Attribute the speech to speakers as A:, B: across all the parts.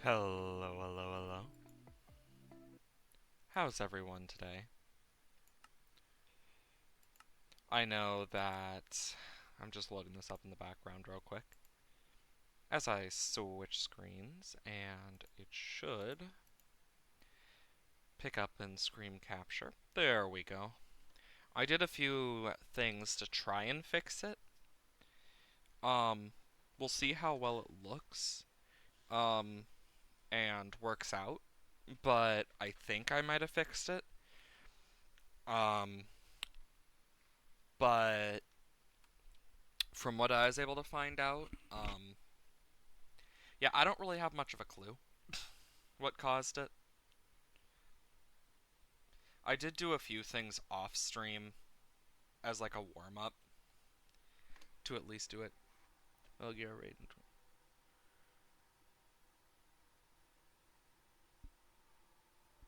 A: Hello, hello, hello. How's everyone today? I know that I'm just loading this up in the background real quick as I switch screens, and it should pick up in screen capture. There we go. I did a few things to try and fix it. Um, we'll see how well it looks, um, and works out, but I think I might have fixed it. Um, but from what I was able to find out, yeah, I don't really have much of a clue what caused it. I did do a few things off stream as like a warm up to at least do it. Oh, yeah, right.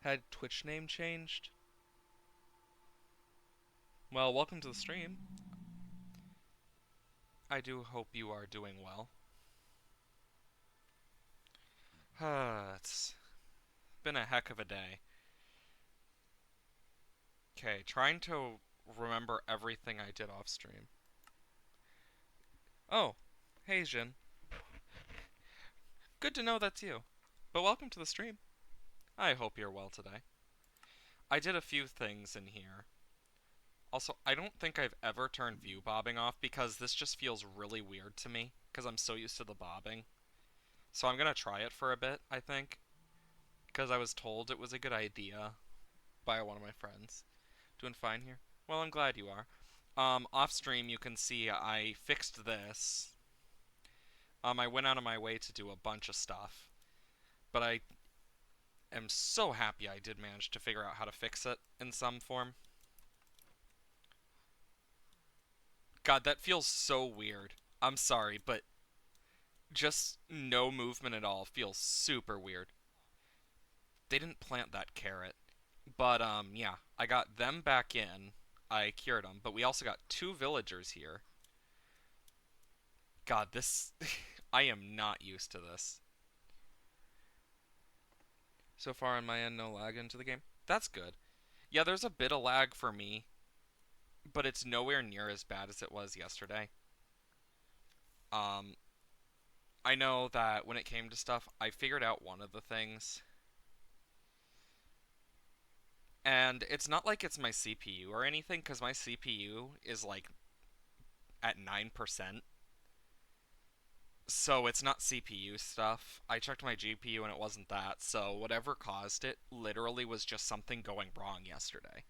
A: Had Twitch name changed? Well, welcome to the stream. I do hope you are doing well. It's been a heck of a day. Okay, trying to remember everything I did off stream. Oh, hey Jin. Good to know that's you. But welcome to the stream. I hope you're well today. I did a few things in here. Also, I don't think I've ever turned view bobbing off because this just feels really weird to me because I'm so used to the bobbing. So I'm gonna try it for a bit, I think, because I was told it was a good idea by one of my friends. Doing fine here? Well, I'm glad you are. Off stream you can see I fixed this. I went out of my way to do a bunch of stuff, but I am so happy I did manage to figure out how to fix it in some form. God, that feels so weird. I'm sorry, but just no movement at all feels super weird. They didn't plant that carrot. But yeah, I got them back in. I cured them, but we also got two villagers here. God, this I am not used to this. So far on my end, no lag into the game. That's good. Yeah, there's a bit of lag for me, but it's nowhere near as bad as it was yesterday. Um, I know that when it came to stuff, I figured out one of the things. And it's not like it's my CPU or anything, because my CPU is like at 9%. So it's not CPU stuff. I checked my GPU and it wasn't that. So whatever caused it literally was just something going wrong yesterday.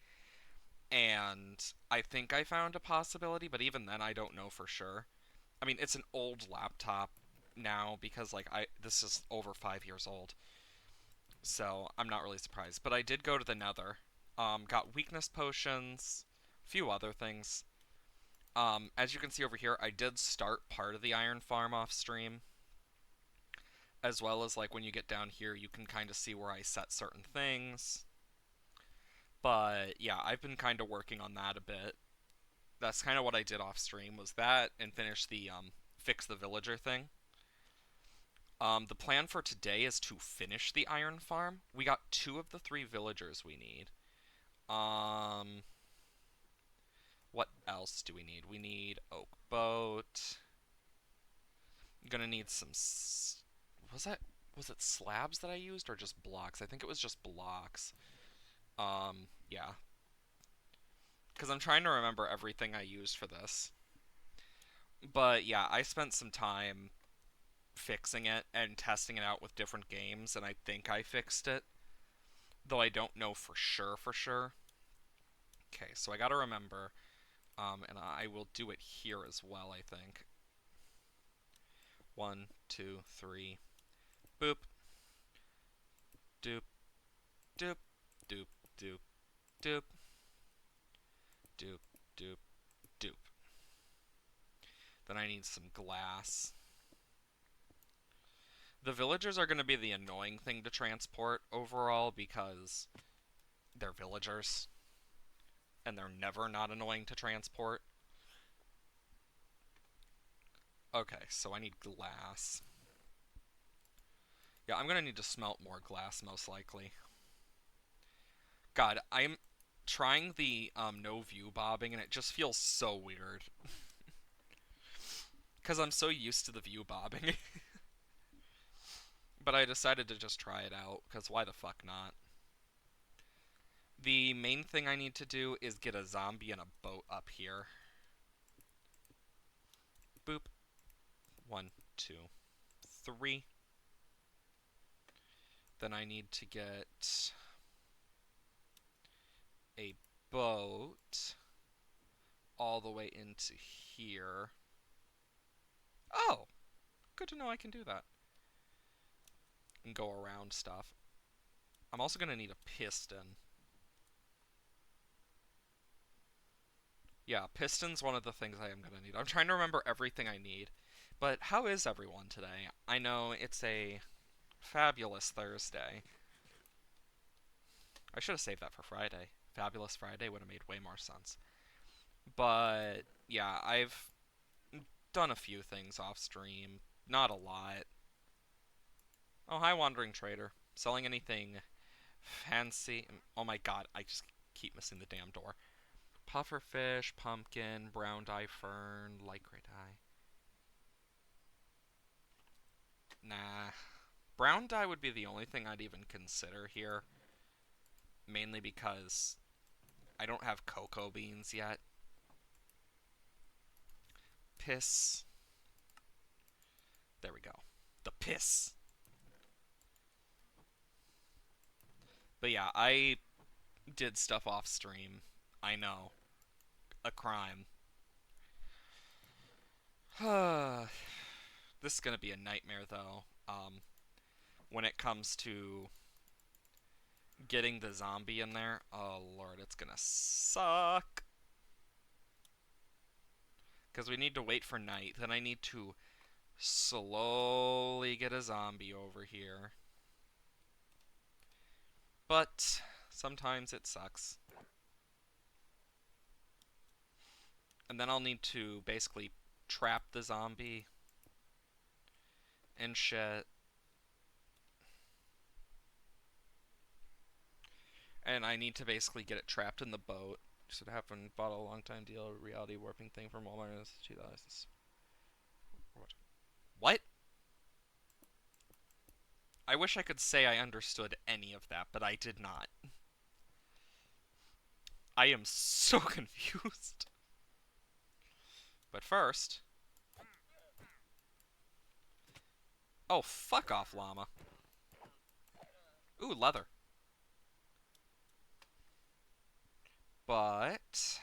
A: And I think I found a possibility, but even then I don't know for sure. I mean, it's an old laptop now because like I this is over 5 years old. So I'm not really surprised, but I did go to the Nether. Got weakness potions, a few other things. As you can see over here, I did start part of the iron farm off stream, as well as like when you get down here, you can kind of see where I set certain things. But yeah, I've been kind of working on that a bit. That's kind of what I did off stream was that and finish the fix the villager thing. The plan for today is to finish the iron farm. We got two of the three villagers we need. Um, what else do we need? We need oak boat. I'm gonna need some. Was that was it slabs that I used or just blocks? I think it was just blocks. Yeah, because I'm trying to remember everything I used for this. But yeah, I spent some time fixing it and testing it out with different games, and I think I fixed it, though I don't know for sure for sure. Okay, so I gotta remember, and I will do it here as well, I think. One, two, three, boop, doop, doop, doop, doop, doop, doop, doop, doop. Then I need some glass. The villagers are going to be the annoying thing to transport overall because they're villagers and they're never not annoying to transport. Okay, so I need glass. Yeah, I'm gonna need to smelt more glass, most likely. God, I'm trying the no view bobbing, and it just feels so weird. Because I'm so used to the view bobbing. But I decided to just try it out, because why the fuck not? The main thing I need to do is get a zombie and a boat up here. Boop. 1, 2, 3. Then I need to get a boat all the way into here. Oh, good to know I can do that. And go around stuff. I'm also going to need a piston. Yeah, piston's one of the things I am going to need. I'm trying to remember everything I need. But how is everyone today? I know it's a fabulous Thursday. I should have saved that for Friday. Fabulous Friday would have made way more sense. But yeah, I've done a few things off stream. Not a lot. Oh, hi, Wandering Trader. Selling anything fancy? Oh my god, I just keep missing the damn door. Pufferfish, pumpkin, brown dye fern, light gray dye. Nah. Brown dye would be the only thing I'd even consider here. Mainly because I don't have cocoa beans yet. Piss. There we go. The piss. But yeah, I did stuff off stream. I know. A crime. This is gonna be a nightmare though. When it comes to getting the zombie in there, oh lord, it's gonna suck. Because we need to wait for night. Then I need to slowly get a zombie over here. But sometimes it sucks. And then I'll need to basically trap the zombie and shit. And I need to basically get it trapped in the boat. Should happen. Bought a long time deal, reality warping thing from Walmart. $2. What? I wish I could say I understood any of that, but I did not. I am so confused. But first... Oh, fuck off, llama. Ooh, leather. But...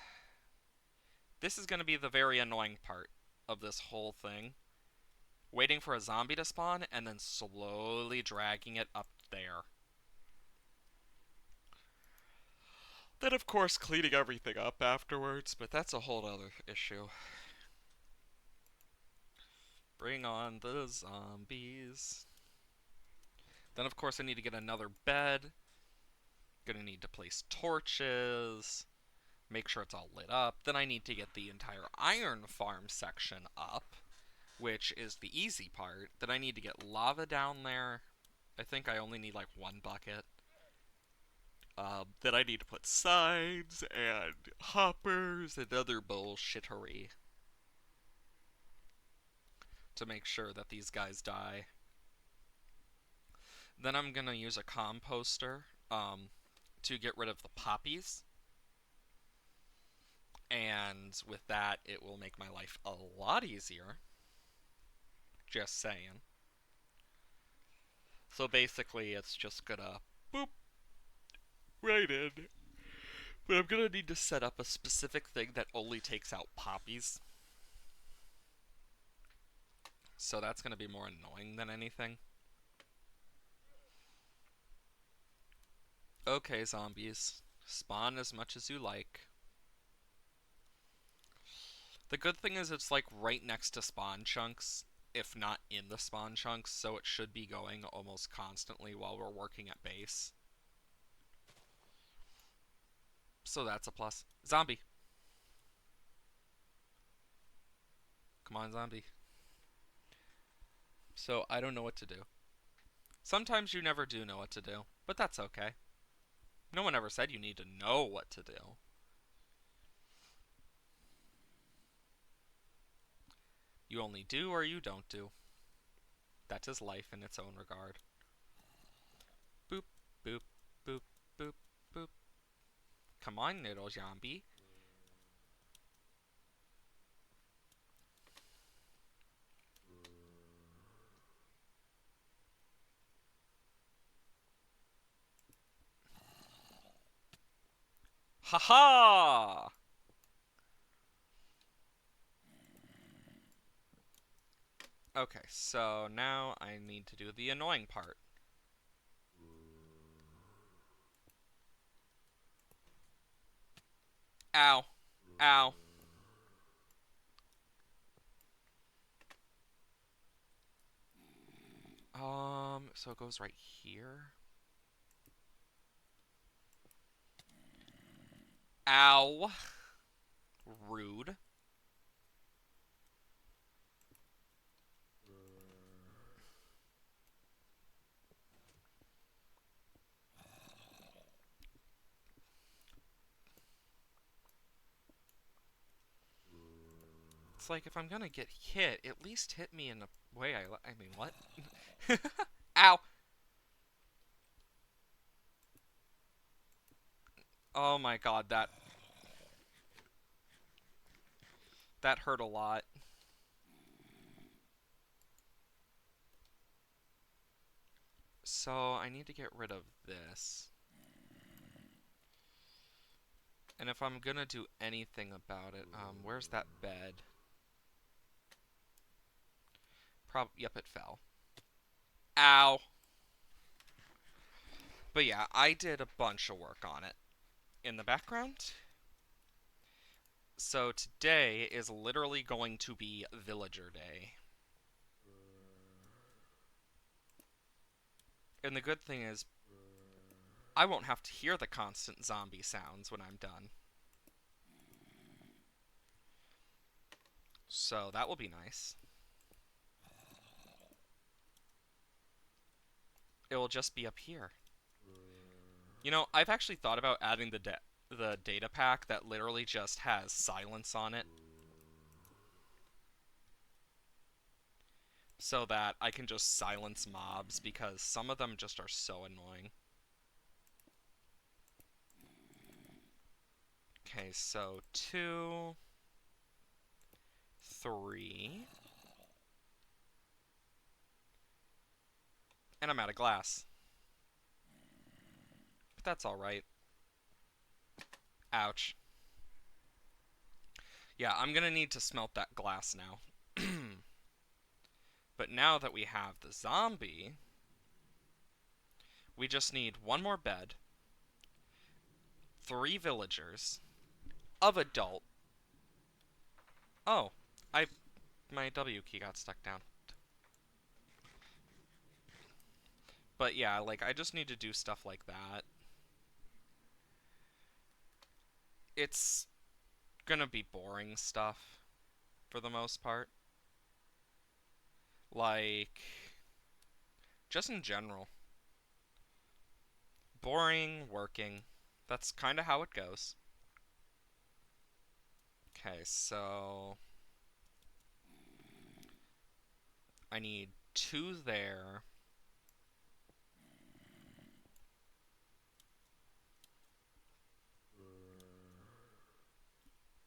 A: This is going to be the very annoying part of this whole thing. Waiting for a zombie to spawn, and then slowly dragging it up there. Then, of course, cleaning everything up afterwards, but that's a whole other issue. Bring on the zombies. Then, of course, I need to get another bed. Gonna need to place torches. Make sure it's all lit up. Then I need to get the entire iron farm section up, which is the easy part. Then I need to get lava down there. I think I only need like one bucket. Then I need to put signs and hoppers and other bullshittery to make sure that these guys die. Then I'm gonna use a composter to get rid of the poppies. And with that, it will make my life a lot easier. Just saying. So basically, it's just gonna boop right in. But I'm gonna need to set up a specific thing that only takes out poppies. So that's gonna be more annoying than anything. Okay, zombies. Spawn as much as you like. The good thing is it's like right next to spawn chunks, if not in the spawn chunks, so it should be going almost constantly while we're working at base. So that's a plus. Zombie. Come on, zombie. So I don't know what to do. Sometimes you never do know what to do, but that's okay. No one ever said you need to know what to do. You only do or you don't do. That is life in its own regard. Boop, boop, boop, boop, boop. Come on, little zombie. Ha ha! Okay, so now I need to do the annoying part. Ow. Ow. So it goes right here. Ow. Rude. It's like, if I'm gonna get hit, at least hit me in a way I mean, what? Ow! Oh my god, that hurt a lot. So, I need to get rid of this. And if I'm gonna do anything about it, where's that bed? Yep, it fell. Ow! But yeah, I did a bunch of work on it in the background. So today is literally going to be Villager Day. And the good thing is, I won't have to hear the constant zombie sounds when I'm done. So that will be nice. It will just be up here. You know, I've actually thought about adding the data pack that literally just has silence on it, so that I can just silence mobs, because some of them just are so annoying. Okay, so 2, 3, and I'm out of glass. But that's alright. Ouch. Yeah, I'm gonna need to smelt that glass now. But now that we have the zombie, we just need one more bed, 3 villagers, of adult. Oh, my W key got stuck down. But yeah, like, I just need to do stuff like that. It's gonna be boring stuff, for the most part. Like, just in general. Boring working. That's kind of how it goes. Okay, so I need 2 there.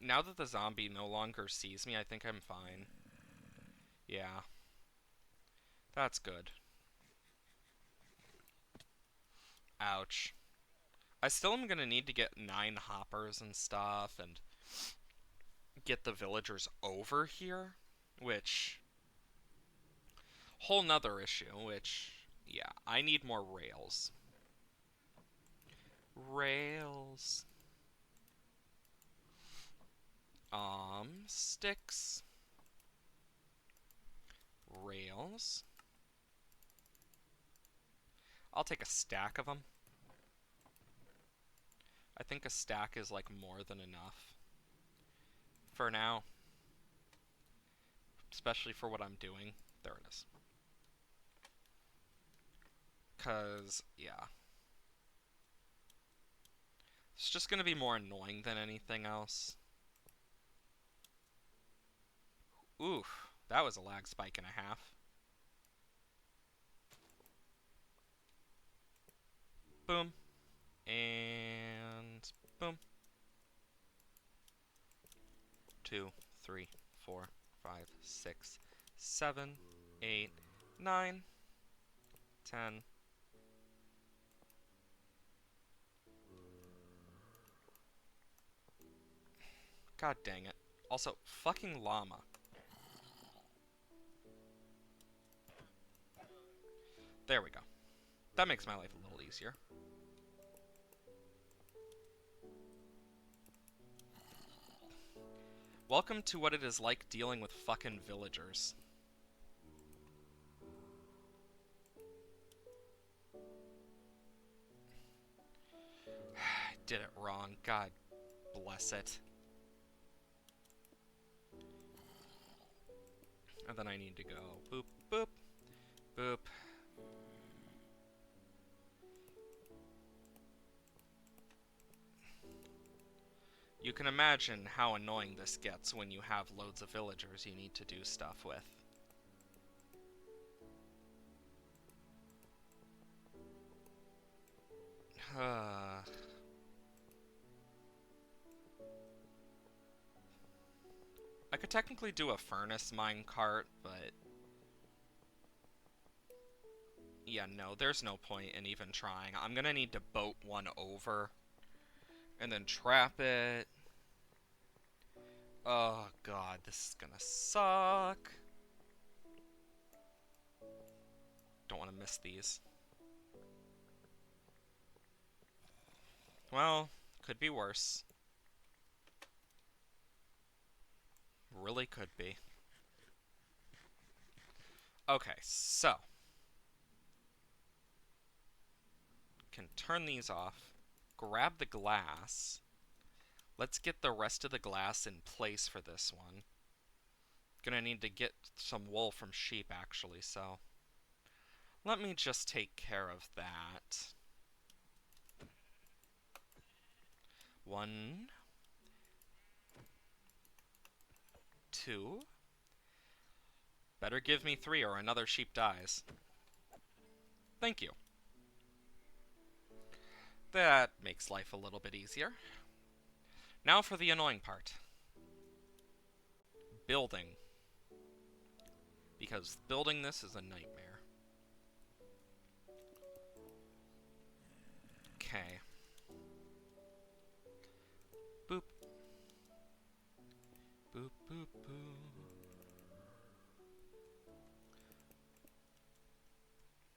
A: Now that the zombie no longer sees me, I think I'm fine. Yeah, that's good. Ouch. I still am gonna need to get 9 hoppers and stuff, and get the villagers over here, which, whole nother issue, which, yeah, I need more rails. Rails. Sticks. Rails. I'll take a stack of them. I think a stack is like more than enough for now, especially for what I'm doing. There it is. 'Cause, yeah. It's just gonna be more annoying than anything else. Oof, that was a lag spike and a half. Boom. And boom. 2, 3, 4, 5, 6, 7, 8, 9, 10. God dang it. Also, fucking llama. There we go. That makes my life a little easier. Welcome to what it is like dealing with fucking villagers. I did it wrong. God bless it. And then I need to go boop, boop, boop. You can imagine how annoying this gets when you have loads of villagers you need to do stuff with. I could technically do a furnace minecart, but... yeah, no, there's no point in even trying. I'm gonna need to boat one over, and then trap it. Oh god, this is gonna suck. Don't want to miss these. Well, could be worse. Really could be. Okay, so. Can turn these off. Grab the glass. Let's get the rest of the glass in place for this one. Gonna need to get some wool from sheep, actually, so... let me just take care of that. 1, 2. Better give me 3 or another sheep dies. Thank you. That makes life a little bit easier. Now for the annoying part. Building. Because building this is a nightmare. Okay. Boop. Boop, boop, boop.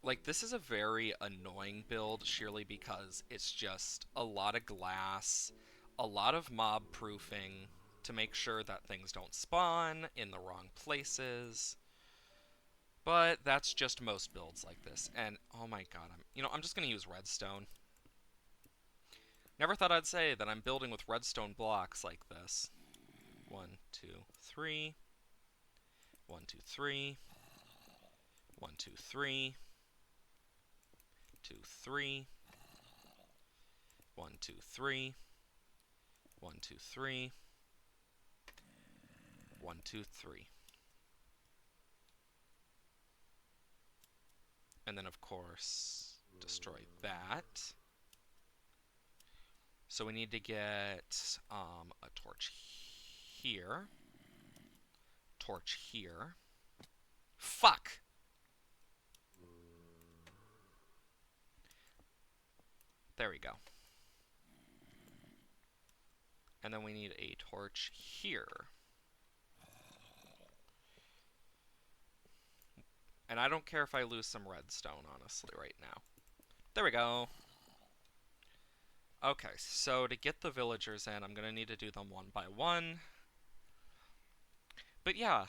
A: Like, this is a very annoying build, sheerly because it's just a lot of glass, a lot of mob proofing to make sure that things don't spawn in the wrong places. But that's just most builds like this. And, oh my god, I'm just gonna use redstone. Never thought I'd say that I'm building with redstone blocks like this. 1, 2, 3. 1, 2, 3. 1, 2, 3. 2, 3. 1, 2, 3. 1, 2, 3. 1, 2, 3. And then, of course, destroy that. So we need to get a torch here. Torch here. Fuck! There we go. And then we need a torch here. And I don't care if I lose some redstone, honestly, right now. There we go. Okay, so to get the villagers in, I'm gonna need to do them one by one. But yeah,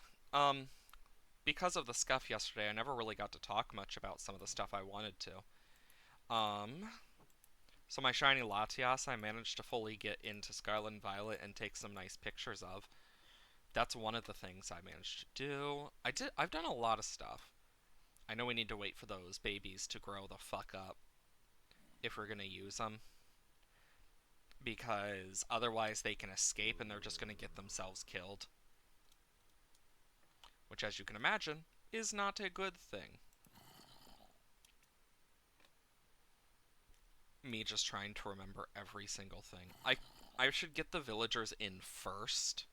A: because of the scuff yesterday, I never really got to talk much about some of the stuff I wanted to. So my shiny Latias, I managed to fully get into Scarlet and Violet and take some nice pictures of. That's one of the things I managed to do. I've done a lot of stuff. I know we need to wait for those babies to grow the fuck up if we're gonna use them, because otherwise they can escape and they're just gonna get themselves killed. Which, as you can imagine, is not a good thing. Me just trying to remember every single thing. I should get the villagers in first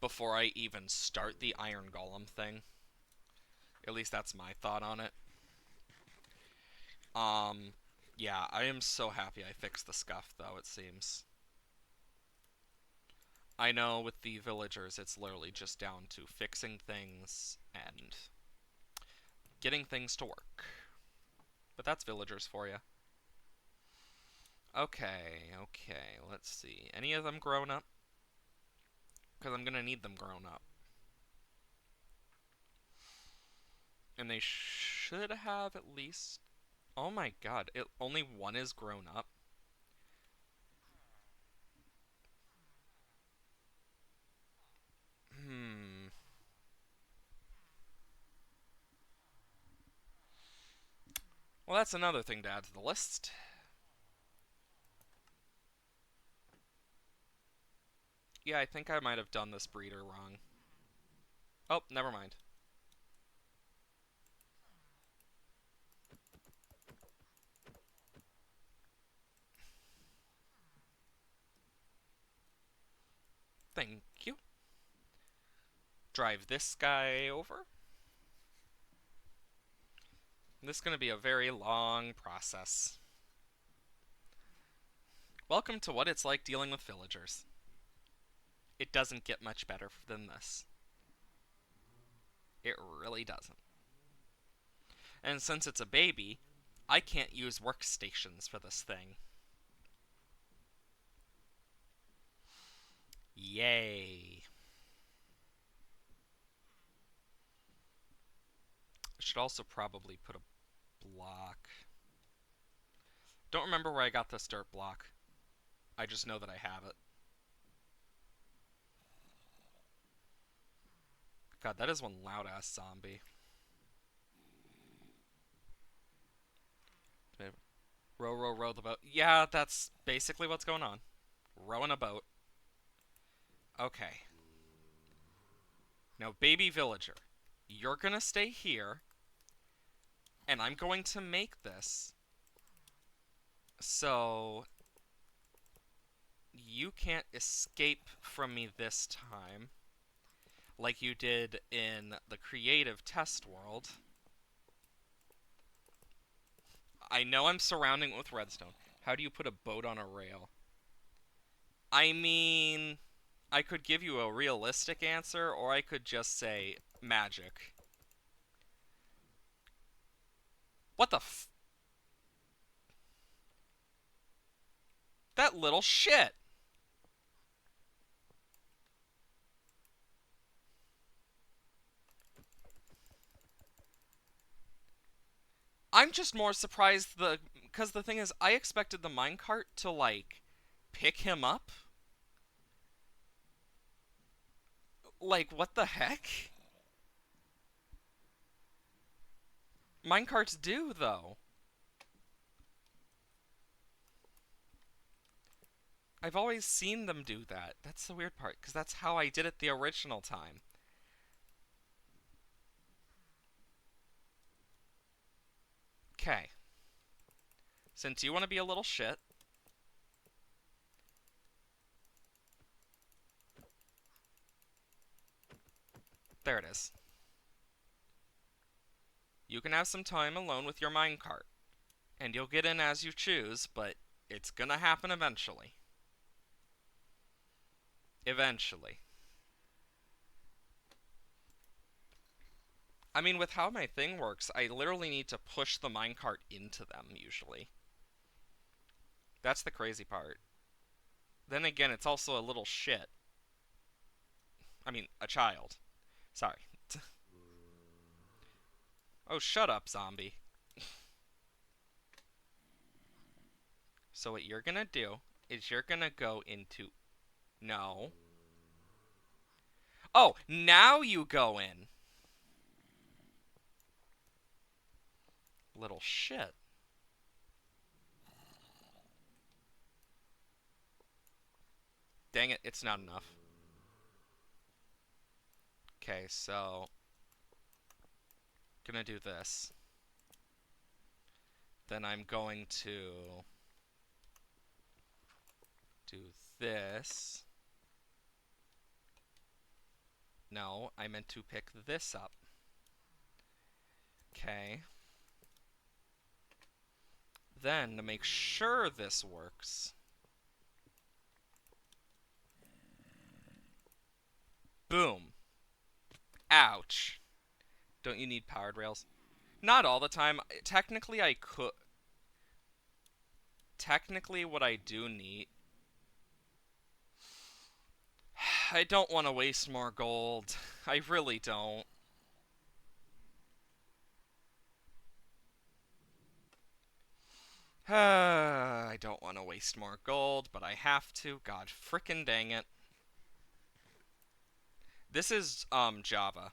A: before I even start the Iron Golem thing. At least that's my thought on it. Um, yeah, I am so happy I fixed the scuff, though, it seems. I know with the villagers, it's literally just down to fixing things and getting things to work. But that's villagers for you. Okay, okay, let's see. Any of them grown up? Because I'm gonna need them grown up. And they should have at least... Oh my god, only one is grown up? Hmm. Well, that's another thing to add to the list. Yeah, I think I might have done this breeder wrong. Oh, never mind. Thank you. Drive this guy over. This is going to be a very long process. Welcome to what it's like dealing with villagers. It doesn't get much better than this. It really doesn't. And since it's a baby, I can't use workstations for this thing. Yay. I should also probably put a block. Don't remember where I got this dirt block. I just know that I have it. God, that is one loud-ass zombie. Row, row, row the boat. Yeah, that's basically what's going on. Rowing a boat. Okay. Now, baby villager, you're gonna stay here, and I'm going to make this so you can't escape from me this time like you did in the creative test world. I know I'm surrounding it with redstone. How do you put a boat on a rail? I mean, I could give you a realistic answer, or I could just say magic. What the f... That little shit! I'm just more surprised because the thing is, I expected the minecart to, like, pick him up. Like, what the heck? Minecarts do, though. I've always seen them do that. That's the weird part, because that's how I did it the original time. Okay. Since you want to be a little shit, there it is. You can have some time alone with your minecart, and you'll get in as you choose, but it's gonna happen eventually. Eventually. I mean, with how my thing works, I literally need to push the minecart into them, usually. That's the crazy part. Then again, it's also a little shit. I mean, a child. Sorry. Oh, shut up, zombie. So what you're gonna do is you're gonna go into... No. Oh, now you go in. Little shit. Dang it, it's not enough. Okay, so gonna do this. Then I'm going to do this. No, I meant to pick this up. Okay. Then, to make sure this works, boom. Ouch. Don't you need powered rails? Not all the time. Technically, I could. Technically, what I do need. I don't want to waste more gold. I really don't. I don't want to waste more gold, but I have to. God frickin' dang it. This is, Java.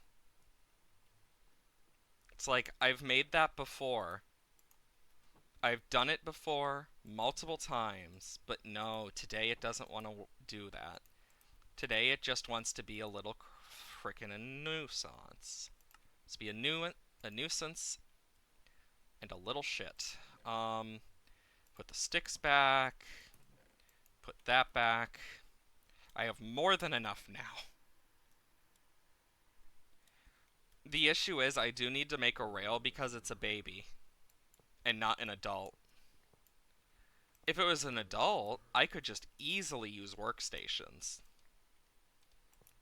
A: It's like, I've made that before. I've done it before, multiple times, but no, today it doesn't want to do that. Today it just wants to be a little frickin' a nuisance. Let's be a nuisance and a little shit. Put the sticks back. Put that back. I have more than enough now. The issue is I do need to make a rail because it's a baby and not an adult. If it was an adult, I could just easily use workstations.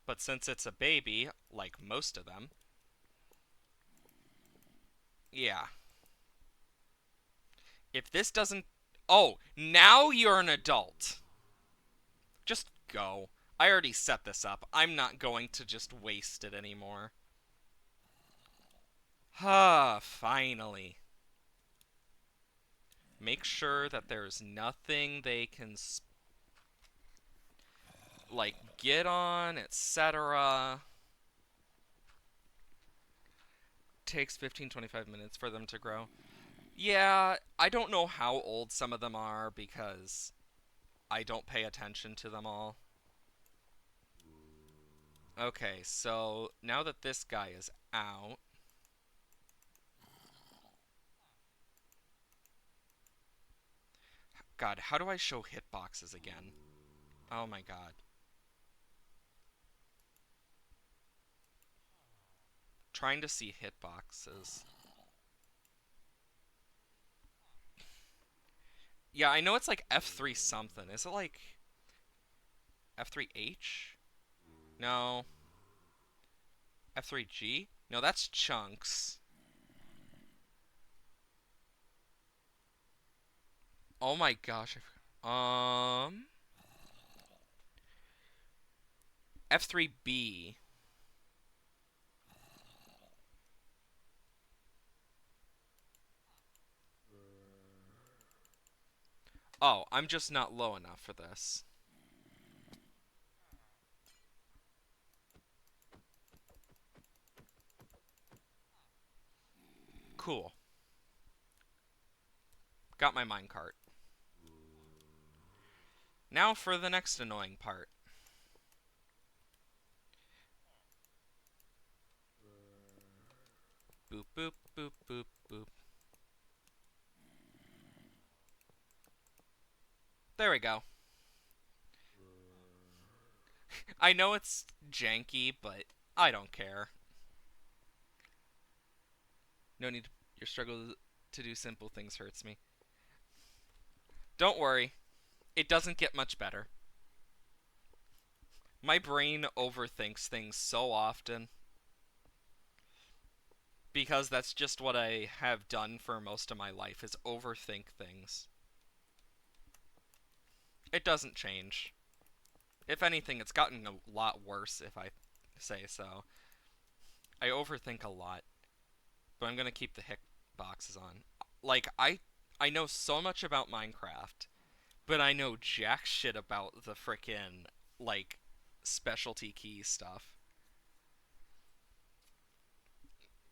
A: But since it's a baby, like most of them, yeah. If this doesn't... Oh, now you're an adult. Just go. I already set this up. I'm not going to just waste it anymore. Ah, finally. Make sure that there's nothing they can, like, get on, etc. Takes 15-25 minutes for them to grow. Yeah, I don't know how old some of them are because I don't pay attention to them all. Okay, so now that this guy is out, God, how do I show hitboxes again? Oh my God. Trying to see hitboxes. Yeah, I know it's like F3 something. Is it like F3H? No. F3G? No, that's chunks. Oh my gosh. F3B. Oh, I'm just not low enough for this. Cool. Got my minecart. Now for the next annoying part. Boop, boop, boop, boop, boop. There we go. I know it's janky, but I don't care. No need. Your struggle to do simple things hurts me. Don't worry. It doesn't get much better. My brain overthinks things so often. Because that's just what I have done for most of my life, is overthink things. It doesn't change. If anything, it's gotten a lot worse, if I say so. I overthink a lot, but I'm gonna keep the hick boxes on. Like, I know so much about Minecraft, but I know jack shit about the frickin', like, specialty key stuff.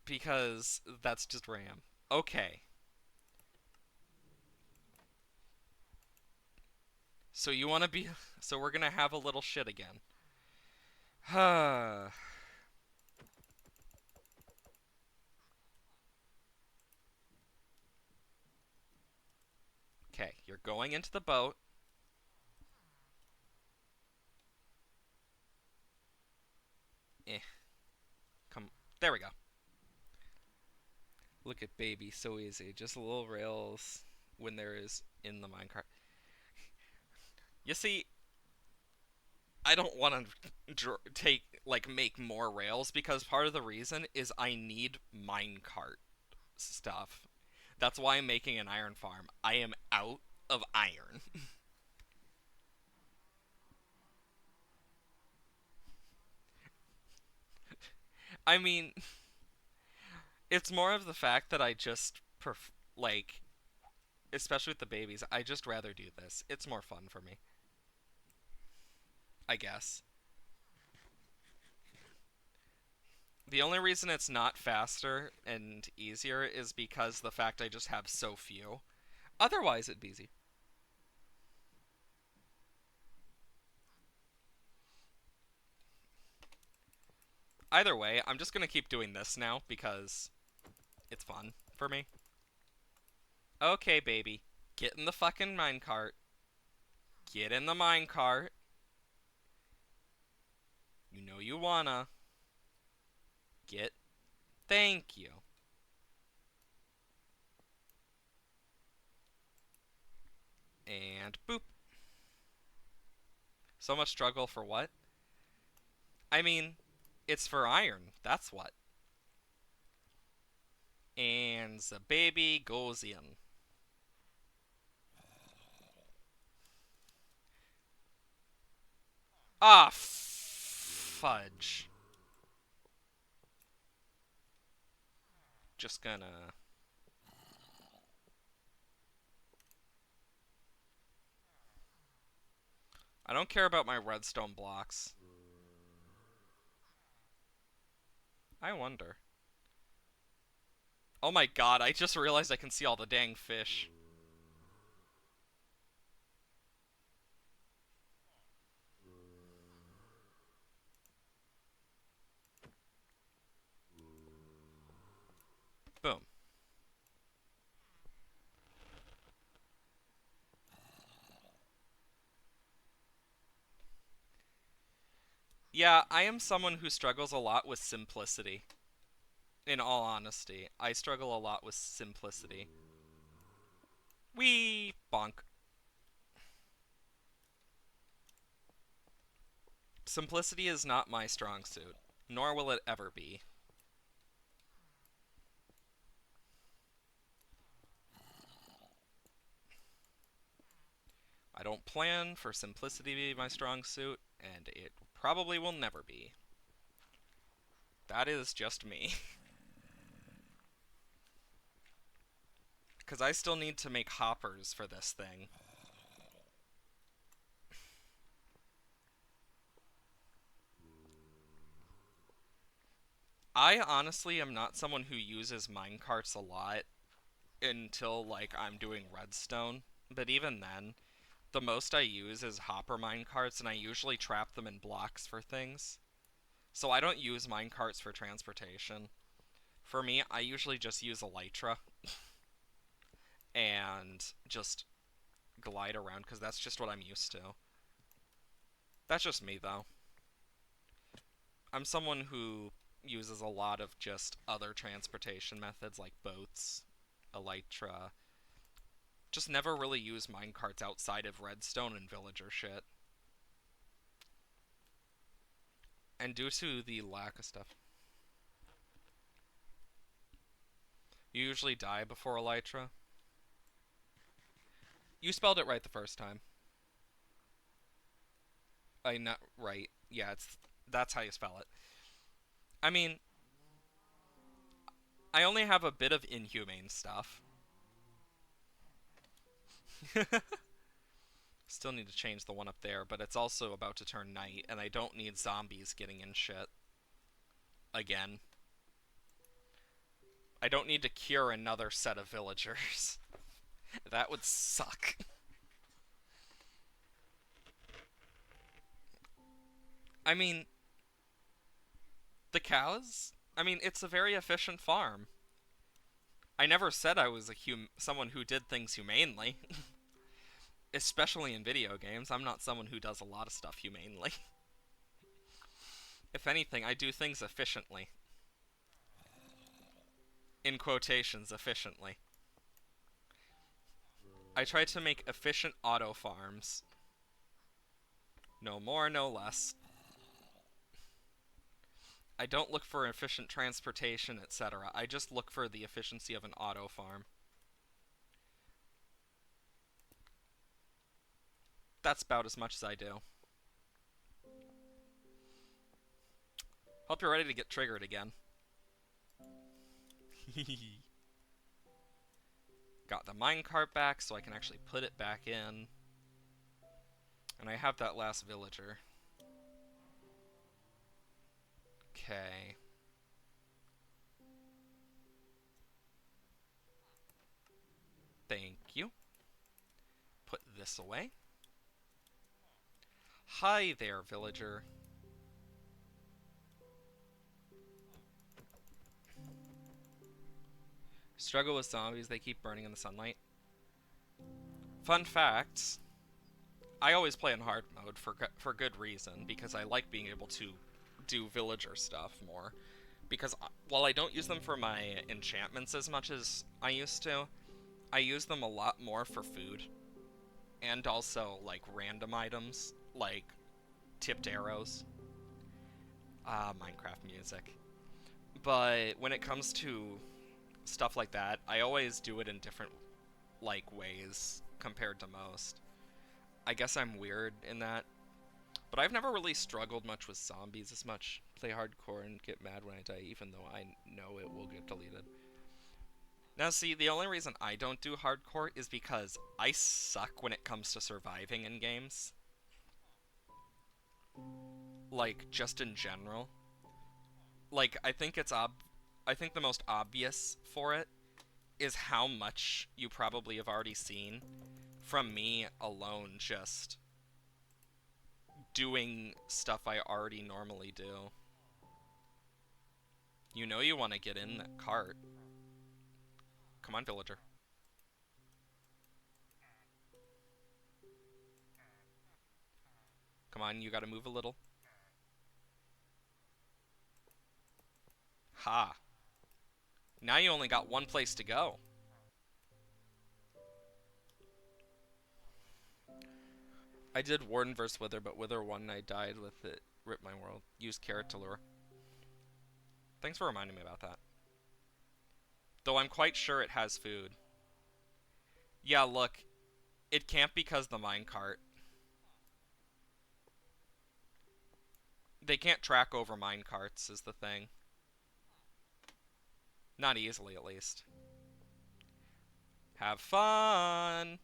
A: Because that's just RAM. Okay. So you want to be. So we're gonna have a little shit again. Okay, you're going into the boat. Eh, come. There we go. Look at baby, so easy. Just little rails when there is in the minecart. You see, I don't want to make more rails because part of the reason is I need minecart stuff. That's why I'm making an iron farm. I am out of iron. I mean, it's more of the fact that I just like, especially with the babies, I just rather do this. It's more fun for me, I guess. The only reason it's not faster and easier is because the fact I just have so few. Otherwise, it'd be easy. Either way, I'm just gonna keep doing this now because it's fun for me. Okay, baby. Get in the fucking minecart. Get in the minecart. You know you wanna. Get. Thank you. And boop. So much struggle for what? I mean, it's for iron. That's what. And the baby goes in. Ah, fudge. Just gonna. I don't care about my redstone blocks. I wonder. Oh my god, I just realized I can see all the dang fish. Boom. Yeah, I am someone who struggles a lot with simplicity. In all honesty, I struggle a lot with simplicity. Wee bonk. Simplicity is not my strong suit, nor will it ever be. I don't plan for simplicity to be my strong suit, and it probably will never be. That is just me. Because I still need to make hoppers for this thing. I honestly am not someone who uses minecarts a lot until, like, I'm doing redstone. But even then, the most I use is hopper minecarts, and I usually trap them in blocks for things. So I don't use minecarts for transportation. For me, I usually just use elytra and just glide around because that's just what I'm used to. That's just me, though. I'm someone who uses a lot of just other transportation methods like boats, elytra. Just never really use minecarts outside of redstone and villager shit. And due to the lack of stuff, you usually die before elytra. You spelled it right the first time. I not right. Yeah, it's that's how you spell it. I mean, I only have a bit of inhumane stuff. Still need to change the one up there, but it's also about to turn night, and I don't need zombies getting in shit. Again. I don't need to cure another set of villagers. That would suck. I mean, the cows. I mean, it's a very efficient farm. I never said I was someone who did things humanely, especially in video games. I'm not someone who does a lot of stuff humanely. If anything, I do things efficiently. In quotations, efficiently. I try to make efficient auto farms. No more, no less. I don't look for efficient transportation, etc. I just look for the efficiency of an auto farm. That's about as much as I do. Hope you're ready to get triggered again. Got the minecart back so I can actually put it back in. And I have that last villager. Okay. Thank you. Put this away. Hi there, villager. Struggle with zombies, they keep burning in the sunlight. Fun fact, I always play in hard mode for good reason, because I like being able to do villager stuff more. Because while I don't use them for my enchantments as much as I used to, I use them a lot more for food. And also, like, random items, like tipped arrows. Minecraft music. But when it comes to stuff like that, I always do it in different, like, ways compared to most. I guess I'm weird in that. But I've never really struggled much with zombies as much. Play hardcore and get mad when I die, even though I know it will get deleted. Now, see, the only reason I don't do hardcore is because I suck when it comes to surviving in games. Like, just in general. Like, I think the most obvious for it is how much you probably have already seen from me alone just doing stuff I already normally do. You know you want to get in that cart. Come on, villager. Come on, you gotta move a little. Ha. Now you only got one place to go. I did Warden vs. Wither, but Wither won and I died with it. Rip my world. Use carrot to lure. Thanks for reminding me about that. Though I'm quite sure it has food. Yeah, look. It can't because the minecart. They can't track over minecarts is the thing. Not easily, at least. Have fun!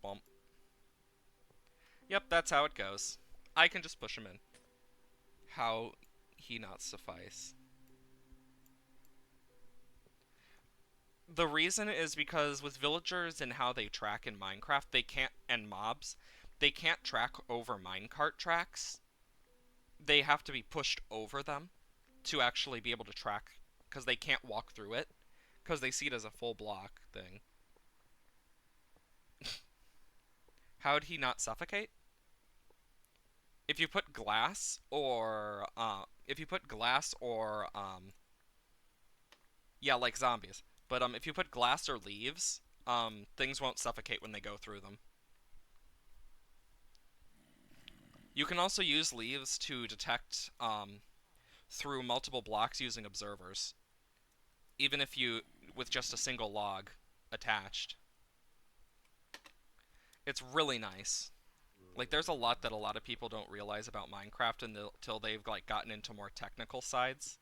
A: Bump. Yep, that's how it goes. I can just push him in. How he not suffice. The reason is because with villagers and how they track in Minecraft, they can't, and mobs, they can't track over minecart tracks. They have to be pushed over them to actually be able to track, because they can't walk through it, because they see it as a full block thing. How'd he not suffocate? If you put glass or, yeah, like zombies. But, if you put glass or leaves, things won't suffocate when they go through them. You can also use leaves to detect, through multiple blocks using observers. Even if you, with just a single log attached. It's really nice. Like, there's a lot that a lot of people don't realize about Minecraft until they've, like, gotten into more technical sides.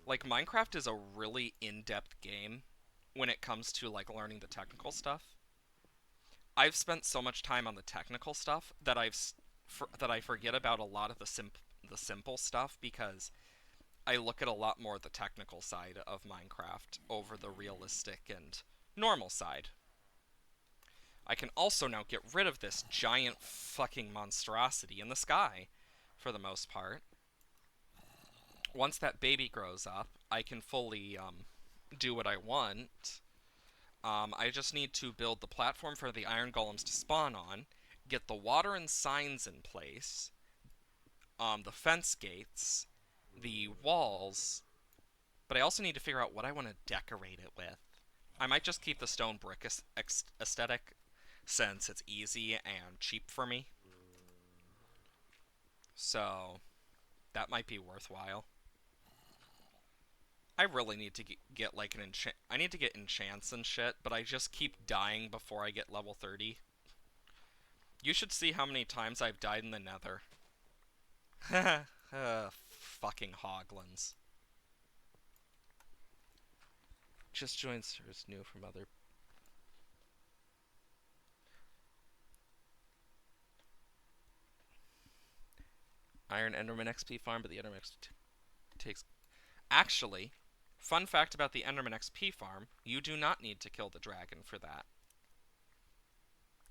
A: Like, Minecraft is a really in-depth game when it comes to, like, learning the technical stuff. I've spent so much time on the technical stuff that I forget about a lot of the simple stuff because I look at a lot more the technical side of Minecraft over the realistic and normal side. I can also now get rid of this giant fucking monstrosity in the sky, for the most part. Once that baby grows up, I can fully do what I want. I just need to build the platform for the iron golems to spawn on, get the water and signs in place, the fence gates, the walls, but I also need to figure out what I want to decorate it with. I might just keep the stone brick aesthetic since it's easy and cheap for me. So that might be worthwhile. I really need to get like an enchant. I need to get enchants and shit, but I just keep dying before I get level 30. You should see how many times I've died in the nether. Fucking hoglins. Just joined servers new from other. Iron Enderman XP farm, but the Enderman XP takes. Actually, fun fact about the Enderman XP farm: you do not need to kill the dragon for that.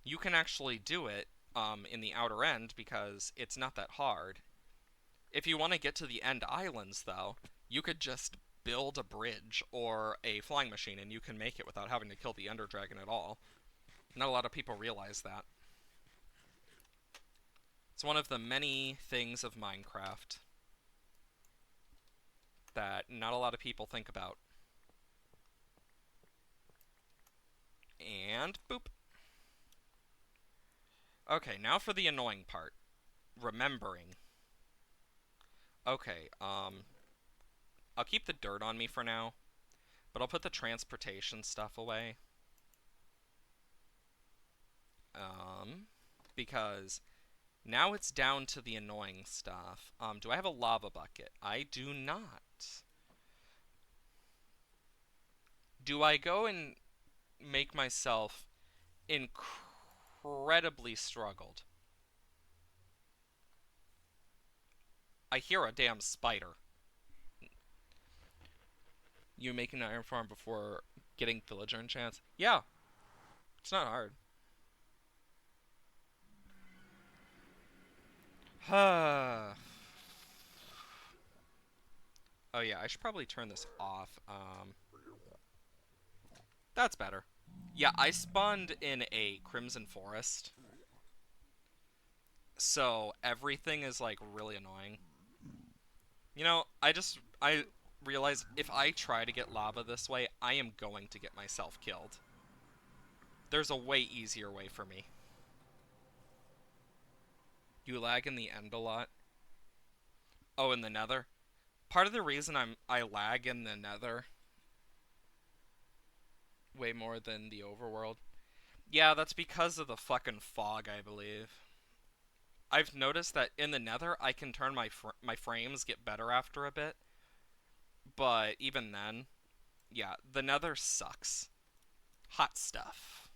A: You can actually do it in the outer end because it's not that hard. If you want to get to the end islands, though, you could just build a bridge or a flying machine and you can make it without having to kill the Ender Dragon at all. Not a lot of people realize that. It's one of the many things of Minecraft that not a lot of people think about. And boop. Okay, now for the annoying part. Remembering. Okay, I'll keep the dirt on me for now, but I'll put the transportation stuff away. Because now it's down to the annoying stuff. Do I have a lava bucket? I do not. Do I go and make myself incredibly struggled? I hear a damn spider. You make an iron farm before getting villager enchants? Yeah, it's not hard. Oh yeah, I should probably turn this off. That's better. Yeah, I spawned in a Crimson Forest, so everything is like really annoying. You know, I realized if I try to get lava this way, I am going to get myself killed. There's a way easier way for me. You lag in the end a lot. Oh, in the nether? Part of the reason I lag in the nether way more than the overworld. Yeah, that's because of the fucking fog, I believe. I've noticed that in the nether, I can turn my frames get better after a bit, but even then, yeah, the nether sucks. Hot stuff.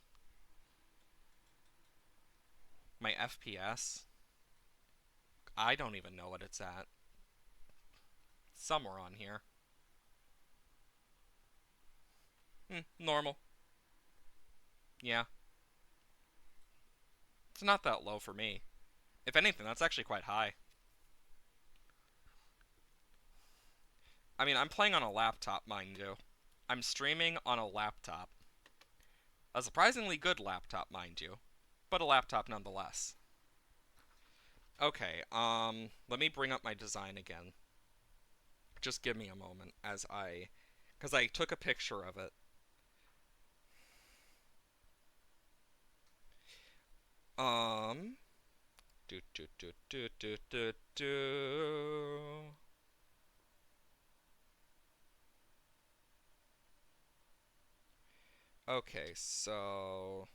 A: My FPS, I don't even know what it's at. Somewhere on here. Normal. Yeah. It's not that low for me. If anything, that's actually quite high. I mean, I'm playing on a laptop, mind you. I'm streaming on a laptop. A surprisingly good laptop, mind you. But a laptop nonetheless. Okay, let me bring up my design again. Just give me a moment as because I took a picture of it. Um, do do do do do do do. Okay, so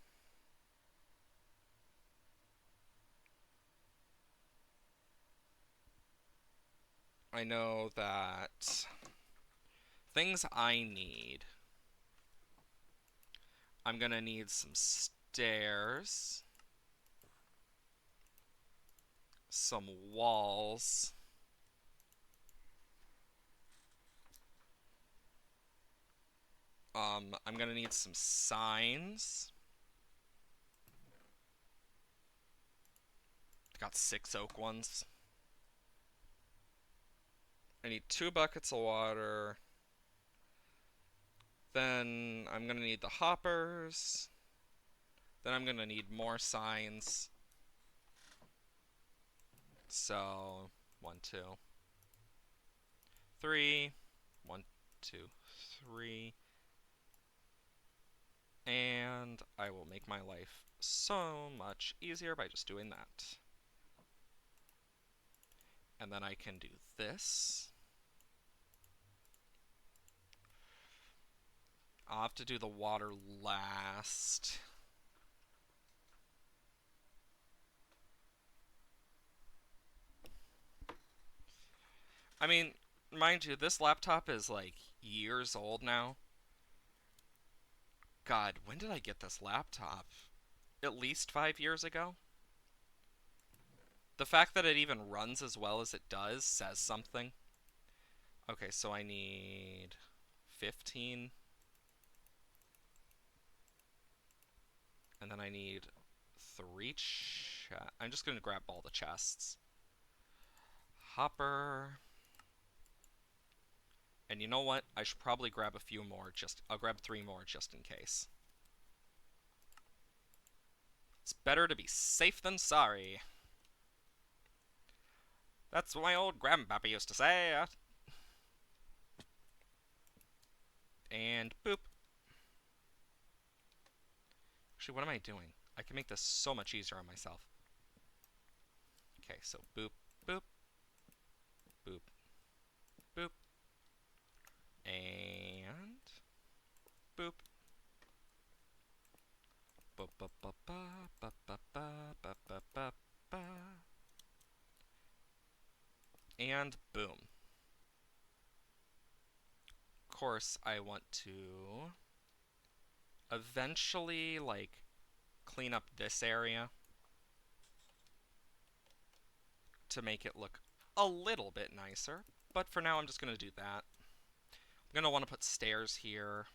A: I know that things I need. I'm gonna need some stairs, some walls, I'm gonna need some signs. Got 6 oak ones. I need 2 buckets of water. Then I'm gonna need the hoppers. Then I'm gonna need more signs. So, 1, 2, 3. 1, 2, 3. And I will make my life so much easier by just doing that. And then I can do this. I'll have to do the water last. I mean, mind you, this laptop is like years old now. God, when did I get this laptop? At least 5 years ago? The fact that it even runs as well as it does says something. Okay, so I need 15. And then I need 3 I'm just gonna grab all the chests. Hopper. And you know what? I should probably grab a few more. I'll grab 3 more just in case. It's better to be safe than sorry. That's what my old grandpappy used to say. And boop. Actually, what am I doing? I can make this so much easier on myself. Okay, so boop, boop, boop, boop, and boop. Ba ba ba ba ba ba ba ba ba ba ba. And boom. Of course, I want to eventually, like, clean up this area to make it look a little bit nicer. But for now, I'm just going to do that. I'm going to want to put stairs here.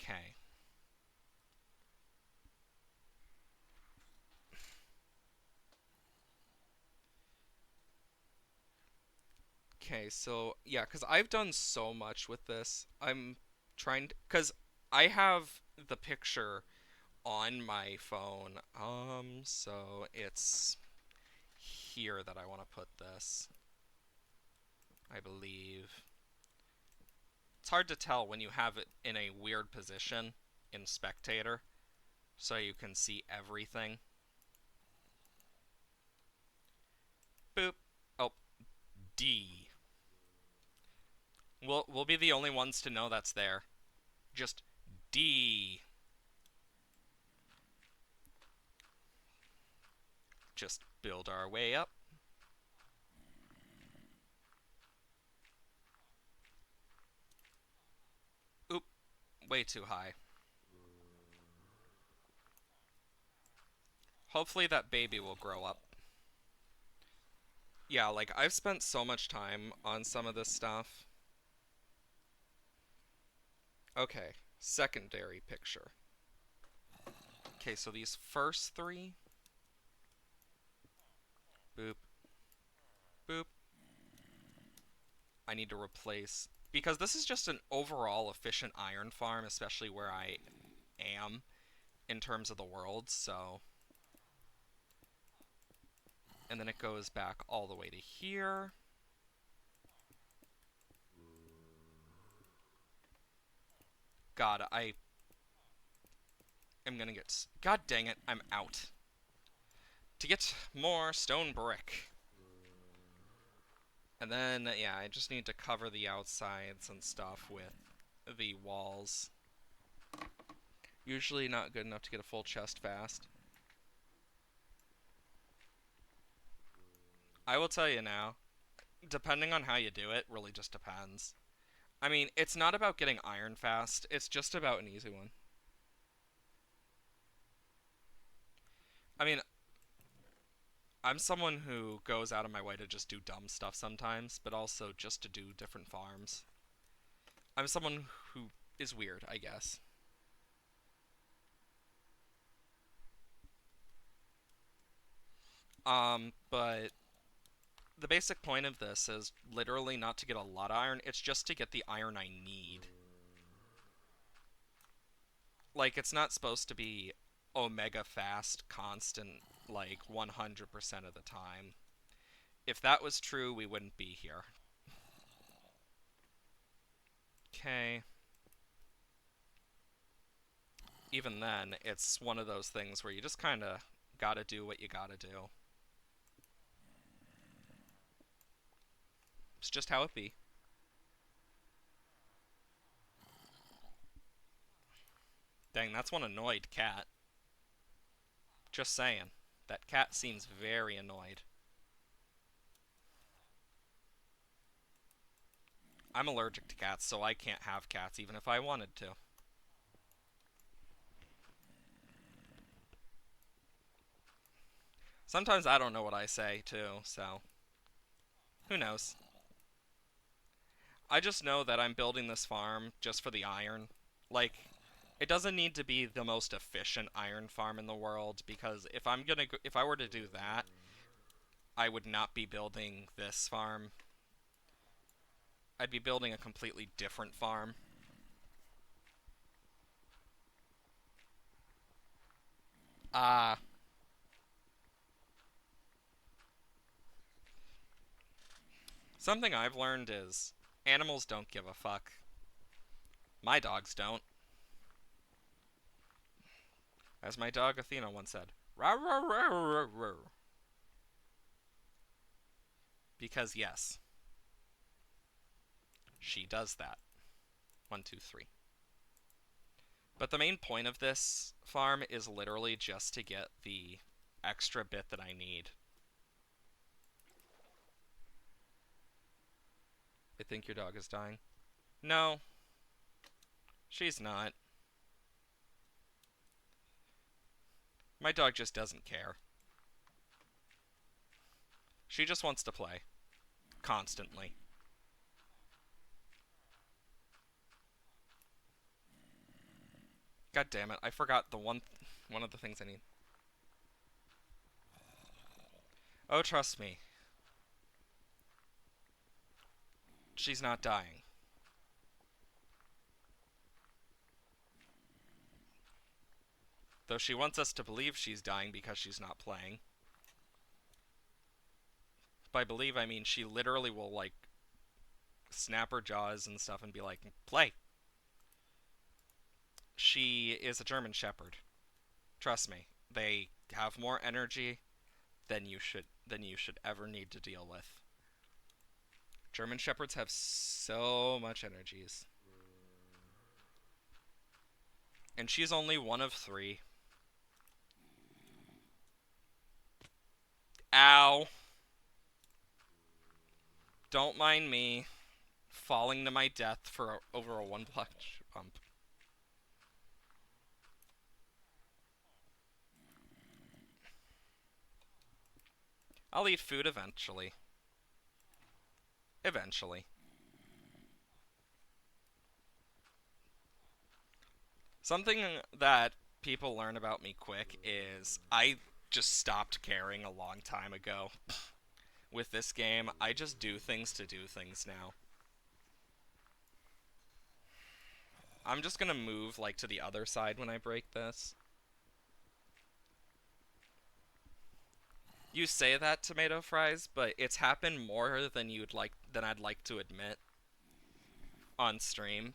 A: Okay. Okay, so yeah, because I've done so much with this. I'm trying to, because I have the picture on my phone. So it's here that I want to put this, I believe. It's hard to tell when you have it in a weird position in Spectator, so you can see everything. Boop. Oh, D. We'll be the only ones to know that's there. Just D. Just build our way up. Oop, way too high. Hopefully that baby will grow up. Yeah, like, I've spent so much time on some of this stuff. Okay, secondary picture. Okay, so these first 3. Boop, boop. I need to replace... Because this is just an overall efficient iron farm, especially where I am in terms of the world, so... And then it goes back all the way to here. God, I am gonna get... God dang it, I'm out. To get more stone brick. And then, yeah, I just need to cover the outsides and stuff with the walls. Usually not good enough to get a full chest fast. I will tell you now, depending on how you do it, really just depends. I mean, it's not about getting iron fast, it's just about an easy one. I mean, I'm someone who goes out of my way to just do dumb stuff sometimes, but also just to do different farms. I'm someone who is weird, I guess. But the basic point of this is literally not to get a lot of iron, it's just to get the iron I need. Like, it's not supposed to be omega fast, constant, like 100% of the time. If that was true, we wouldn't be here. Okay. Even then, it's one of those things where you just kind of gotta do what you gotta do. It's just how it be. Dang, that's one annoyed cat. Just saying. That cat seems very annoyed. I'm allergic to cats, so I can't have cats even if I wanted to. Sometimes I don't know what I say, too, so who knows? I just know that I'm building this farm just for the iron. Like, it doesn't need to be the most efficient iron farm in the world because if I were to do that, I would not be building this farm. I'd be building a completely different farm. Ah, something I've learned is animals don't give a fuck. My dogs don't. As my dog Athena once said, rah rah rah rah rah. Because yes, she does that. One, two, three. But the main point of this farm is literally just to get the extra bit that I need. I think your dog is dying. No, she's not. My dog just doesn't care. She just wants to play. Constantly. God damn it, I forgot one of the things I need. Oh, trust me. She's not dying. Though she wants us to believe she's dying because she's not playing. By believe, I mean she literally will, like, snap her jaws and stuff and be like, play. She is a German Shepherd. Trust me. They have more energy than you should ever need to deal with. German Shepherds have so much energies. And she's only one of three. Ow. Don't mind me falling to my death for over a one block bump. I'll eat food eventually. Eventually. Something that people learn about me quick is I just stopped caring a long time ago. With this game, I just do things to do things now. I'm just gonna move, like, to the other side when I break this. You say that, tomato fries, but it's happened more than I'd like to admit on stream.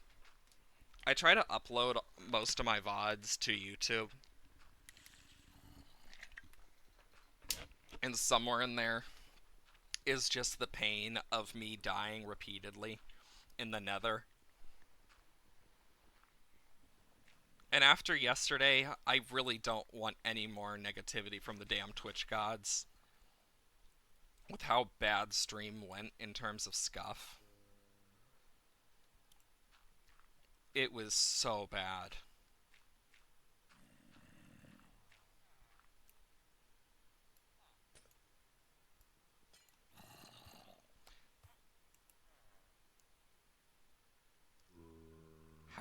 A: I try to upload most of my VODs to YouTube, and somewhere in there is just the pain of me dying repeatedly in the nether. And after yesterday, I really don't want any more negativity from the damn Twitch gods with how bad stream went in terms of scuff. It was so bad.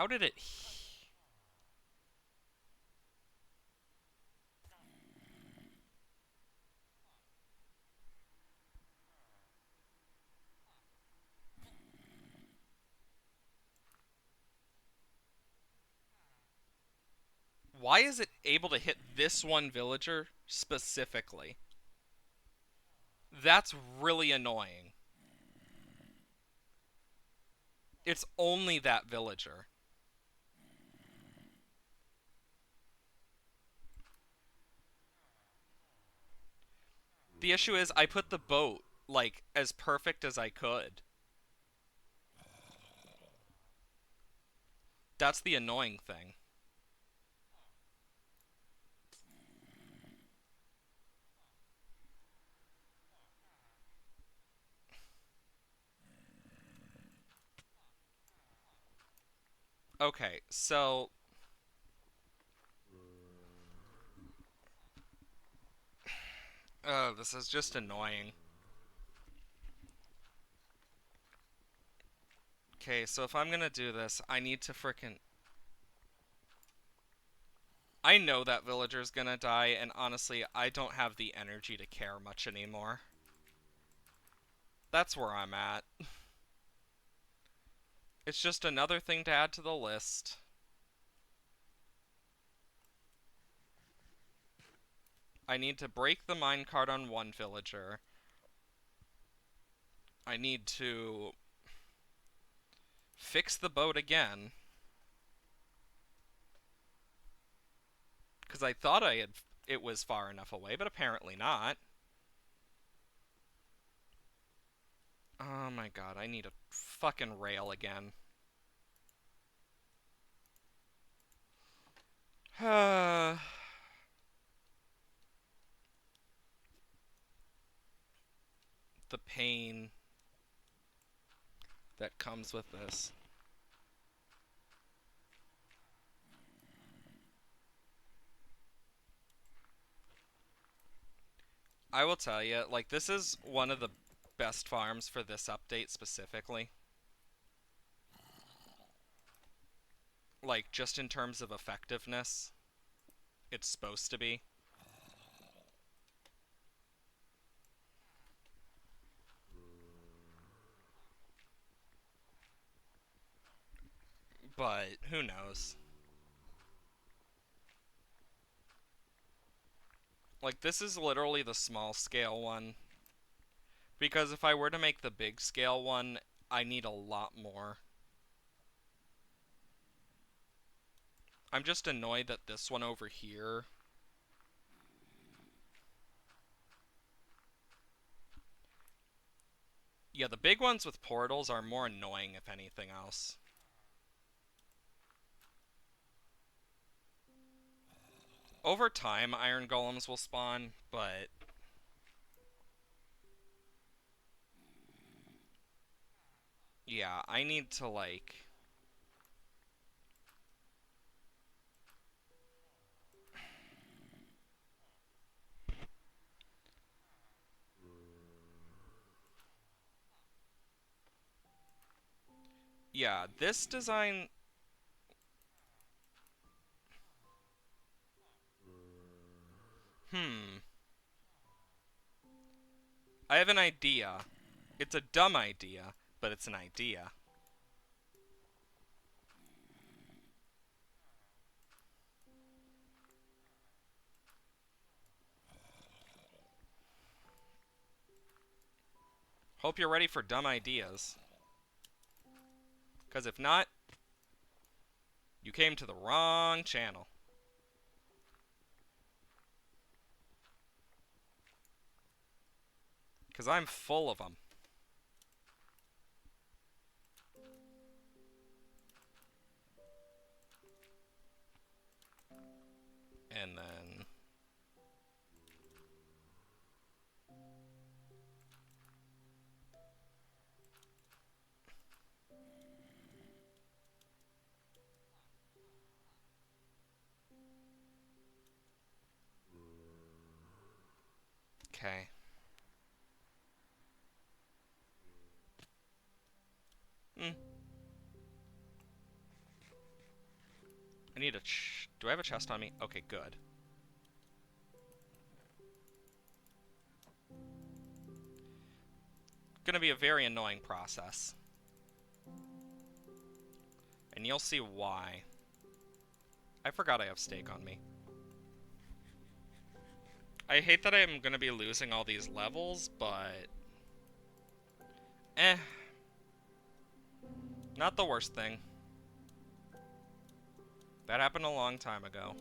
A: How did it... Why is it able to hit this one villager specifically? That's really annoying. It's only that villager. The issue is I put the boat, like, as perfect as I could. That's the annoying thing. Okay, so... this is just annoying. Okay, so if I'm gonna do this, I need to frickin'... I know that villager's gonna die, and honestly, I don't have the energy to care much anymore. That's where I'm at. It's just another thing to add to the list. I need to break the minecart on one villager. I need to fix the boat again. Because I thought it was far enough away, but apparently not. Oh my god, I need a fucking rail again. The pain that comes with this. I will tell you, like, this is one of the best farms for this update specifically. Like, just in terms of effectiveness, it's supposed to be. But, who knows? Like, this is literally the small scale one. Because if I were to make the big scale one, I need a lot more. I'm just annoyed that this one over here... Yeah, the big ones with portals are more annoying if anything else. Over time, iron golems will spawn, but... Yeah, I need to, like... Yeah, this design... Hmm. I have an idea. It's a dumb idea, but it's an idea. Hope you're ready for dumb ideas. Because if not, you came to the wrong channel. Because I'm full of them. And then... Okay. Hmm. I need a do I have a chest on me? Okay, good. Gonna be a very annoying process. And you'll see why. I forgot I have steak on me. I hate that I'm gonna be losing all these levels, but... Eh. Not the worst thing. That happened a long time ago.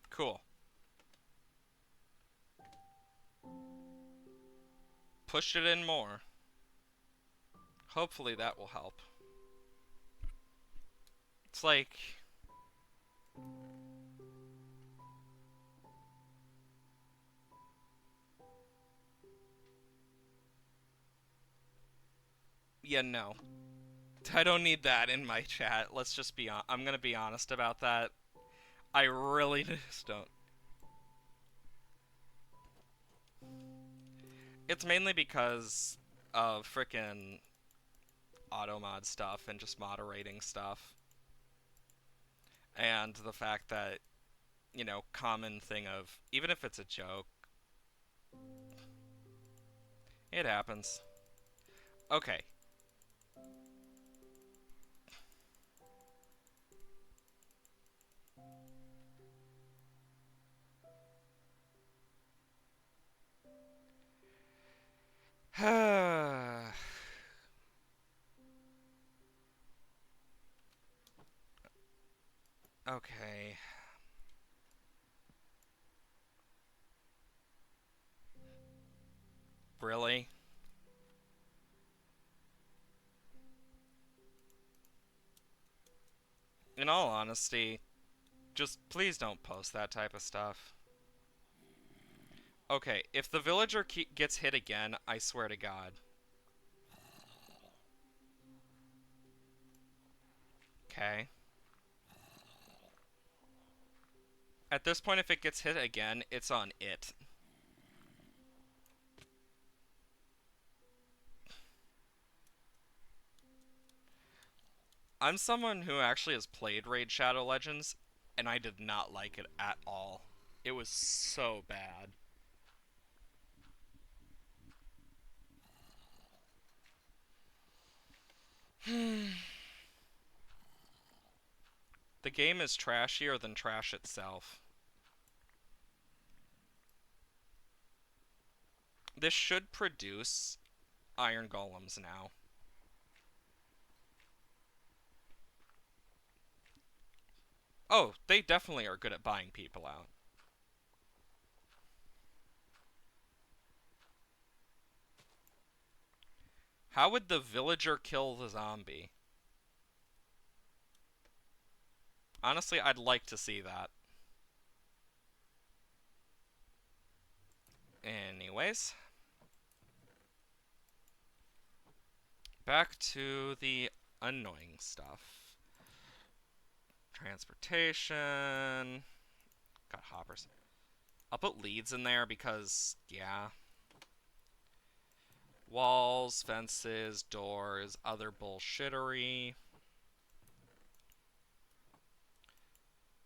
A: Cool. Pushed it in more. Hopefully that will help. It's like... Yeah, no. I don't need that in my chat. Let's just be I'm gonna be honest about that. I really just don't. It's mainly because of frickin' auto mod stuff and just moderating stuff. And the fact that, you know, common thing of, even if it's a joke, it happens. Okay. Okay. Really? In all honesty, just please don't post that type of stuff. Okay, if the villager gets hit again, I swear to God. Okay. At this point, if it gets hit again, it's on it. I'm someone who actually has played Raid Shadow Legends, and I did not like it at all. It was so bad. The game is trashier than trash itself. This should produce Iron Golems now. Oh, they definitely are good at buying people out. How would the villager kill the zombie? Honestly, I'd like to see that. Anyways. Back to the annoying stuff. Transportation. Got hoppers. I'll put leads in there because, yeah. Walls, fences, doors, other bullshittery.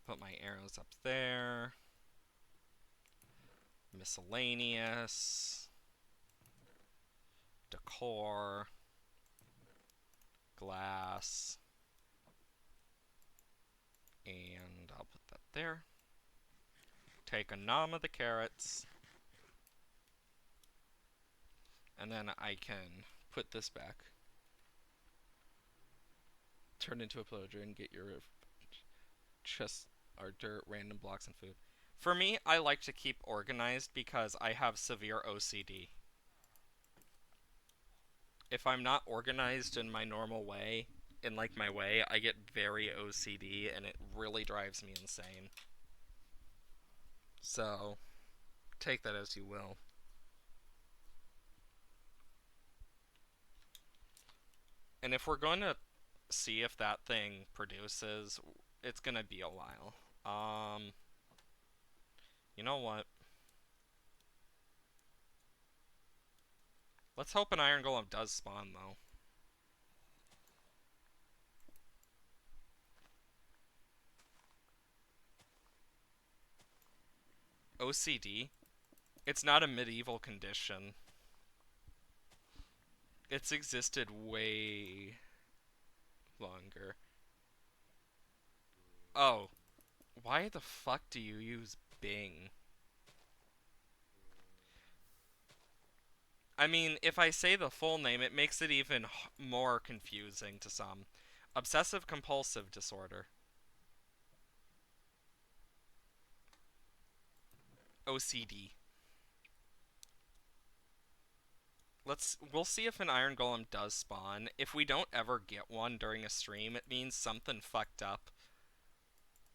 A: Put my arrows up there. Miscellaneous. Decor. Glass. And I'll put that there. Take a nom of the carrots. And then I can put this back. Turn into a pillager and get your chest or dirt, random blocks, and food. For me, I like to keep organized because I have severe OCD. If I'm not organized in my normal way, in like my way, I get very OCD and it really drives me insane. So, take that as you will. And if we're going to see if that thing produces, it's going to be a while. You know what? Let's hope an Iron Golem does spawn, though. OCD? It's not a medieval condition. It's existed way longer. Oh, why the fuck do you use Bing? I mean, if I say the full name, it makes it even more confusing to some. Obsessive compulsive disorder. OCD. We'll see if an Iron Golem does spawn. If we don't ever get one during a stream, it means something fucked up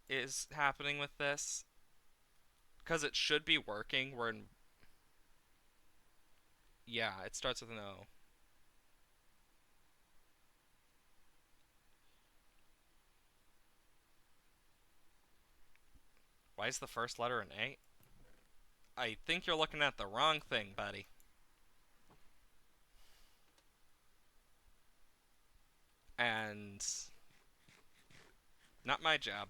A: is happening with this. Because it should be working. We're in. Yeah, it starts with an O. Why is the first letter an A? I think you're looking at the wrong thing, buddy. And not my job.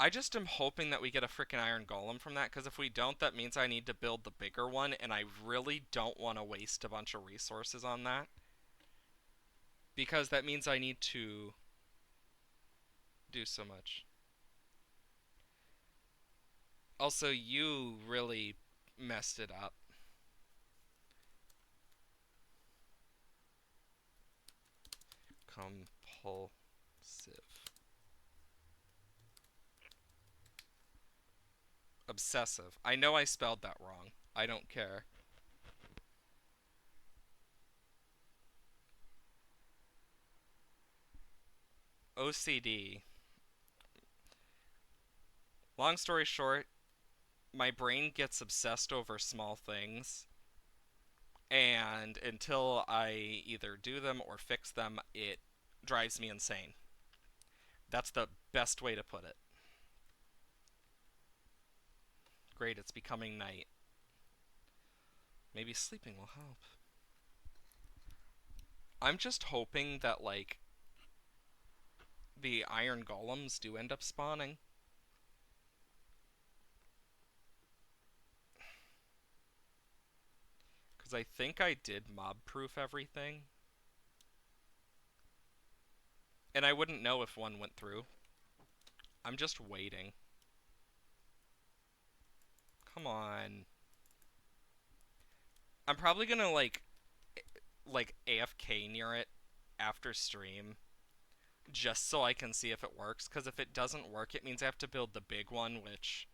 A: I just am hoping that we get a freaking Iron Golem from that, because if we don't, that means I need to build the bigger one, and I really don't want to waste a bunch of resources on that. Because that means I need to do so much. Also, you really messed it up. Compulsive. Obsessive. I know I spelled that wrong. I don't care. OCD. Long story short, my brain gets obsessed over small things, and until I either do them or fix them, it drives me insane. That's the best way to put it. Great, it's becoming night. Maybe sleeping will help. I'm just hoping that, like, the iron golems do end up spawning. Because I think I did mob-proof everything. And I wouldn't know if one went through. I'm just waiting. Come on. I'm probably gonna, like AFK near it after stream, just so I can see if it works, because if it doesn't work, it means I have to build the big one, which,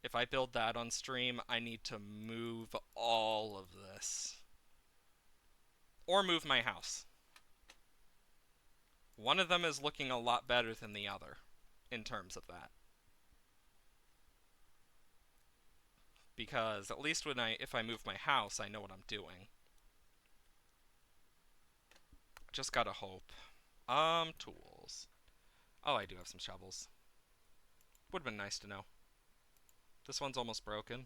A: if I build that on stream, I need to move all of this. Or move my house. One of them is looking a lot better than the other, in terms of that. Because at least if I move my house, I know what I'm doing. Just gotta hope. Tools. Oh, I do have some shovels. Would've been nice to know. This one's almost broken.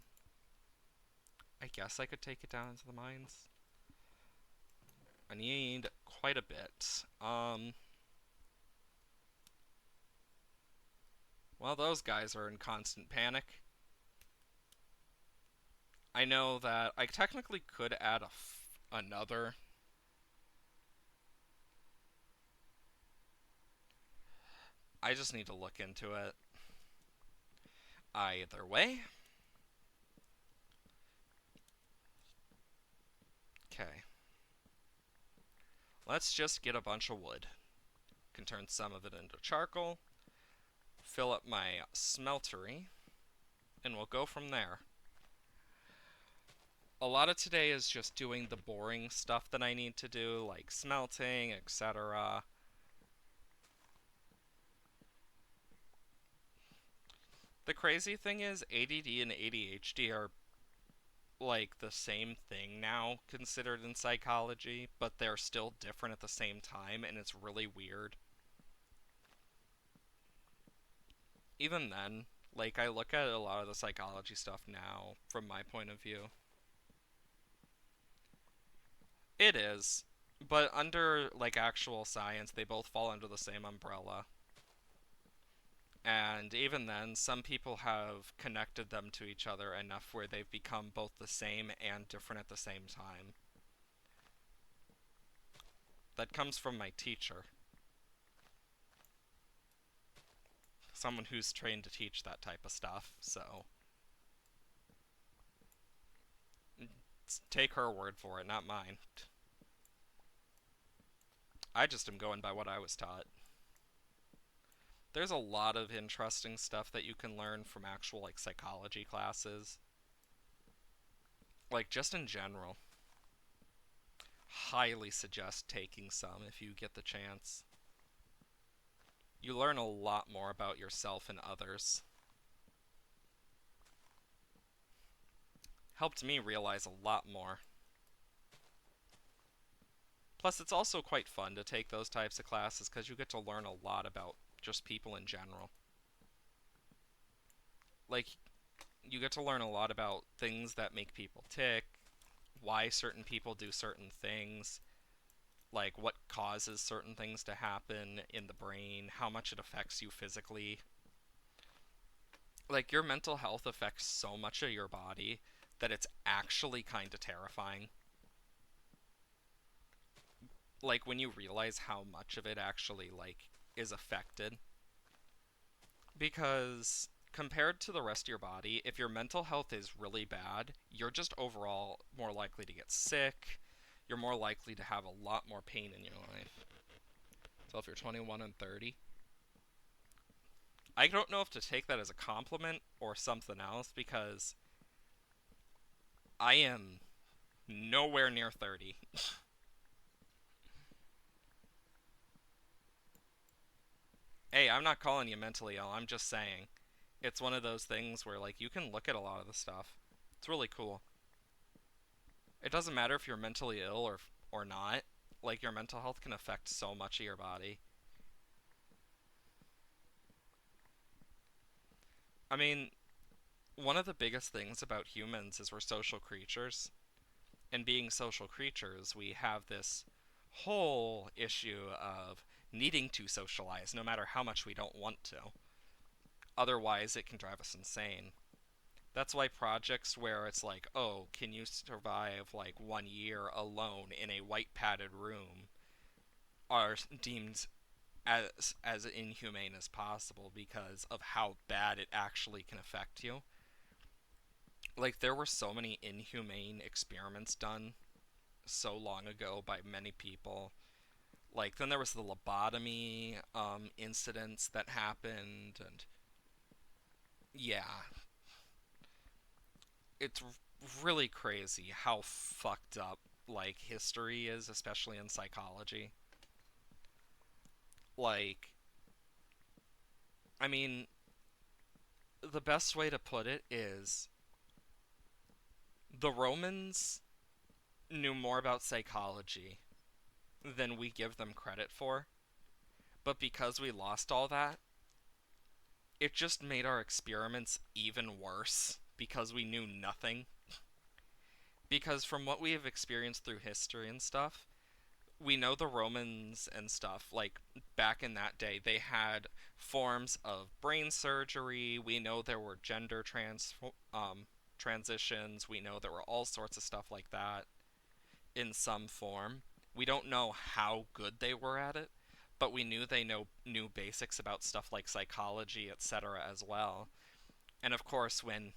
A: I guess I could take it down into the mines. I need quite a bit. Well, those guys are in constant panic. I know that I technically could add another. I just need to look into it. Either way. Okay. Let's just get a bunch of wood. Can turn some of it into charcoal. Fill up my smeltery. And we'll go from there. A lot of today is just doing the boring stuff that I need to do, like smelting, etc. The crazy thing is, ADD and ADHD are like the same thing now considered in psychology, but they're still different at the same time, and it's really weird. Even then, like, I look at a lot of the psychology stuff now from my point of view. It is. But under like actual science, they both fall under the same umbrella. And even then, some people have connected them to each other enough where they've become both the same and different at the same time. That comes from my teacher, someone who's trained to teach that type of stuff, so take her word for it, not mine. I just am going by what I was taught. There's a lot of interesting stuff that you can learn from actual like psychology classes. Like just in general. Highly suggest taking some if you get the chance. You learn a lot more about yourself and others. Helped me realize a lot more. Plus, it's also quite fun to take those types of classes because you get to learn a lot about just people in general. Like, you get to learn a lot about things that make people tick, why certain people do certain things, like what causes certain things to happen in the brain, how much it affects you physically. Like, your mental health affects so much of your body that it's actually kind of terrifying. Like, when you realize how much of it actually, like, is affected. Because compared to the rest of your body, if your mental health is really bad, you're just overall more likely to get sick. You're more likely to have a lot more pain in your life. So if you're 21 and 30, I don't know if to take that as a compliment or something else because I am nowhere near 30. Hey, I'm not calling you mentally ill. I'm just saying it's one of those things where like you can look at a lot of the stuff. It's really cool. It doesn't matter if you're mentally ill or not. Like your mental health can affect so much of your body. I mean, one of the biggest things about humans is we're social creatures. And being social creatures, we have this whole issue of needing to socialize no matter how much we don't want to. Otherwise, it can drive us insane. That's why projects where it's like, oh, can you survive like 1 year alone in a white padded room are deemed as inhumane as possible because of how bad it actually can affect you. Like there were so many inhumane experiments done so long ago by many people. Like then there was the lobotomy incidents that happened, and yeah, it's really crazy how fucked up like history is, especially in psychology. Like, I mean, the best way to put it is the Romans knew more about psychology than we give them credit for, but because we lost all that, it just made our experiments even worse because we knew nothing. Because from what we have experienced through history and stuff, we know the Romans and stuff, like back in that day, they had forms of brain surgery. We know there were transitions. We know there were all sorts of stuff like that in some form. We don't know how good they were at it, but we knew they knew basics about stuff like psychology, etc. as well. And of course, when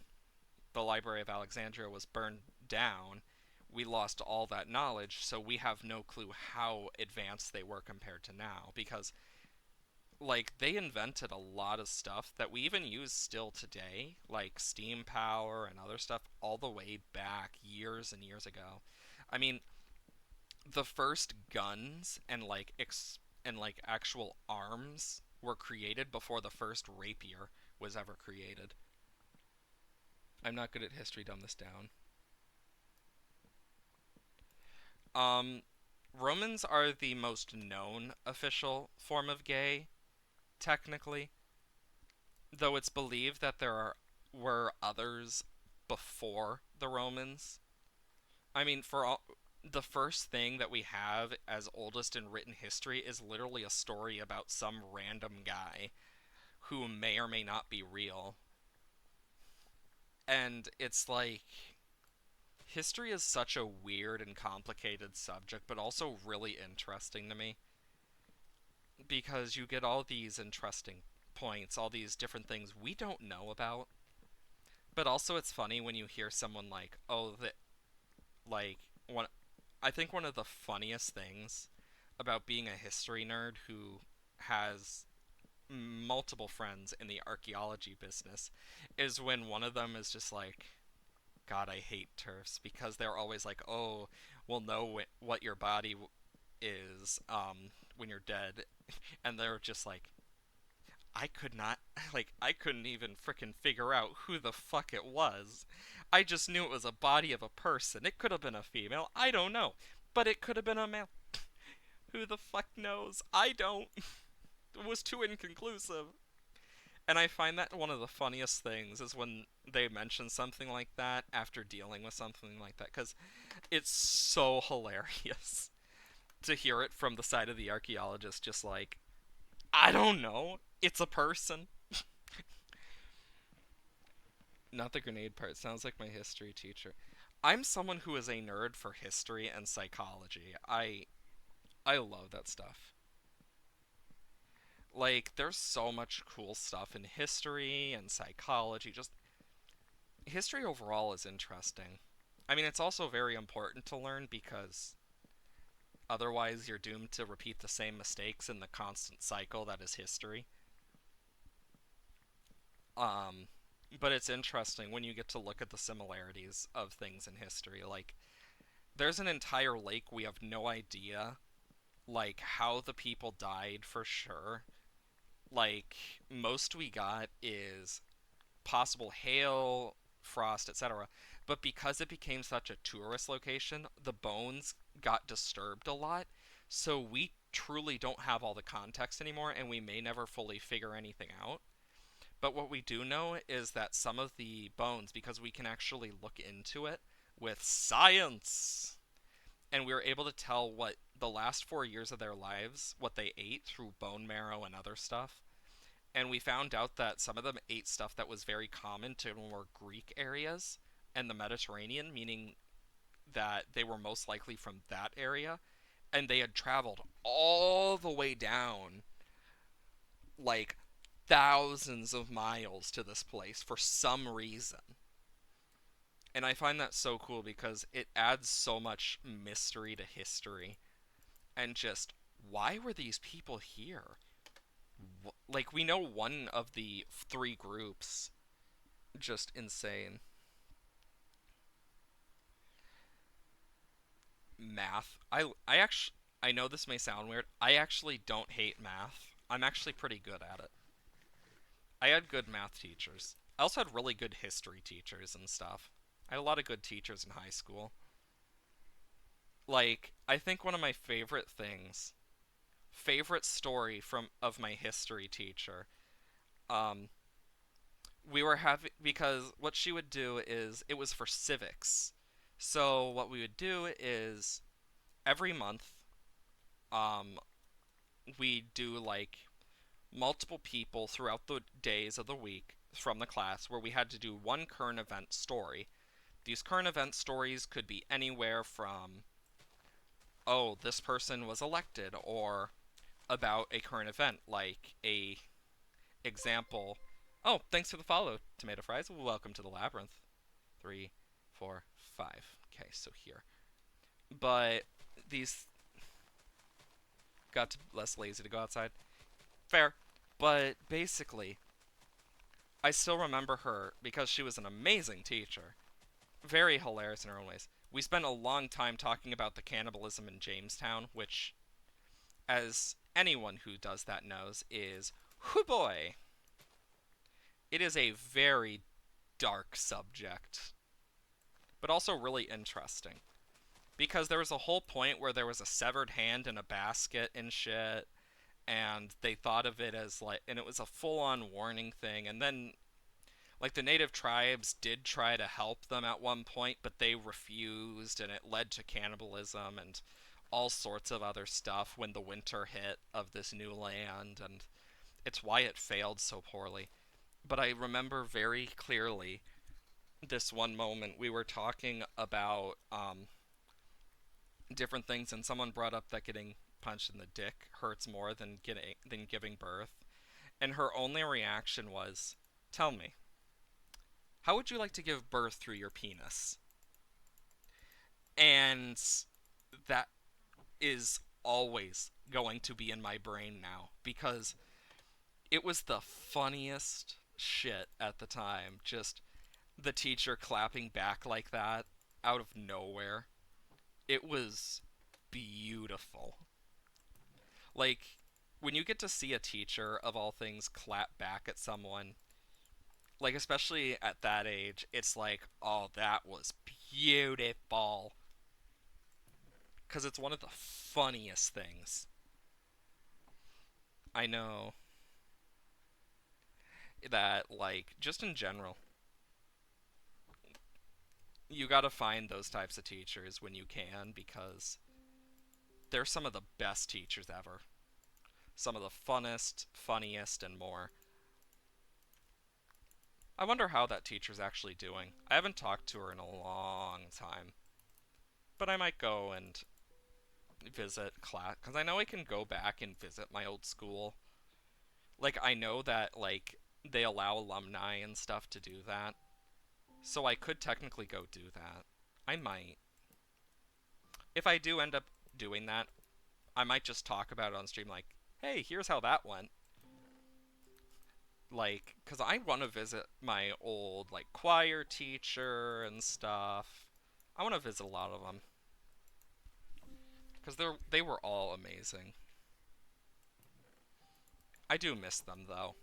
A: the Library of Alexandria was burned down, we lost all that knowledge, so we have no clue how advanced they were compared to now because like they invented a lot of stuff that we even use still today, like steam power and other stuff all the way back years and years ago. I mean, the first guns and like actual arms were created before the first rapier was ever created. I'm not good at history, dumb this down. Um, Romans are the most known official form of gay, technically, though it's believed that were others before the Romans. I mean, for all. the first thing that we have as oldest in written history is literally a story about some random guy who may or may not be real. And it's like history is such a weird and complicated subject, but also really interesting to me because you get all these interesting points, all these different things we don't know about. But also, it's funny when you hear someone like, "Oh, that like one." I think one of the funniest things about being a history nerd who has multiple friends in the archaeology business is when one of them is just like, God, I hate turfs because they're always like, oh, we'll know what your body is when you're dead. And they're just like, I could not, like, I couldn't even frickin' figure out who the fuck it was. I just knew it was a body of a person. It could have been a female. I don't know. But it could have been a male. Who the fuck knows? I don't. It was too inconclusive. And I find that one of the funniest things is when they mention something like that after dealing with something like that, because it's so hilarious to hear it from the side of the archaeologist, just like, I don't know, it's a person. Not the grenade part, sounds like my history teacher. I'm someone who is a nerd for history and psychology. I love that stuff. Like, there's so much cool stuff in history and psychology. Just history overall is interesting. I mean, it's also very important to learn because otherwise you're doomed to repeat the same mistakes in the constant cycle that is history. Um, but it's interesting when you get to look at the similarities of things in history. Like, there's an entire lake we have no idea, like, how the people died for sure. Like, most we got is possible hail, frost, etc. But because it became such a tourist location, the bones got disturbed a lot. So we truly don't have all the context anymore, and we may never fully figure anything out. But what we do know is that some of the bones, because we can actually look into it with science, and we were able to tell what the last 4 years of their lives, what they ate through bone marrow and other stuff, and we found out that some of them ate stuff that was very common to more Greek areas and the Mediterranean, meaning that they were most likely from that area, and they had traveled all the way down, like thousands of miles to this place for some reason. And I find that so cool because it adds so much mystery to history and just why were these people here? Like, we know one of the three groups. Just insane. Math. I actually I know this may sound weird. I actually don't hate math. I'm actually pretty good at it. I had good math teachers. I also had really good history teachers and stuff. I had a lot of good teachers in high school. Like, I think one of my favorite story from of my history teacher. Um, we were having because what she would do is it was for civics. So what we would do is every month, um, we do like multiple people throughout the days of the week from the class where we had to do one current event story. These current event stories could be anywhere from, oh, this person was elected, or about a current event, like a example. Oh, thanks for the follow, Tomato Fries. Welcome to the Labyrinth. 3, 4, 5. Okay, so here. But these got less lazy to go outside. Fair. But basically, I still remember her because she was an amazing teacher. Very hilarious in her own ways. We spent a long time talking about the cannibalism in Jamestown, which, as anyone who does that knows, is, whoo boy, it is a very dark subject, but also really interesting. Because there was a whole point where there was a severed hand in a basket and shit, and they thought of it as like, and it was a full on warning thing, and then Like the native tribes did try to help them at one point, but they refused, and it led to cannibalism and all sorts of other stuff when the winter hit of this new land, and it's why it failed so poorly. But I remember very clearly this one moment we were talking about different things, and someone brought up that getting punched in the dick hurts more than giving birth, and her only reaction was, "Tell me, how would you like to give birth through your penis?" And that is always going to be in my brain now because it was the funniest shit at the time. Just the teacher clapping back like that out of nowhere. It was beautiful. Like, when you get to see a teacher, of all things, clap back at someone, like, especially at that age, it's like, oh, that was beautiful. Because it's one of the funniest things. I know that, like, just in general, you gotta find those types of teachers when you can because they're some of the best teachers ever. Some of the funnest, funniest, and more. I wonder how that teacher's actually doing. I haven't talked to her in a long time. But I might go and visit class, because I know I can go back and visit my old school. Like, I know that, like, they allow alumni and stuff to do that. So I could technically go do that. I might. If I do end up doing that, I might just talk about it on stream, like, hey, here's how that went. Like, because I want to visit my old, like, choir teacher and stuff. I want to visit a lot of them. Because they were all amazing. I do miss them, though.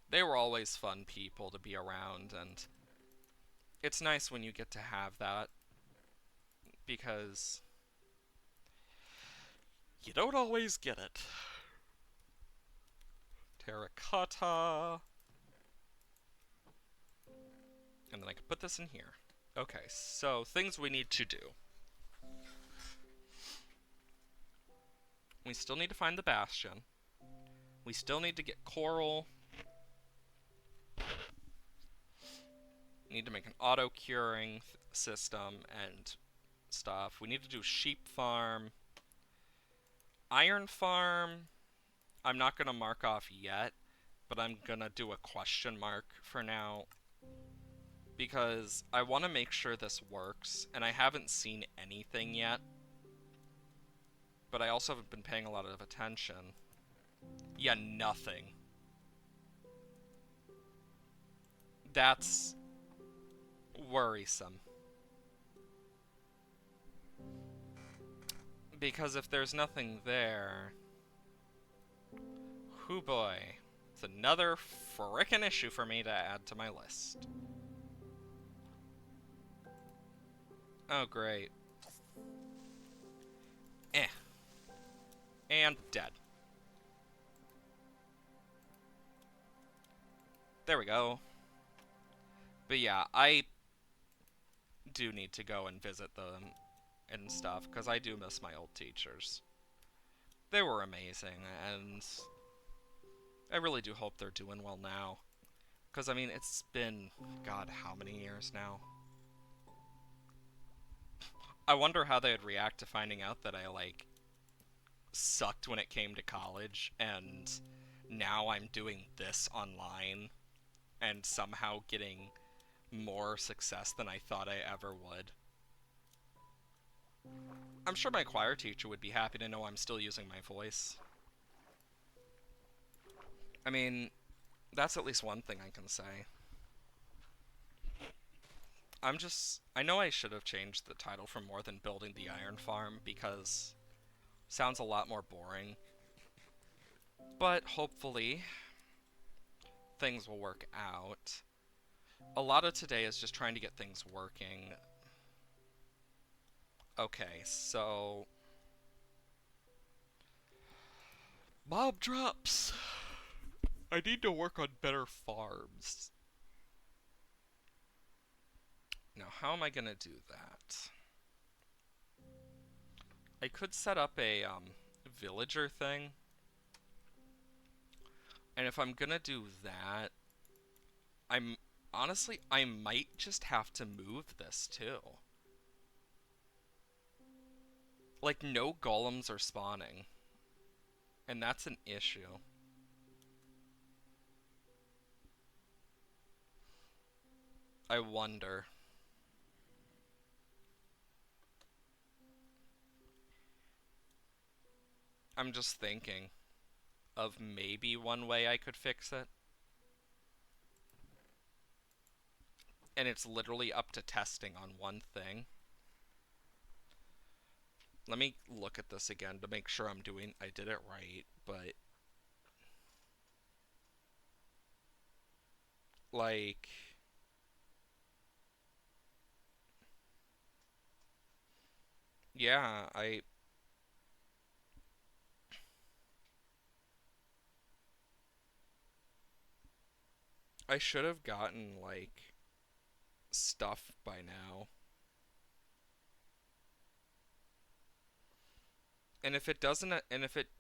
A: They were always fun people to be around, and it's nice when you get to have that, because you don't always get it. Terracotta. And then I can put this in here. Okay, so things we need to do. We still need to find the bastion. We still need to get coral. We need to make an auto-curing system and stuff. We need to do sheep farm. Iron farm, I'm not going to mark off yet, but I'm going to do a question mark for now. Because I want to make sure this works, and I haven't seen anything yet. But I also haven't been paying a lot of attention. Yeah, nothing. That's worrisome. Because if there's nothing there... Hoo boy. It's another frickin' issue for me to add to my list. Oh, great. Eh. And dead. There we go. But yeah, I do need to go and visit them and stuff, because I do miss my old teachers. They were amazing, and I really do hope they're doing well now. Because, I mean, it's been, God, how many years now? I wonder how they'd react to finding out that I, like, sucked when it came to college, and now I'm doing this online, and somehow getting more success than I thought I ever would. I'm sure my choir teacher would be happy to know I'm still using my voice. I mean, that's at least one thing I can say. I know I should have changed the title from More Than Building the Iron Farm, because it sounds a lot more boring. But hopefully, things will work out. A lot of today is just trying to get things working. Okay, so... Mob drops! I need to work on better farms. Now, how am I gonna do that? I could set up a villager thing, and if I'm gonna do that, I'm honestly I might just have to move this too. Like no golems are spawning, and that's an issue. I wonder. I'm just thinking of maybe one way I could fix it. And it's literally up to testing on one thing. Let me look at this again to make sure I did it right, but like yeah, I should have gotten like stuff by now. And if it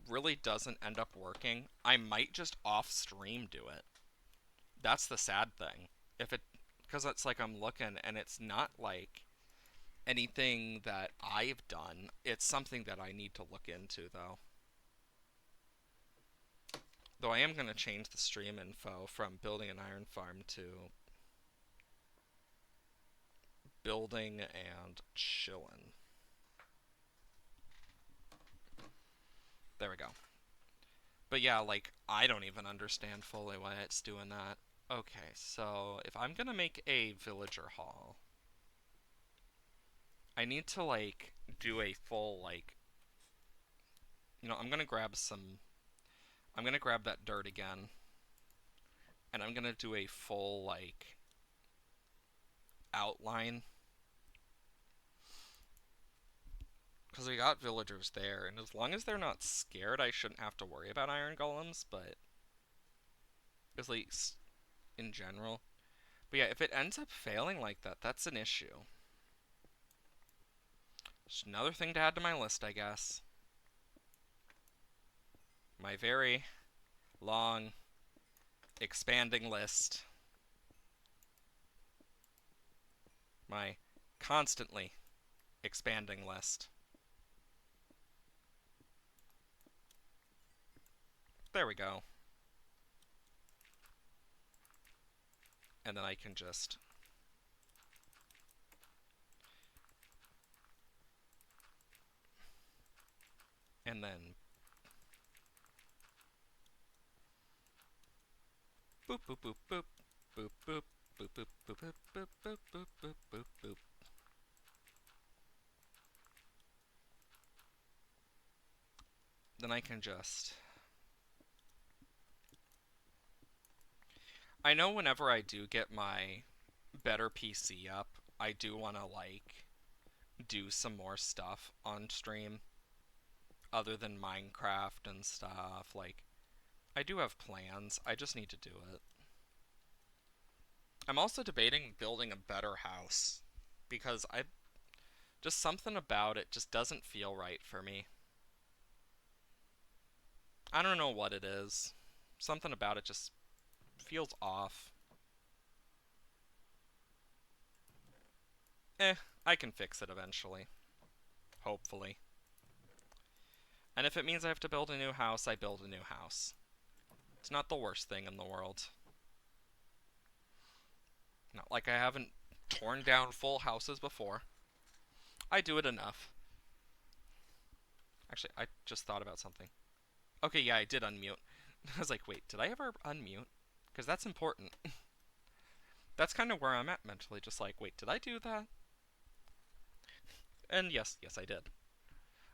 A: really doesn't end up working, I might just off stream do it. That's the sad thing. If it Because it's like I'm looking and it's not like anything that I've done. It's something that I need to look into though. Though I am going to change the stream info from building an iron farm to building and chillin'. There we go. But yeah, like, I don't even understand fully why it's doing that. Okay, so if I'm gonna make a villager hall, I need to, like, do a full, like, I'm gonna grab I'm gonna grab that dirt again, and I'm gonna do a full, like, outline. Because we got villagers there, and as long as they're not scared, I shouldn't have to worry about iron golems, but at least in general. But yeah, if it ends up failing like that, that's an issue. Just another thing to add to my list, I guess. My very long, expanding list. My constantly expanding list. There we go. And then I can just... And then... Boop, boop, boop, boop. Boop, boop. Boop, boop, boop, boop, boop, boop, boop, boop, boop, boop. Then I can just... I know whenever I do get my better PC up, I do want to, like, do some more stuff on stream other than Minecraft and stuff. Like, I do have plans, I just need to do it. I'm also debating building a better house because just something about it just doesn't feel right for me. I don't know what it is. Something about it just feels off. Eh, I can fix it eventually. Hopefully. And if it means I have to build a new house, I build a new house. It's not the worst thing in the world. Not like I haven't torn down full houses before. I do it enough. Actually, I just thought about something. Okay, yeah, I did unmute. I was like, wait, did I ever unmute? Because that's important. That's kind of where I'm at mentally. Just like, wait, did I do that? And yes, I did.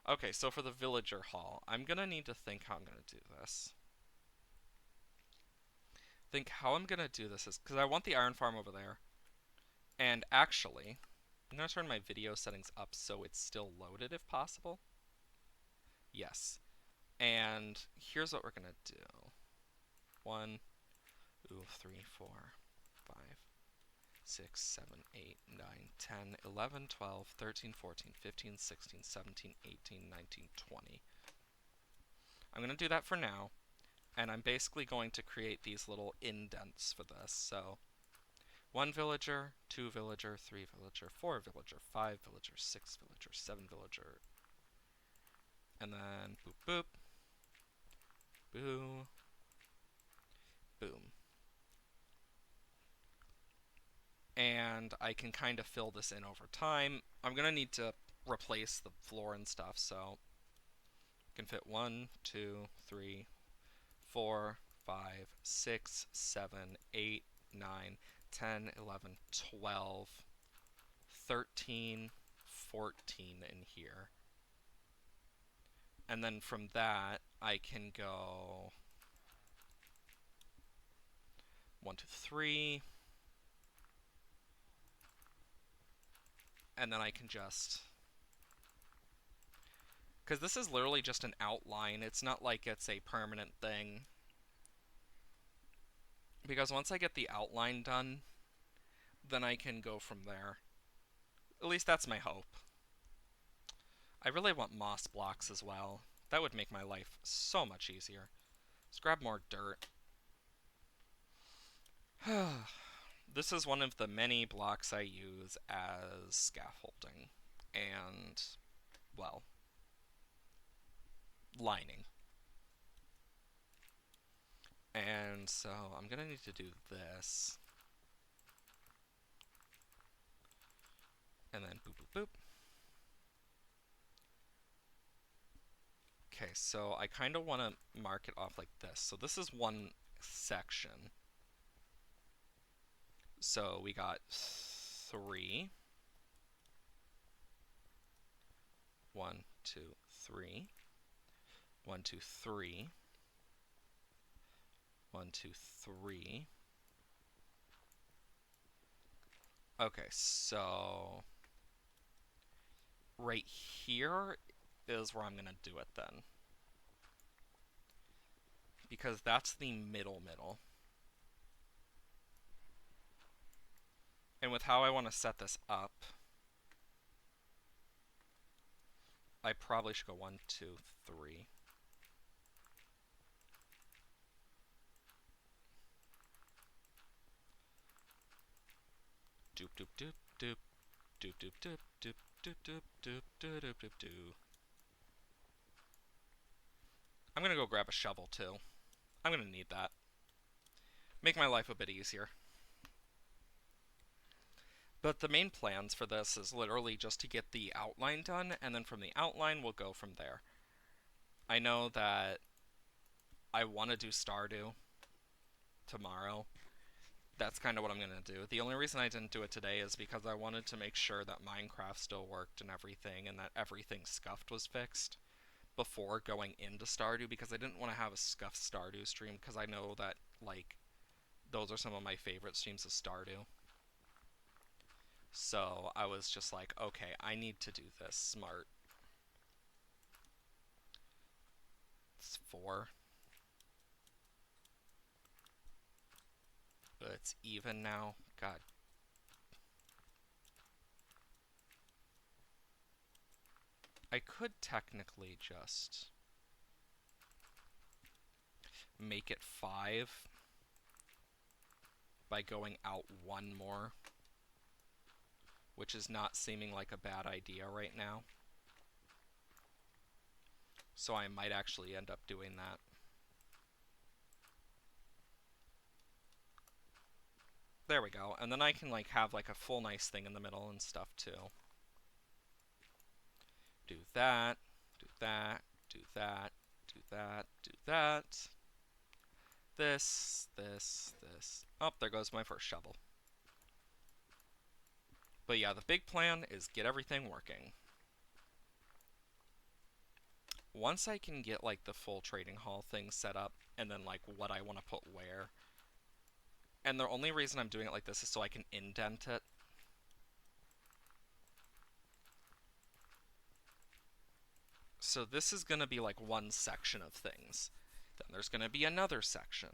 A: Okay, so for the villager hall, I'm gonna need to think how I'm gonna do this. Think how I'm gonna do this is because I want the iron farm over there. And actually, I'm gonna turn my video settings up so it's still loaded if possible. Yes. And here's what we're gonna do. 1, Ooh, 3, 4, 5, 6, 7, 8, 9, 10, 11, 12, 13, 14, 15, 16, 17, 18, 19, 20. I'm going to do that for now, and I'm basically going to create these little indents for this. So 1 villager, 2 villager, 3 villager, 4 villager, 5 villager, 6 villager, 7 villager, and then boop boop, boo, boom. And I can kind of fill this in over time. I'm going to need to replace the floor and stuff, so I can fit 1, 2, 3, 4, 5, 6, 7, 8, 9, 10, 11, 12, 13, 14 in here. And then from that, I can go 1, 2, 3, and then I can just, because this is literally just an outline, it's not like it's a permanent thing. Because once I get the outline done, then I can go from there. At least that's my hope. I really want moss blocks as well. That would make my life so much easier. Let's grab more dirt. This is one of the many blocks I use as scaffolding. And, well, lining. And so I'm gonna need to do this. And then boop boop boop. Okay, so I kind of want to mark it off like this. So this is one section. So we got 3. 1, 2, 3. 1, 2, 3. 1, 2, 3. Okay, so right here is where I'm going to do it then. Because that's the middle. And with how I want to set this up, I probably should go 1, 2, 3. Doop doop doop doop doop doop doop doop doop doop doop doop doop doop doop. I'm gonna go grab a shovel too. I'm gonna need that. Make my life a bit easier. But the main plans for this is literally just to get the outline done, and then from the outline we'll go from there. I know that I want to do Stardew tomorrow. That's kind of what I'm going to do. The only reason I didn't do it today is because I wanted to make sure that Minecraft still worked and everything, and that everything scuffed was fixed before going into Stardew, because I didn't want to have a scuffed Stardew stream, because I know that, like, those are some of my favorite streams of Stardew. So I was just like, okay, I need to do this smart. It's 4. It's even now. God. I could technically just make it 5 by going out 1 more, which is not seeming like a bad idea right now. So I might actually end up doing that. There we go. And then I can like have like a full nice thing in the middle and stuff too. Do that, do that, do that, do that, do that. This. Oh, there goes my first shovel. But yeah, the big plan is get everything working. Once I can get like the full trading hall thing set up, and then like what I want to put where, and the only reason I'm doing it like this is so I can indent it. So this is going to be like one section of things. Then there's going to be another section.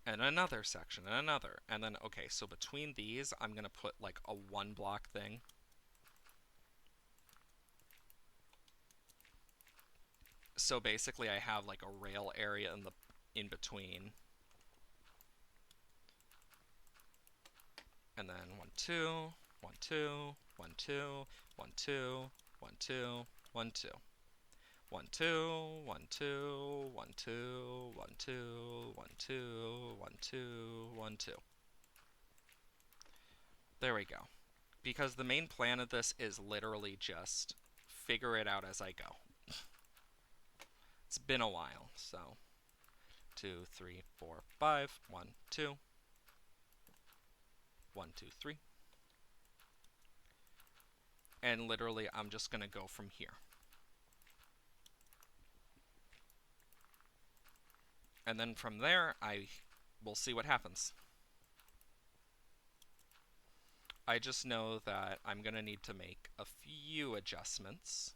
A: and another section, and another. And then, okay, so between these, I'm going to put like a 1 block thing. So basically I have like a rail area in between. And then 1, 2, 1, 2, 1, 2, 1, 2, 1, 2, 1, 2. 1, 2, 1, 2, 1, 2, 1, 2, 1, 2, 1, 2, 1, 2. There we go. Because the main plan of this is literally just figure it out as I go. It's been a while, so 2, 3, 4, 5, 1, 2, 1, 2, 3. And literally I'm just going to go from here. And then from there, I will see what happens. I just know that I'm going to need to make a few adjustments.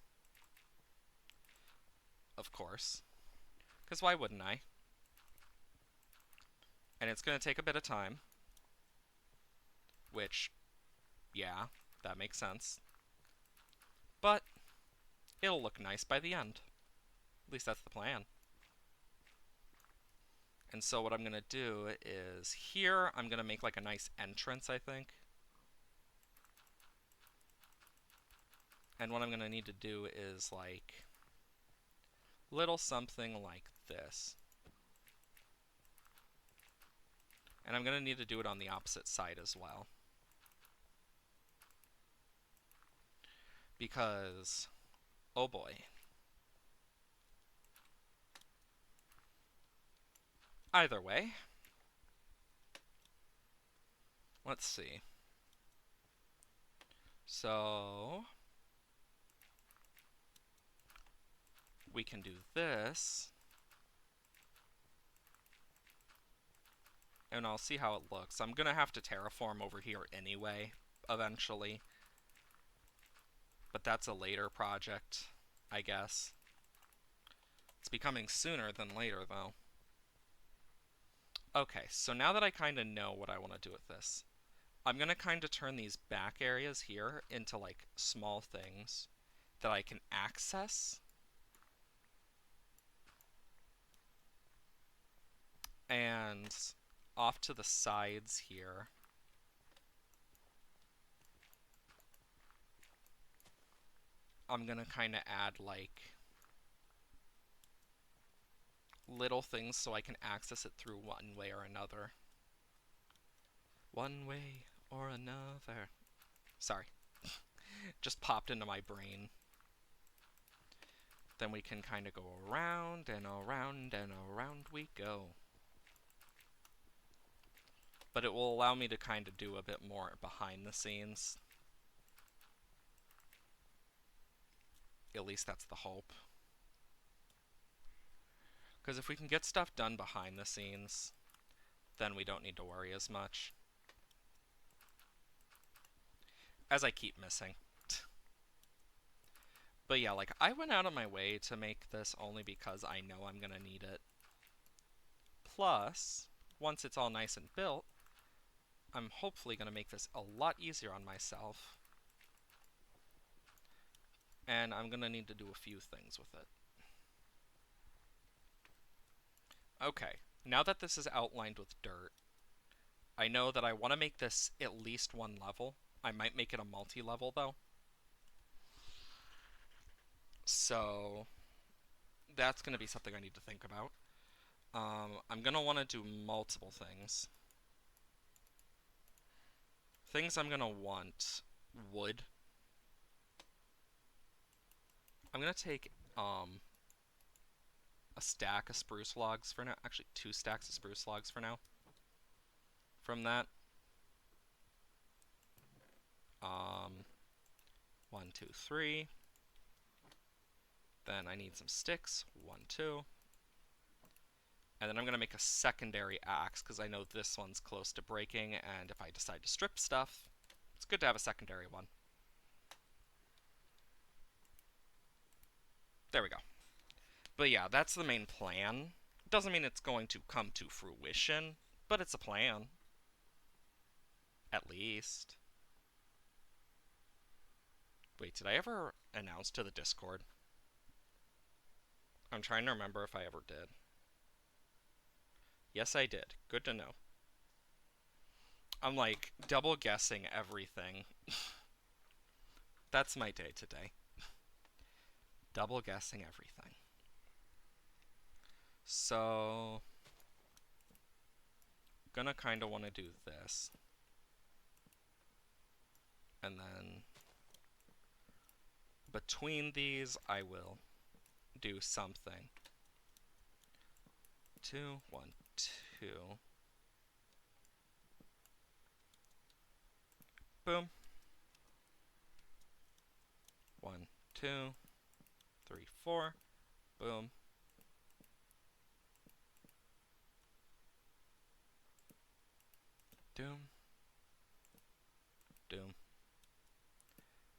A: Of course. Because why wouldn't I? And it's going to take a bit of time. Which, yeah, that makes sense. But it'll look nice by the end. At least that's the plan. And so what I'm going to do is here, I'm going to make like a nice entrance, I think. And what I'm going to need to do is like little something like this. And I'm going to need to do it on the opposite side as well. Because, oh boy. Either way. Let's see. So we can do this. And I'll see how it looks. I'm going to have to terraform over here anyway, eventually. But that's a later project, I guess. It's becoming sooner than later, though. Okay, so now that I kind of know what I want to do with this, I'm going to kind of turn these back areas here into like small things that I can access. And off to the sides here, I'm going to kind of add like little things so I can access it through one way or another. One way or another. Sorry. Just popped into my brain. Then we can kind of go around and around and around we go. But it will allow me to kind of do a bit more behind the scenes. At least that's the hope. Because if we can get stuff done behind the scenes, then we don't need to worry as much. As I keep missing. But yeah, like, I went out of my way to make this only because I know I'm gonna need it. Plus, once it's all nice and built, I'm hopefully gonna make this a lot easier on myself. And I'm gonna need to do a few things with it. Okay, now that this is outlined with dirt, I know that I want to make this at least one level. I might make it a multi-level, though. So that's going to be something I need to think about. I'm going to want to do multiple things. Things I'm going to want: wood. I'm going to take a stack of spruce logs for now. Actually, 2 stacks of spruce logs for now. From that. 1, 2, 3. Then I need some sticks. 1, 2. And then I'm going to make a secondary axe, because I know this one's close to breaking, and if I decide to strip stuff, it's good to have a secondary one. There we go. But yeah, that's the main plan. Doesn't mean it's going to come to fruition, But it's a plan, at least. Wait, did I ever announce to the Discord? I'm trying to remember if I ever did. Yes, I did. Good to know. I'm like double guessing everything. That's my day today. Double guessing everything. So, gonna kind of want to do this. And then between these, I will do something. 2, 1, 2. Boom. 1, 2, 3, 4. Boom. Doom. Doom.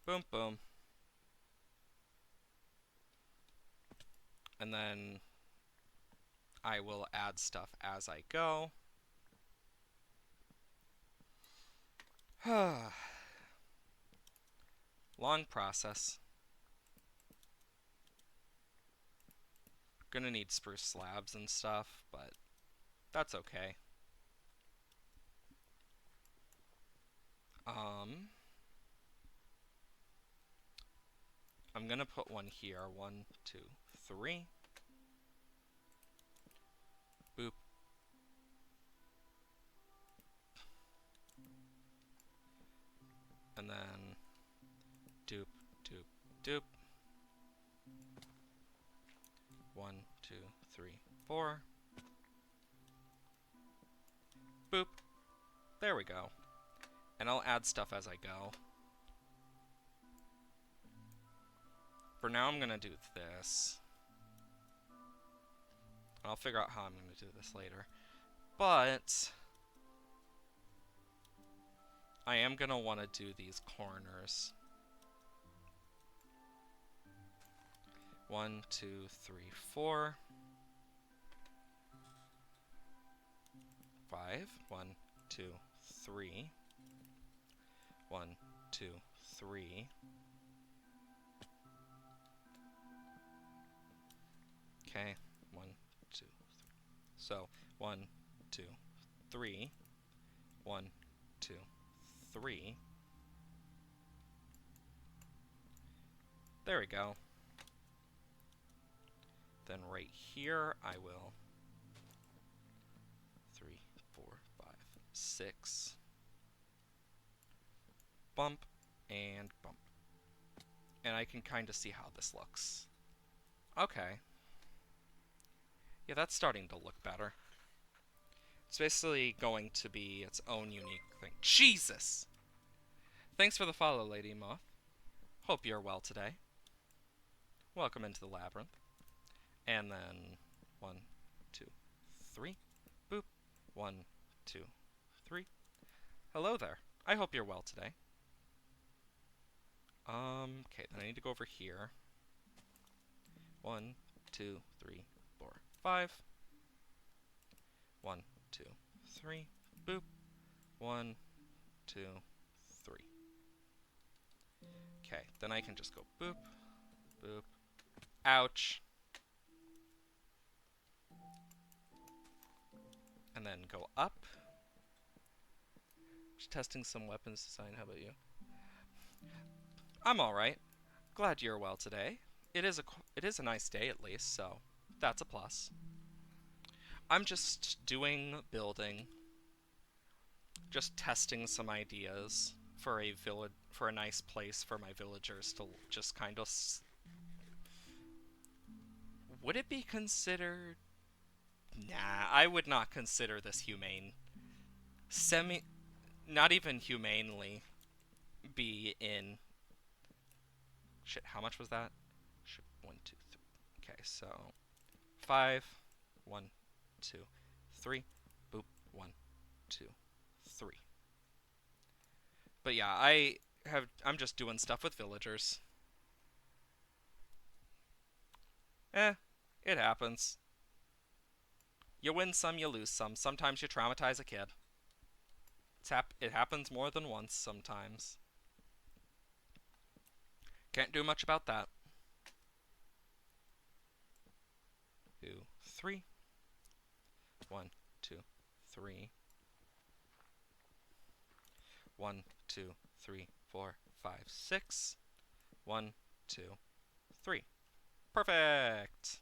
A: Boom, boom. And then I will add stuff as I go. Long process. Gonna need spruce slabs and stuff, but that's okay. I'm gonna put one here. 1, 2, 3. Boop. And then doop, doop, doop. 1, 2, 3, 4. Boop. There we go. And I'll add stuff as I go. For now, I'm gonna do this. I'll figure out how I'm gonna do this later. But I am gonna want to do these corners. 1, 2, 3, 4. 5. 1, 2, 3. 1, 2, 3. Okay. 1, 2, 3. So 1, 2, 3. 1, 2, 3. There we go. Then right here, I will 3, 4, 5, 6. Bump and bump. And I can kind of see how this looks. Okay. Yeah, that's starting to look better. It's basically going to be its own unique thing. Jesus! Thanks for the follow, Lady Moth. Hope you're well today. Welcome into the labyrinth. And then 1, 2, 3. Boop. 1, 2, 3. Hello there. I hope you're well today. Okay, then I need to go over here. 1, 2, 3, 4, 5. 1, 2, 3. Boop. 1, 2, 3. Okay, then I can just go boop, boop. Ouch. And then go up. Just testing some weapons design. How about you? I'm alright. Glad you're well today. It is a nice day at least, so that's a plus. I'm just doing building. Just testing some ideas for a nice place for my villagers to just kind of would it be considered? Nah, I would not consider this humane. Not even humanely be in. Shit, how much was that? Shit, 1, 2, 3. Okay, so 5, 1, 2, 3. Boop, 1, 2, 3. But yeah, I'm just doing stuff with villagers. It happens. You win some, you lose some. Sometimes you traumatize a kid. It happens more than once sometimes. Can't do much about that. 2, 3. 1, 2, 3. 1, 2, 3, 4, 5, 6. 1, 2, 3. Perfect!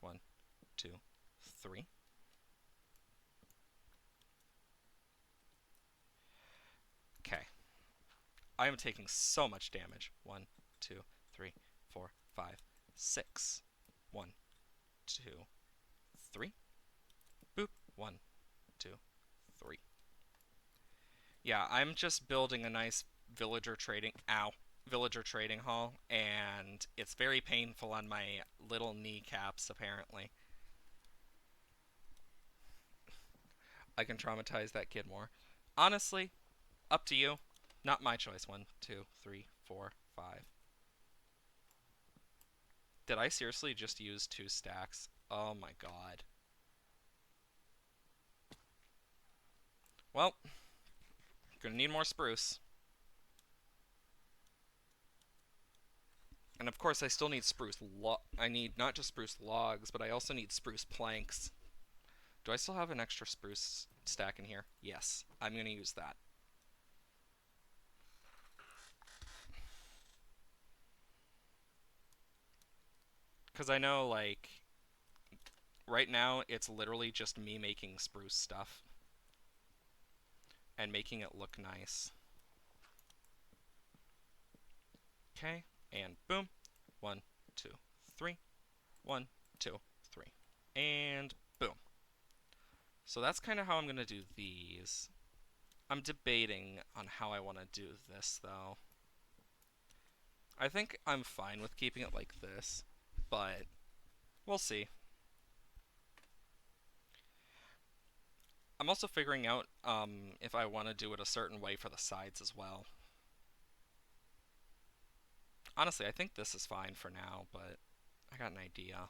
A: 1, 2, 3. Okay. I am taking so much damage. 1, 2, 3, 4, 5, 6. 1, 2, 3. Boop. 1, 2, 3. Yeah, I'm just building a nice villager trading. Ow. Villager trading hall, and it's very painful on my little kneecaps, apparently. I can traumatize that kid more. Honestly, up to you. Not my choice. 1, 2, 3, 4, 5. Did I seriously just use 2 stacks? Oh my god. Well, gonna need more spruce. And of course, I still need I need not just spruce logs, but I also need spruce planks. Do I still have an extra spruce stack in here? Yes, I'm gonna use that. Because I know, like, right now it's literally just me making spruce stuff and making it look nice. Okay, and boom. 1, 2, 3. 1, 2, 3. And boom. So that's kind of how I'm going to do these. I'm debating on how I want to do this, though. I think I'm fine with keeping it like this, but we'll see. I'm also figuring out if I want to do it a certain way for the sides as well. Honestly, I think this is fine for now, but I got an idea.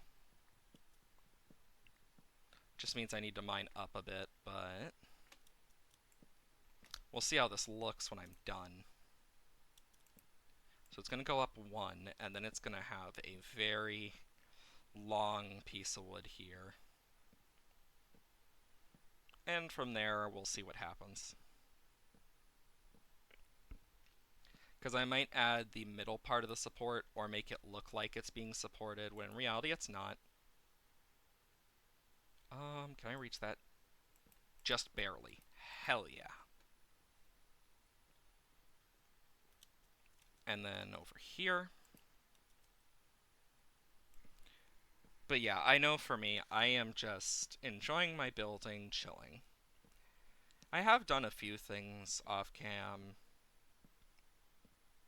A: Just means I need to mine up a bit, but we'll see how this looks when I'm done. So it's going to go up 1, and then it's going to have a very long piece of wood here. And from there, we'll see what happens. Because I might add the middle part of the support, or make it look like it's being supported, when in reality it's not. Can I reach that? Just barely. Hell yeah. And then over here. But yeah, I know for me, I am just enjoying my building, chilling. I have done a few things off cam.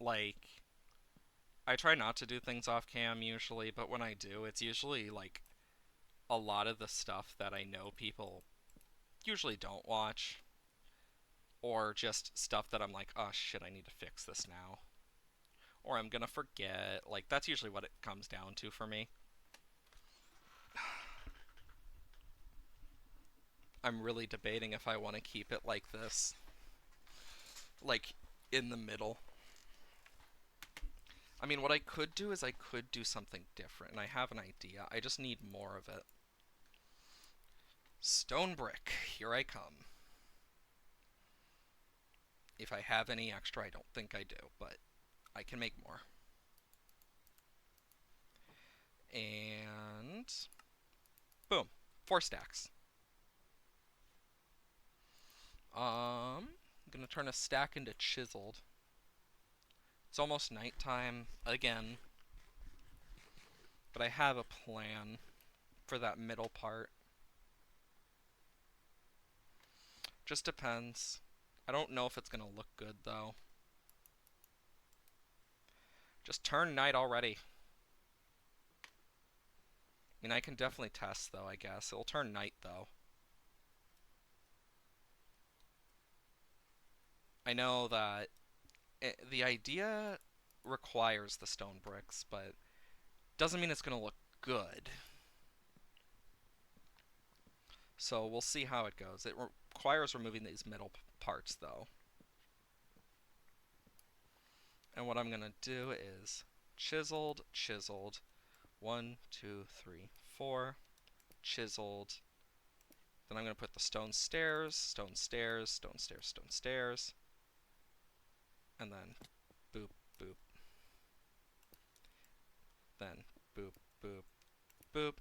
A: Like, I try not to do things off cam usually, but when I do, it's usually like a lot of the stuff that I know people usually don't watch. Or just stuff that I'm like, oh shit, I need to fix this now. Or I'm gonna forget. Like, that's usually what it comes down to for me. I'm really debating if I want to keep it like this. Like, in the middle. I mean, what I could do is I could do something different, and I have an idea. I just need more of it. Stone brick, here I come. If I have any extra, I don't think I do, but I can make more. And boom, 4 stacks. I'm gonna turn a stack into chiseled. It's almost nighttime again, but I have a plan for that middle part. Just depends. I don't know if it's gonna look good though. Just turn night already. I mean, I can definitely test though, I guess. It'll turn night though. I know that the idea requires the stone bricks, but doesn't mean it's gonna look good. So we'll see how it goes. It requires removing these middle parts though. And what I'm going to do is chiseled, chiseled, 1, 2, 3, 4, chiseled. Then I'm going to put the stone stairs, stone stairs, stone stairs, stone stairs. And then boop, boop. Then boop, boop, boop.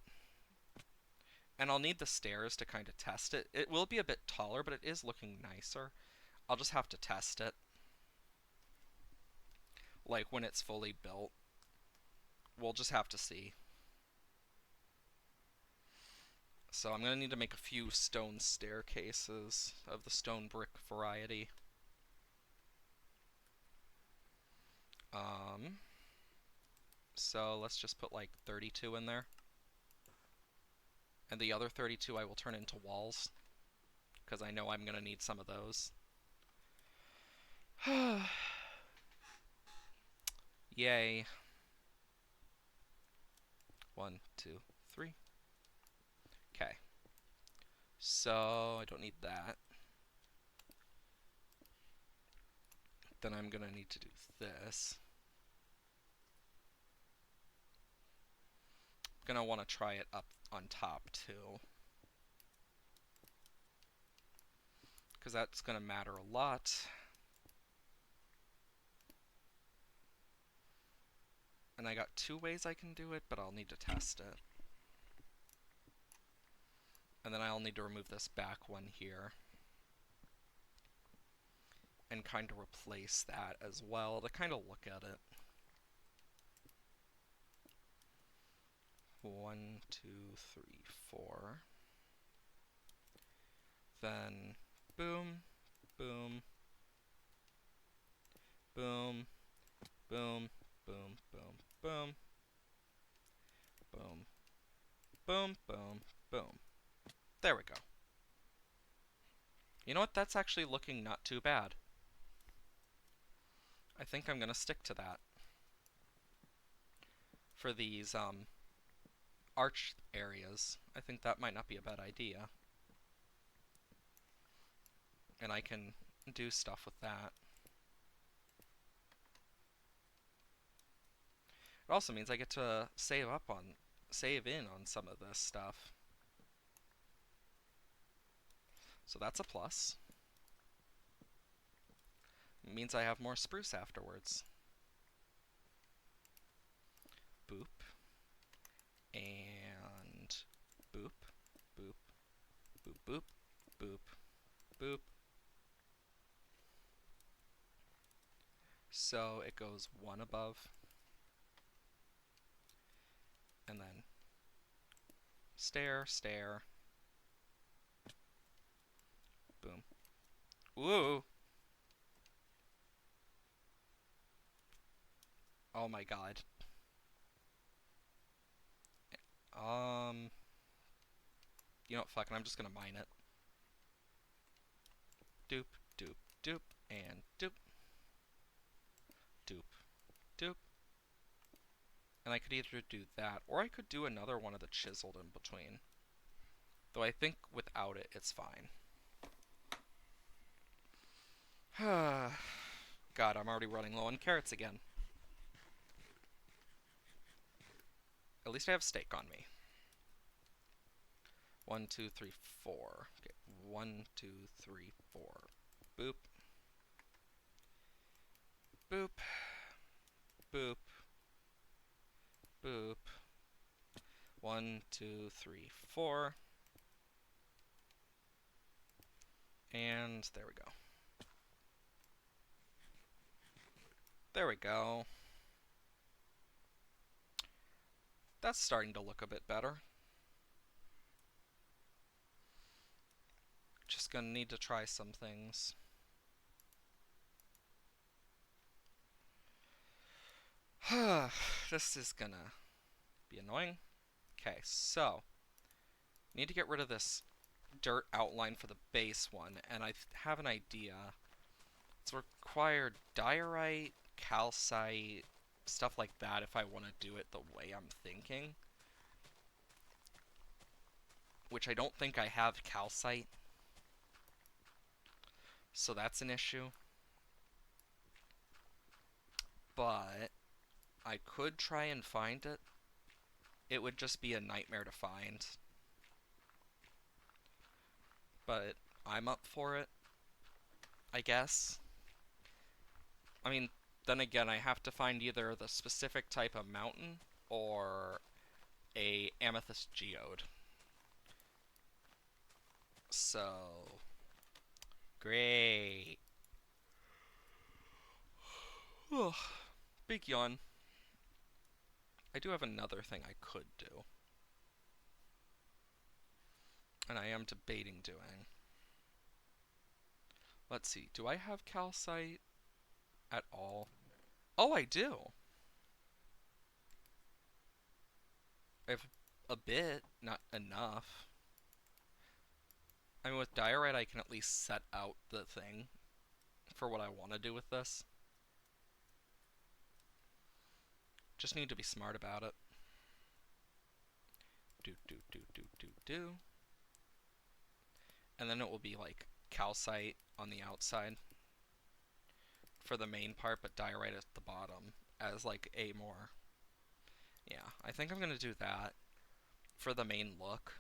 A: And I'll need the stairs to kind of test it. It will be a bit taller, but it is looking nicer. I'll just have to test it. Like when it's fully built. We'll just have to see. So I'm going to need to make a few stone staircases of the stone brick variety. So let's just put like 32 in there. And the other 32 I will turn into walls, because I know I'm going to need some of those. Yay. 1, 2, 3. Okay. So I don't need that. Then I'm going to need to do this. I'm going to want to try it up on top too, because that's going to matter a lot. And I got 2 ways I can do it, but I'll need to test it. And then I'll need to remove this back one here. And kind of replace that as well to kind of look at it. 1, 2, 3, 4. Then boom, boom, boom, boom, boom, boom, boom, boom, boom, boom, boom. There we go. You know what? That's actually looking not too bad. I think I'm going to stick to that for these arch areas. I think that might not be a bad idea. And I can do stuff with that. It also means I get to save in on some of this stuff. So that's a plus. It means I have more spruce afterwards. Boop. And boop, boop, boop, boop, boop, boop. So it goes 1 above. And then stair, stair. Boom. Woo! Oh my god. You know what, fuck it, I'm just gonna mine it. Doop, doop, doop, and doop. Doop, doop. And I could either do that, or I could do another one of the chiseled in between. Though I think without it, it's fine. God, I'm already running low on carrots again. At least I have steak on me. 1, 2, 3, 4. Okay, 1, 2, 3, 4. Boop. Boop. Boop. Boop. 1, 2, 3, 4. And there we go. There we go. That's starting to look a bit better. Just gonna need to try some things. This is gonna be annoying. Okay, so need to get rid of this dirt outline for the base one, and I have an idea. It's required diorite, calcite, stuff like that if I want to do it the way I'm thinking. which I don't think I have calcite, so that's an issue. But I could try and find it. It would just be a nightmare to find. But I'm up for it, I guess. I mean, then again, I have to find either the specific type of mountain or a amethyst geode. So, great. Ugh, big yawn. I do have another thing I could do, and I am debating doing. Let's see, do I have calcite at all? Oh, I do. I have a bit, not enough. I mean, with diorite, I can at least set out the thing for what I want to do with this. Just need to be smart about it. Do. And then it will be like calcite on the outside for the main part, but diorite at the bottom as like a more. Yeah, I think I'm gonna do that for the main look.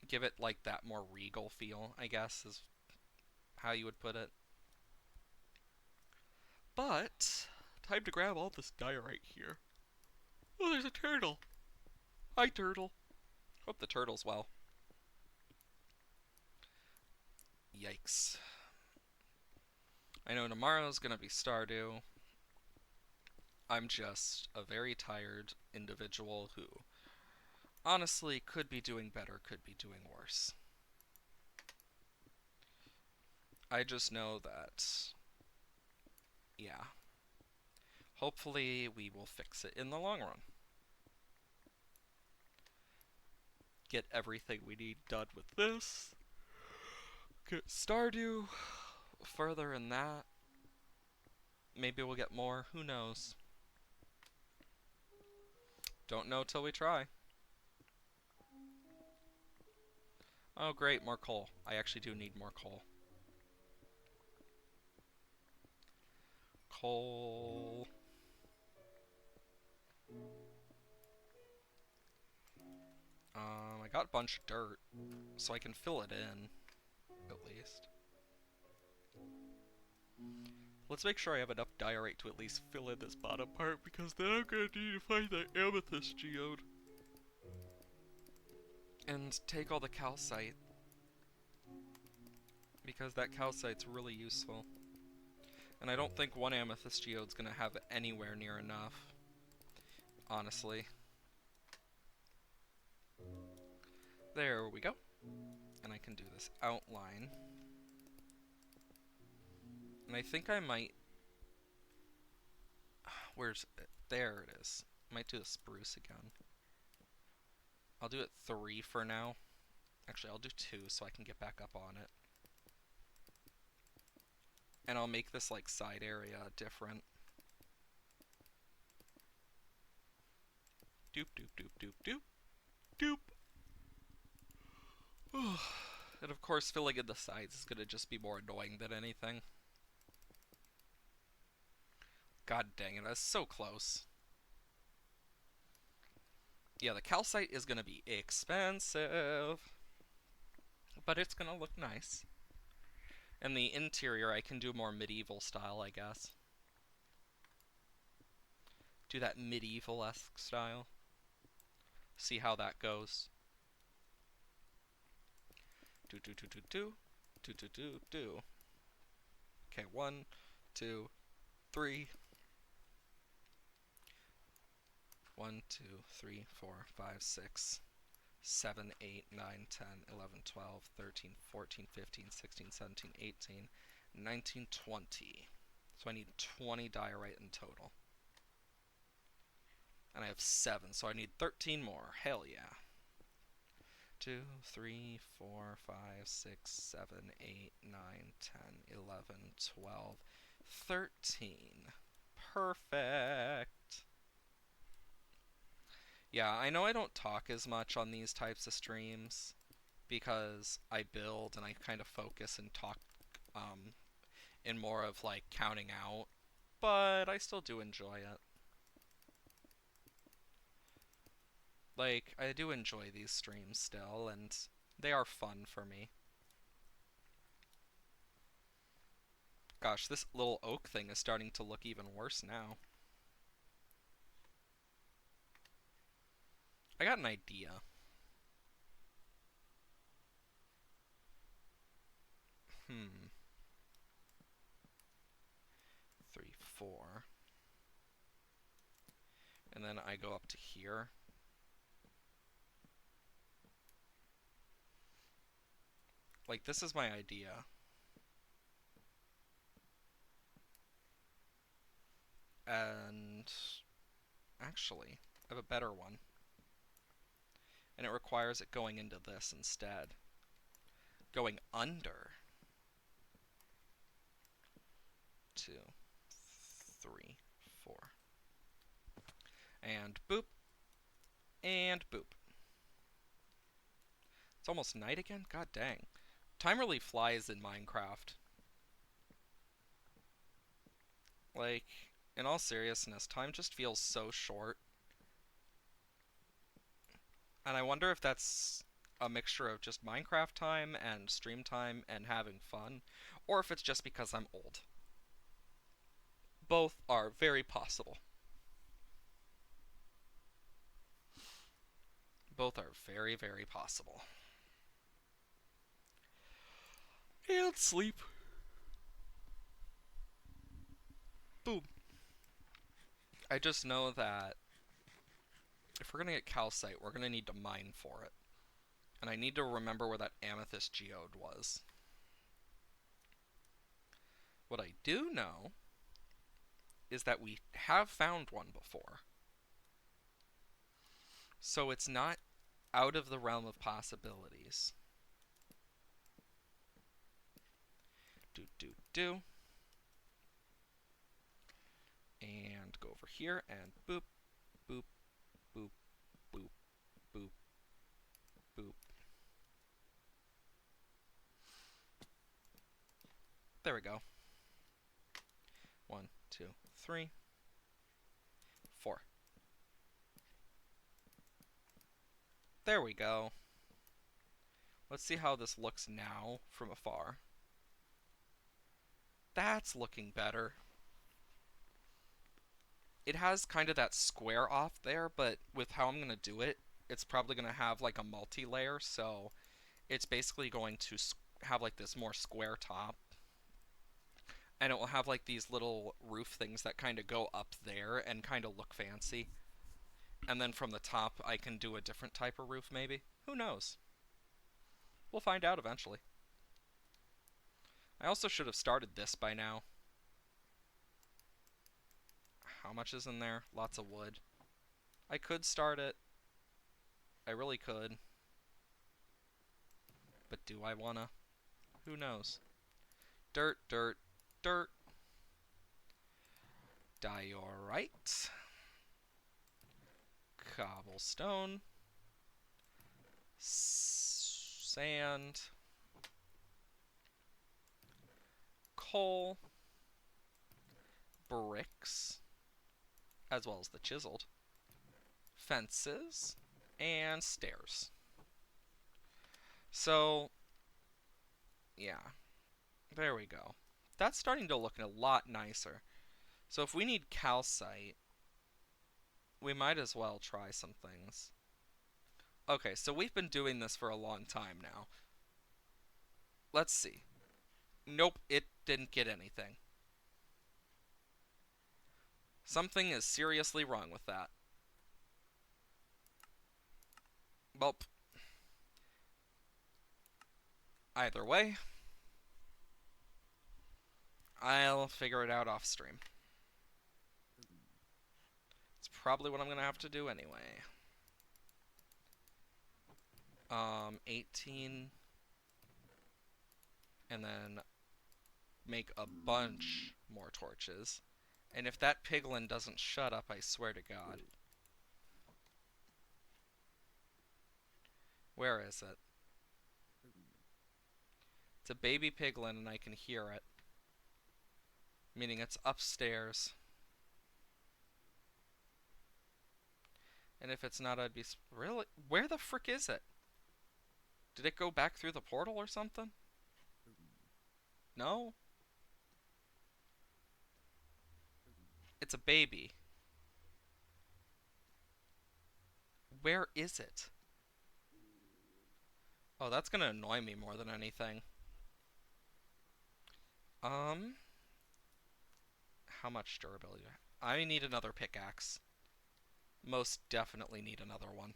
A: Give it like that more regal feel, I guess, is how you would put it. But, time to grab all this diorite here. Oh, there's a turtle. Hi, turtle. Hope the turtle's well. Yikes. I know tomorrow's gonna be Stardew. I'm just a very tired individual who honestly could be doing better, could be doing worse. I just know that, yeah, hopefully we will fix it in the long run. Get everything we need done with this. Get Stardew further in that. Maybe we'll get more, who knows. Don't know till we try. Oh great, more coal. I actually do need more coal. Coal. I got a bunch of dirt, so I can fill it in, at least. Let's make sure I have enough diorite to at least fill in this bottom part, because then I'm gonna need to find the amethyst geode. And take all the calcite, because that calcite's really useful. And I don't think one amethyst geode's gonna have anywhere near enough, honestly. There we go. And I can do this outline. And I think I might... Where's it? There it is. I might do the spruce again. I'll do it 3 for now. Actually, I'll do 2 so I can get back up on it. And I'll make this like side area different. Doop doop doop doop doop. Doop! And of course, filling in the sides is gonna just be more annoying than anything. God dang it, I was so close. Yeah, the calcite is gonna be expensive. But it's gonna look nice. And the interior, I can do more medieval style, I guess. Do that medieval-esque style. See how that goes. Do do do do do. Do do do do. Okay, 1, 2, 3. 1, 2, 3, 4, 5, 6, 7, 8, 9, 10, 11, 12, 13, 14, 15, 16, 17, 18, 19, 20. So I need 20 diorite in total. And I have 7, so I need 13 more. Hell yeah. 2, 3, 4, 5, 6, 7, 8, 9, 10, 11, 12, 13. Perfect. Yeah, I know I don't talk as much on these types of streams because I build and I kind of focus and talk um, in more of like counting out, but I still do enjoy it. Like, I do enjoy these streams still, and they are fun for me. Gosh, this little oak thing is starting to look even worse now. I got an idea. Hmm. 3, 4. And then I go up to here. Like, this is my idea. And actually, I have a better one. And it requires it going into this instead. Going under. 2, 3, 4. And boop. And boop. It's almost night again? God dang. Time really flies in Minecraft. Like, in all seriousness, time just feels so short. And I wonder if that's a mixture of just Minecraft time and stream time and having fun, or if it's just because I'm old. Both are very possible. Both are very, very possible. And sleep. Boom. I just know that if we're gonna get calcite, we're gonna need to mine for it. And I need to remember where that amethyst geode was. What I do know is that we have found one before. So it's not out of the realm of possibilities. Do. And go over here and boop, boop, boop, boop, boop, boop. There we go. 1, 2, 3, 4. There we go. Let's see how this looks now from afar. That's looking better. It has kind of that square off there, but with how I'm going to do it, it's probably going to have like a multi-layer, so it's basically going to have like this more square top. And it will have like these little roof things that kind of go up there and kind of look fancy. And then from the top, I can do a different type of roof maybe. Who knows? We'll find out eventually. I also should have started this by now. How much is in there? Lots of wood. I could start it. I really could. But do I wanna? Who knows? Dirt, dirt, dirt. Diorite. Cobblestone. Sand. Coal. Bricks. As well as the chiseled. Fences. And stairs. So, yeah. There we go. That's starting to look a lot nicer. So if we need calcite, we might as well try some things. Okay, so we've been doing this for a long time now. Let's see. Nope, it didn't get anything. Something is seriously wrong with that. Well, either way, I'll figure it out off stream. It's probably what I'm gonna have to do anyway. 18, and then make a bunch more torches. And if that piglin doesn't shut up, I swear to God. Where is it? It's a baby piglin and I can hear it, meaning it's upstairs. And if it's not, I'd be... Really? Where the frick is it? Did it go back through the portal or something? No? It's a baby. Where is it? Oh, that's gonna annoy me more than anything. Um, how much durability? I need another pickaxe. Most definitely need another one.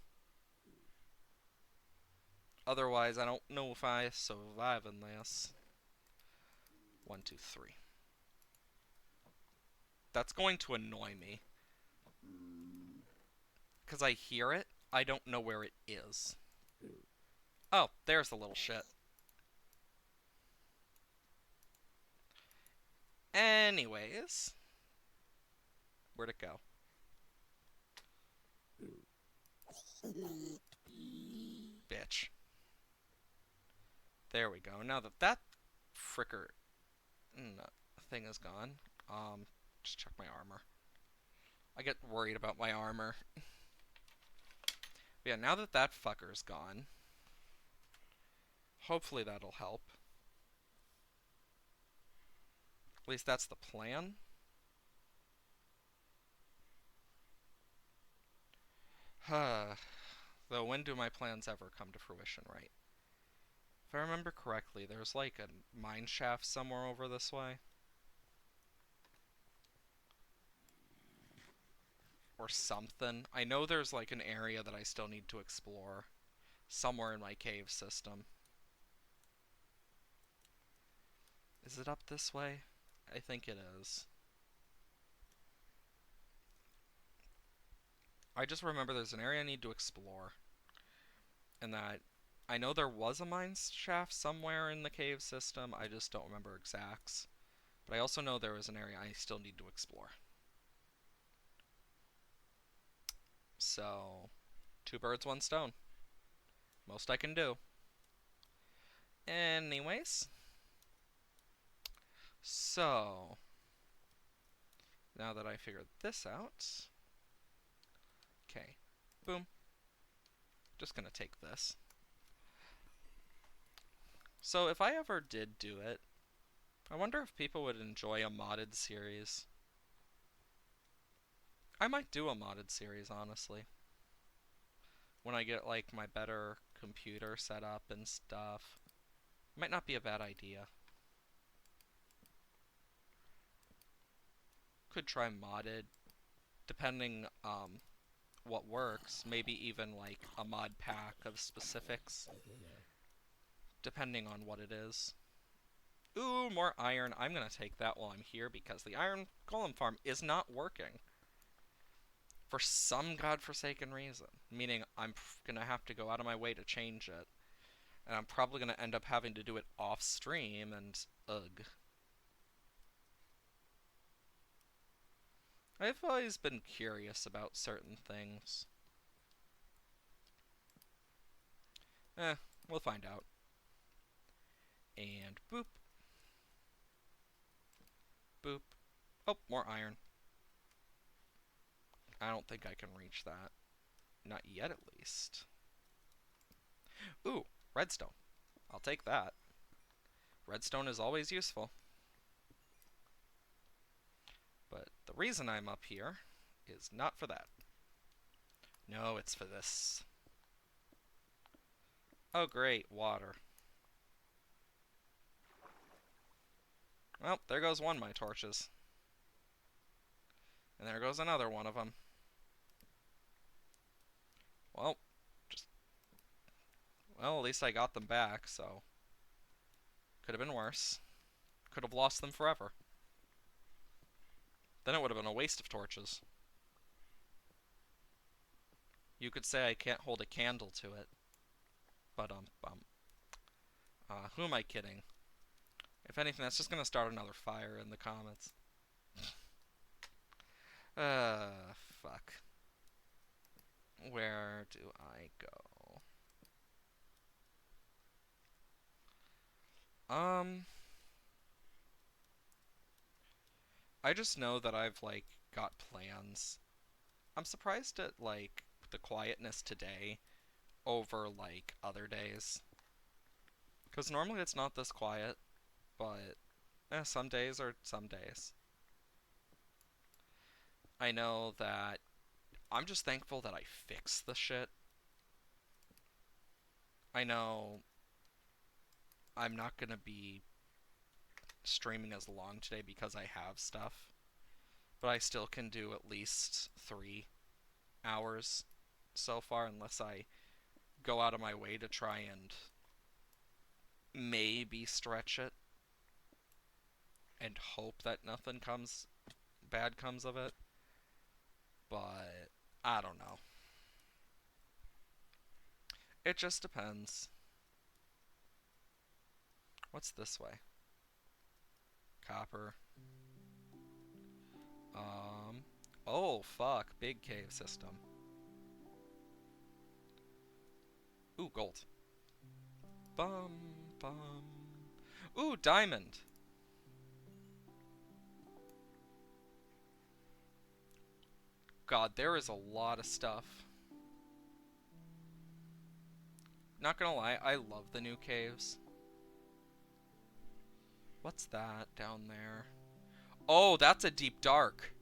A: Otherwise, I don't know if I survive in this. 1, 2, 3. That's going to annoy me. Because I hear it, I don't know where it is. Oh, there's the little shit. Anyways. Where'd it go? Bitch. There we go. Now that that fricker thing is gone, just check my armor. I get worried about my armor. But yeah, now that that fucker's gone, hopefully that'll help. At least that's the plan. Though when do my plans ever come to fruition, right? If I remember correctly, there's like a mine shaft somewhere over this way. Or something. I know there's like an area that I still need to explore somewhere in my cave system. Is it up this way? I think it is. I just remember there's an area I need to explore. And that I know there was a mine shaft somewhere in the cave system. I just don't remember exacts. But I also know there is an area I still need to explore. So, two birds, one stone. Most I can do. Anyways. So, now that I figured this out. Okay. Boom. Just gonna take this. So if I ever did do it, I wonder if people would enjoy a modded series. I might do a modded series, honestly. When I get, like, my better computer set up and stuff. Might not be a bad idea. Could try modded, depending, what works. Maybe even, like, a mod pack of specifics. Depending on what it is. Ooh, more iron. I'm gonna take that while I'm here because the iron golem farm is not working. For some godforsaken reason. Meaning I'm gonna have to go out of my way to change it. And I'm probably gonna end up having to do it off stream and ugh. I've always been curious about certain things. We'll find out. And boop. Boop. Oh, more iron. I don't think I can reach that. Not yet, at least. Ooh, redstone. I'll take that. Redstone is always useful. But the reason I'm up here is not for that. No, it's for this. Oh, great, water. Well, there goes one of my torches. And there goes another one of them. Well, well, at least I got them back, so... Could have been worse. Could have lost them forever. Then it would have been a waste of torches. You could say I can't hold a candle to it. But, who am I kidding? If anything, that's just gonna start another fire in the comments. Fuck. Where do I go? Um, I just know that I've, like, got plans. I'm surprised at, like, the quietness today over, like, other days. Because normally it's not this quiet, but some days are some days. I know that I'm just thankful that I fixed the shit. I know I'm not gonna be streaming as long today because I have stuff, but I still can do at least 3 hours so far unless I go out of my way to try and maybe stretch it and hope that nothing comes bad comes of it. But I don't know. It just depends. What's this way? Copper. Um. Oh, fuck. Big cave system. Ooh, gold. Bum, bum. Ooh, diamond. God, there is a lot of stuff. Not gonna lie, I love the new caves. What's that down there? Oh, that's a deep dark.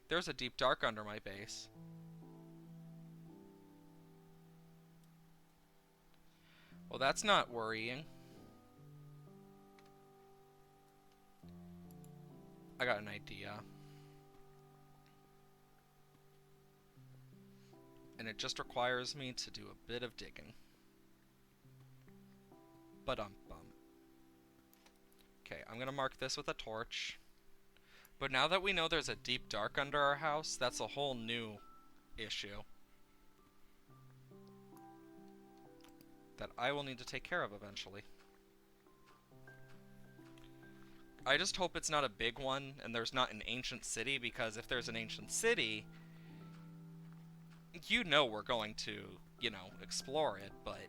A: There's a deep dark under my base. Well, that's not worrying. I got an idea. And it just requires me to do a bit of digging. Ba-dum-bum. Okay, I'm gonna mark this with a torch. But now that we know there's a deep dark under our house, that's a whole new issue that I will need to take care of eventually. I just hope it's not a big one and there's not an ancient city, because if there's an ancient city, you know we're going to, explore it, but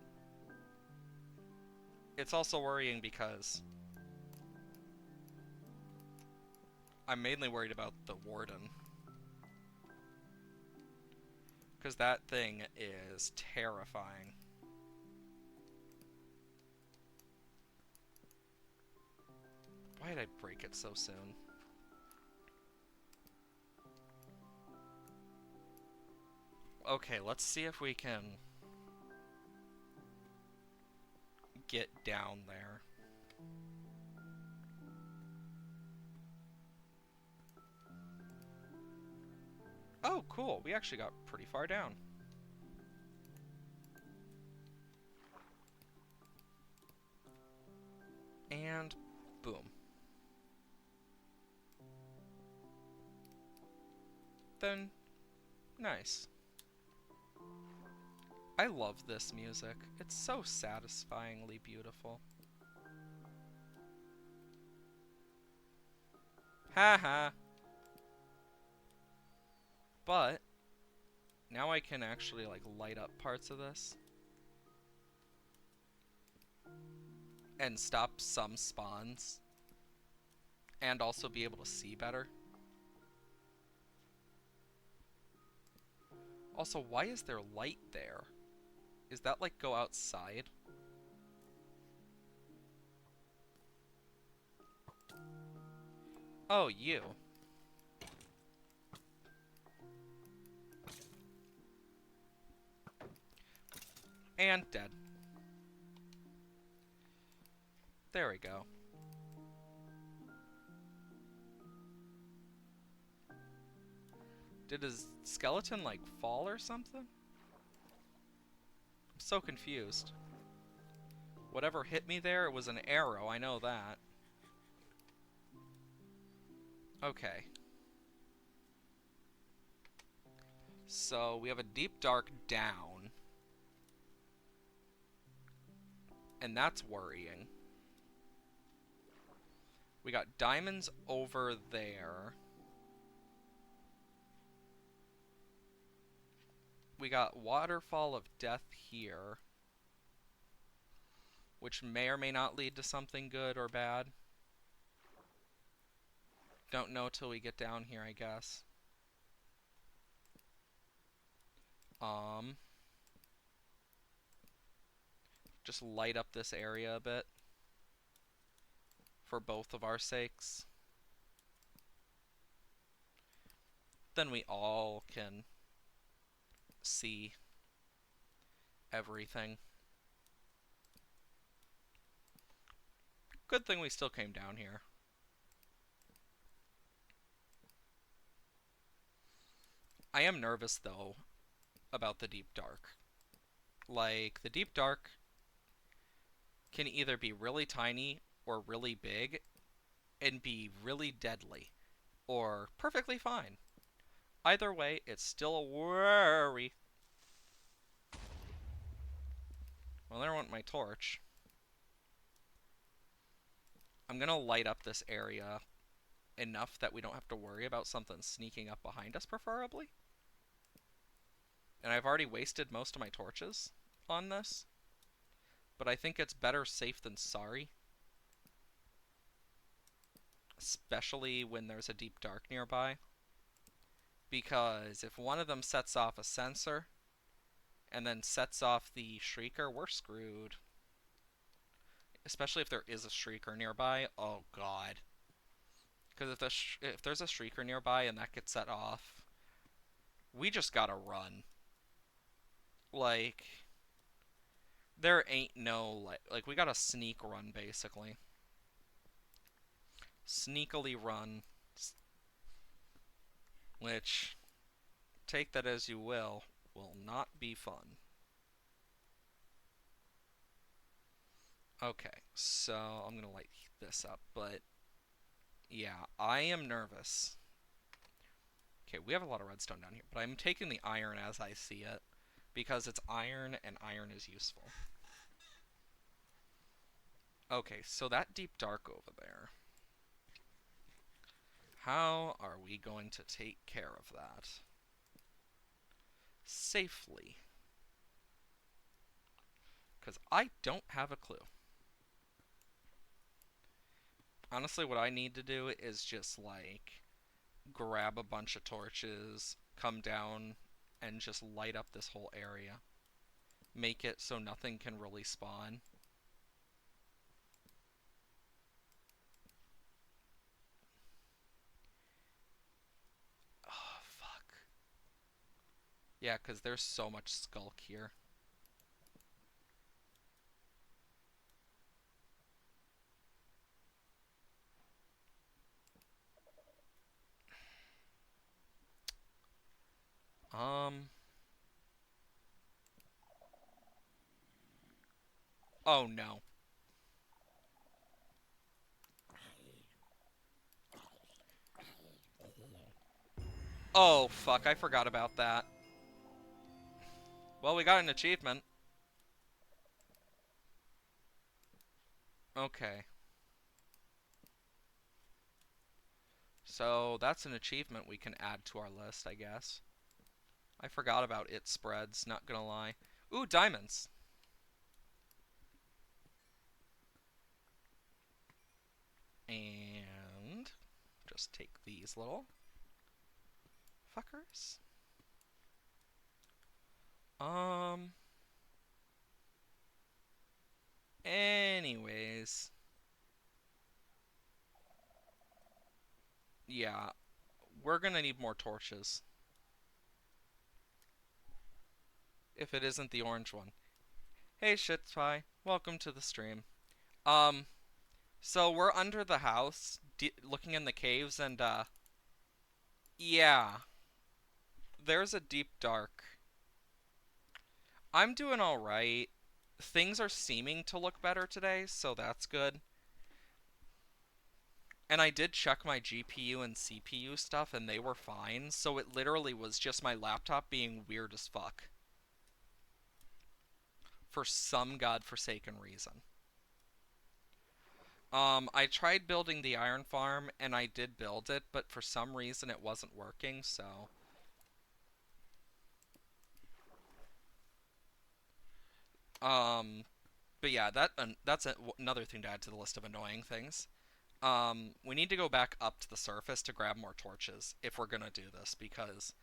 A: it's also worrying because I'm mainly worried about the warden. Because that thing is terrifying. Why did I break it so soon? Okay, let's see if we can get down there. Oh, cool. We actually got pretty far down. And boom. Then, nice. I love this music. It's so satisfyingly beautiful. Haha. But now I can actually like light up parts of this and stop some spawns and also be able to see better. Also, why is there light there? Is that like go outside? Oh, you. And dead. There we go. Did his skeleton, like, fall or something? I'm so confused. Whatever hit me there, it was an arrow, I know that. Okay. So, we have a deep dark down. And that's worrying. We got diamonds over there. We got Waterfall of Death here. which may or may not lead to something good or bad. Don't know till we get down here, I guess. Um, just light up this area a bit for both of our sakes. Then we all can see everything. Good thing we still came down here. I am nervous, though, about the Deep Dark. Like, the Deep Dark can either be really tiny or really big and be really deadly, or perfectly fine. Either way, it's still a worry. Well, there went my torch. I'm gonna light up this area enough that we don't have to worry about something sneaking up behind us, preferably. And I've already wasted most of my torches on this, but I think it's better safe than sorry. Especially when there's a Deep Dark nearby. Because if one of them sets off a sensor and then sets off the Shrieker, we're screwed. Especially if there is a Shrieker nearby. Oh god. Because if there's a Shrieker nearby and that gets set off, we just gotta run. Like, there ain't no, like we gotta sneak run, basically. Sneakily run. Which, take that as you will not be fun. Okay, so I'm gonna light this up, but yeah, I am nervous. Okay, we have a lot of redstone down here, but I'm taking the iron as I see it, because it's iron, and iron is useful. Okay, so that Deep Dark over there. How are we going to take care of that safely? Because I don't have a clue. Honestly, what I need to do is just, like, grab a bunch of torches, come down, and just light up this whole area. Make it so nothing can really spawn. Oh, fuck. Yeah, because there's so much skulk here. Oh no. Oh, fuck, I forgot about that. Well, we got an achievement. Okay. So, that's an achievement we can add to our list, I guess. I forgot about it spreads, not gonna lie. Ooh, diamonds! And just take these little fuckers. Anyways. Yeah, we're gonna need more torches. If it isn't the orange one. Hey, Shitspy. Welcome to the stream. Um, so we're under the house, looking in the caves, and, yeah. There's a Deep Dark. I'm doing alright. Things are seeming to look better today, so that's good. And I did check my GPU and CPU stuff, and they were fine, so it literally was just my laptop being weird as fuck. For some godforsaken reason. I tried building the iron farm, and I did build it, but for some reason it wasn't working, so... But yeah, that's another thing to add to the list of annoying things. We need to go back up to the surface to grab more torches if we're gonna do this, because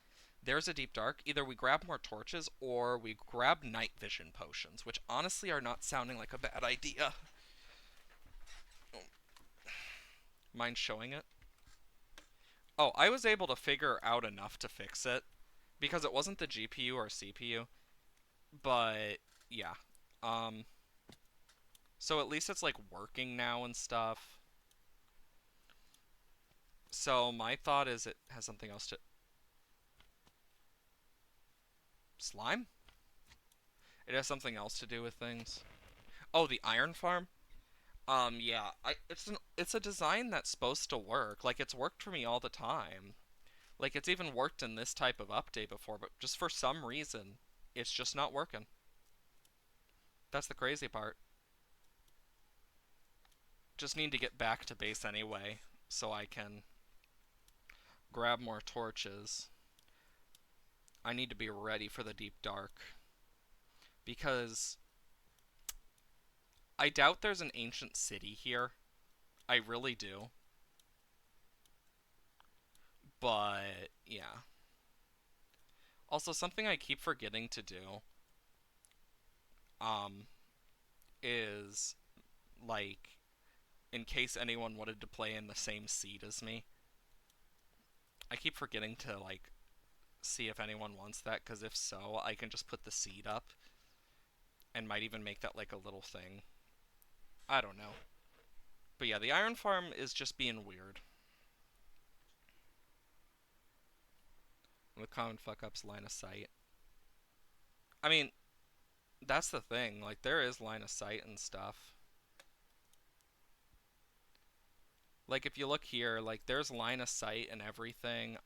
A: there's a deep dark. Either we grab more torches or we grab night vision potions, which honestly are not sounding like a bad idea. Mind showing it? Oh, I was able to figure out enough to fix it because it wasn't the GPU or CPU, but yeah. Um, so at least it's like working now and stuff. So my thought is it has something else to slime? It has something else to do with things. Oh, the iron farm? Yeah, it's a design that's supposed to work. Like it's worked for me all the time. Like it's even worked in this type of update before, but just for some reason, it's just not working. That's the crazy part. Just need to get back to base anyway, so I can grab more torches. I need to be ready for the deep dark. Because I doubt there's an ancient city here. I really do. But, yeah. Also, something I keep forgetting to do, um, is, like, in case anyone wanted to play in the same seed as me, I keep forgetting to, like, see if anyone wants that, because if so, I can just put the seed up, and might even make that, like, a little thing. I don't know. But yeah, the iron farm is just being weird. The common fuck up's line of sight. I mean, that's the thing. Like, there is line of sight and stuff. Like, if you look here, like, there's line of sight and everything.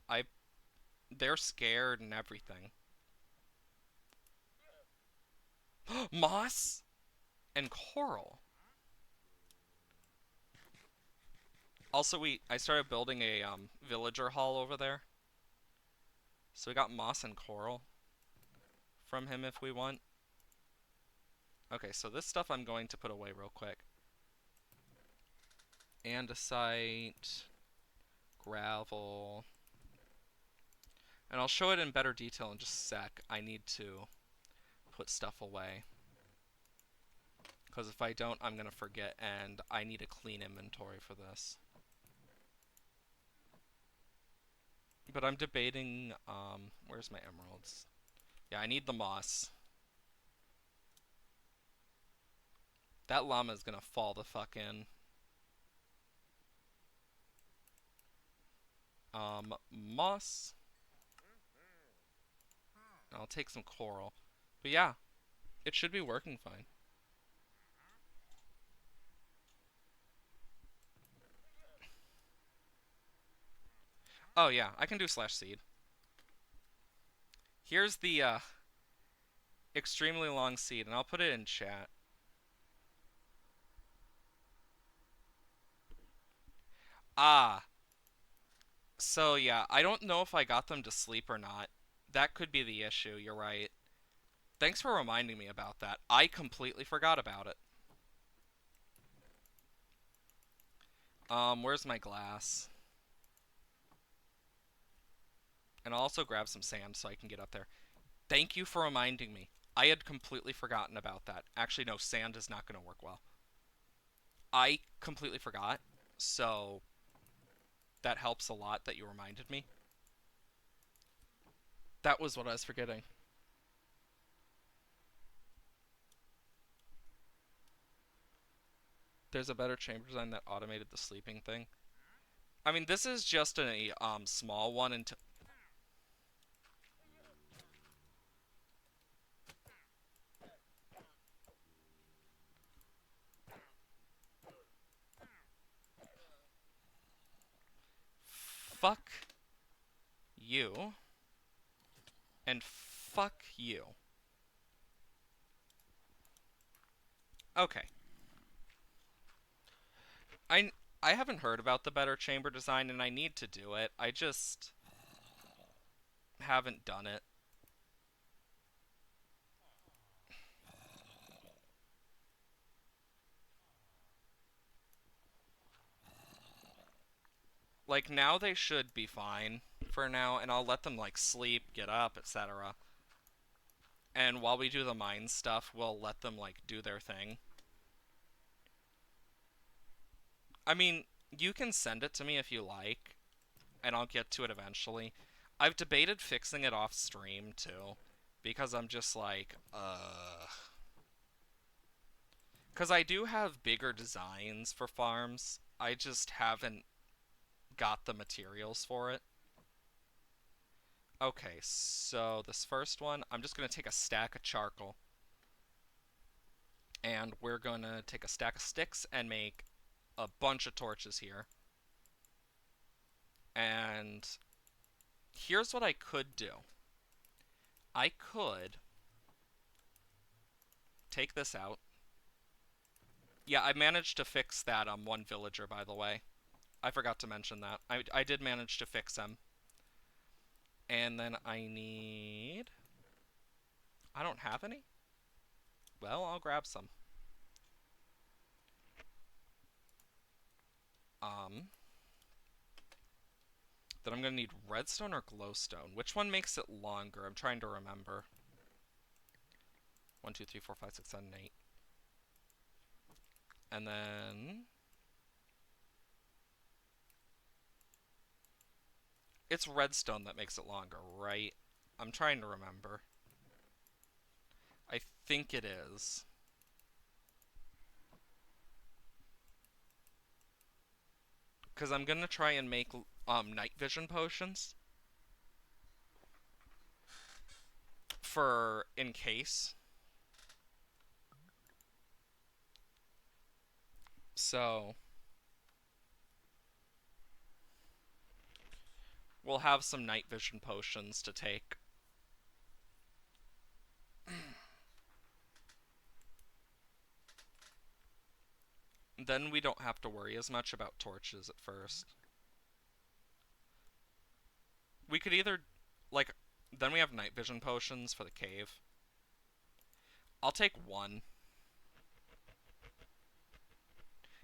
A: They're scared and everything. Moss and coral. Also, I started building a villager hall over there. So we got moss and coral from him if we want. Okay, so this stuff I'm going to put away real quick. Andesite, gravel, and I'll show it in better detail in just a sec. I need to put stuff away. Because if I don't, I'm going to forget, and I need a clean inventory for this. But I'm debating, where's my emeralds? Yeah, I need the moss. That llama is going to fall the fuck in. Moss. I'll take some coral. But yeah, it should be working fine. Oh yeah, I can do slash seed. Here's the extremely long seed, and I'll put it in chat. Ah, so yeah, I don't know if I got them to sleep or not. That could be the issue, you're right. Thanks for reminding me about that. I completely forgot about it. Where's my glass? And I'll also grab some sand so I can get up there. Thank you for reminding me. I had completely forgotten about that. Actually, no, sand is not going to work well. I completely forgot, so that helps a lot that you reminded me. That was what I was forgetting. There's a better chamber design that automated the sleeping thing. I mean, this is just a small one until. Fuck you. And fuck you. Okay. I I haven't heard about the better chamber design and I need to do it. I just haven't done it. Like, now they should be fine for now, and I'll let them, like, sleep, get up, etc. And while we do the mine stuff, we'll let them, like, do their thing. I mean, you can send it to me if you like, and I'll get to it eventually. I've debated fixing it off stream, too, because I'm just like, Because I do have bigger designs for farms, I just haven't got the materials for it. Okay, so this first one, I'm just going to take a stack of charcoal. And we're going to take a stack of sticks and make a bunch of torches here. And here's what I could do. I could take this out. Yeah, I managed to fix that one villager, by the way. I forgot to mention that. I did manage to fix him. And then I need... I don't have any? Well, I'll grab some. Um, then I'm going to need redstone or glowstone. Which one makes it longer? I'm trying to remember. 1, 2, 3, 4, 5, 6, 7, 8. And then... It's redstone that makes it longer, right? I'm trying to remember. I think it is. Because I'm going to try and make night vision potions. For in case. So... We'll have some night vision potions to take. Then we don't have to worry as much about torches at first. We could either, like, then we have night vision potions for the cave. I'll take one.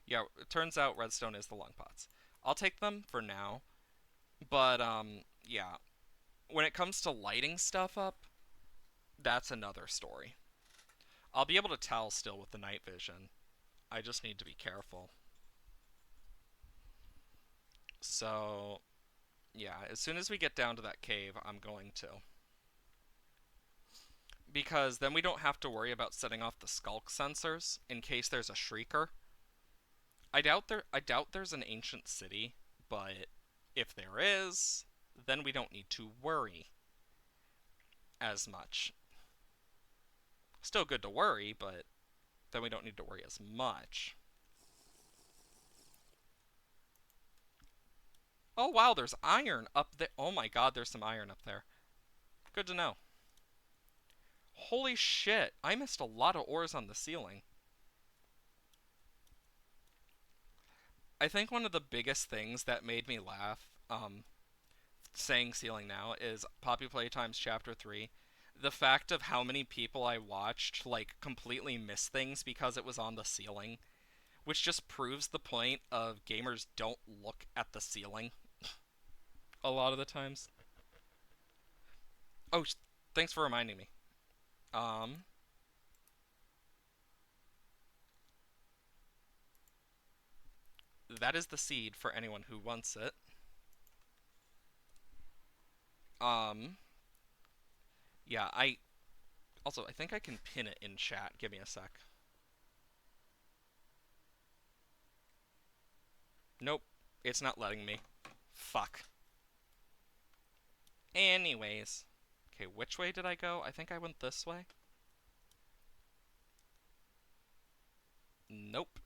A: Yeah, it turns out redstone is the long pots. I'll take them for now. But, yeah. When it comes to lighting stuff up, that's another story. I'll be able to tell still with the night vision. I just need to be careful. So, yeah, as soon as we get down to that cave, I'm going to. Because then we don't have to worry about setting off the skulk sensors in case there's a shrieker. I doubt there's an ancient city, but if there is, then we don't need to worry as much. Still good to worry, but then we don't need to worry as much. Oh wow, there's iron up there. Oh my god, there's some iron up there. Good to know. Holy shit, I missed a lot of ores on the ceiling. I think one of the biggest things that made me laugh, saying ceiling now, is Poppy Playtime's Chapter 3. The fact of how many people I watched, like, completely miss things because it was on the ceiling. Which just proves the point of gamers don't look at the ceiling a lot of the times. Oh, thanks for reminding me. Um, that is the seed for anyone who wants it. Um, yeah, I think I can pin it in chat. Give me a sec. Nope, it's not letting me. Fuck. Anyways. Okay, which way did I go? I think I went this way. Nope.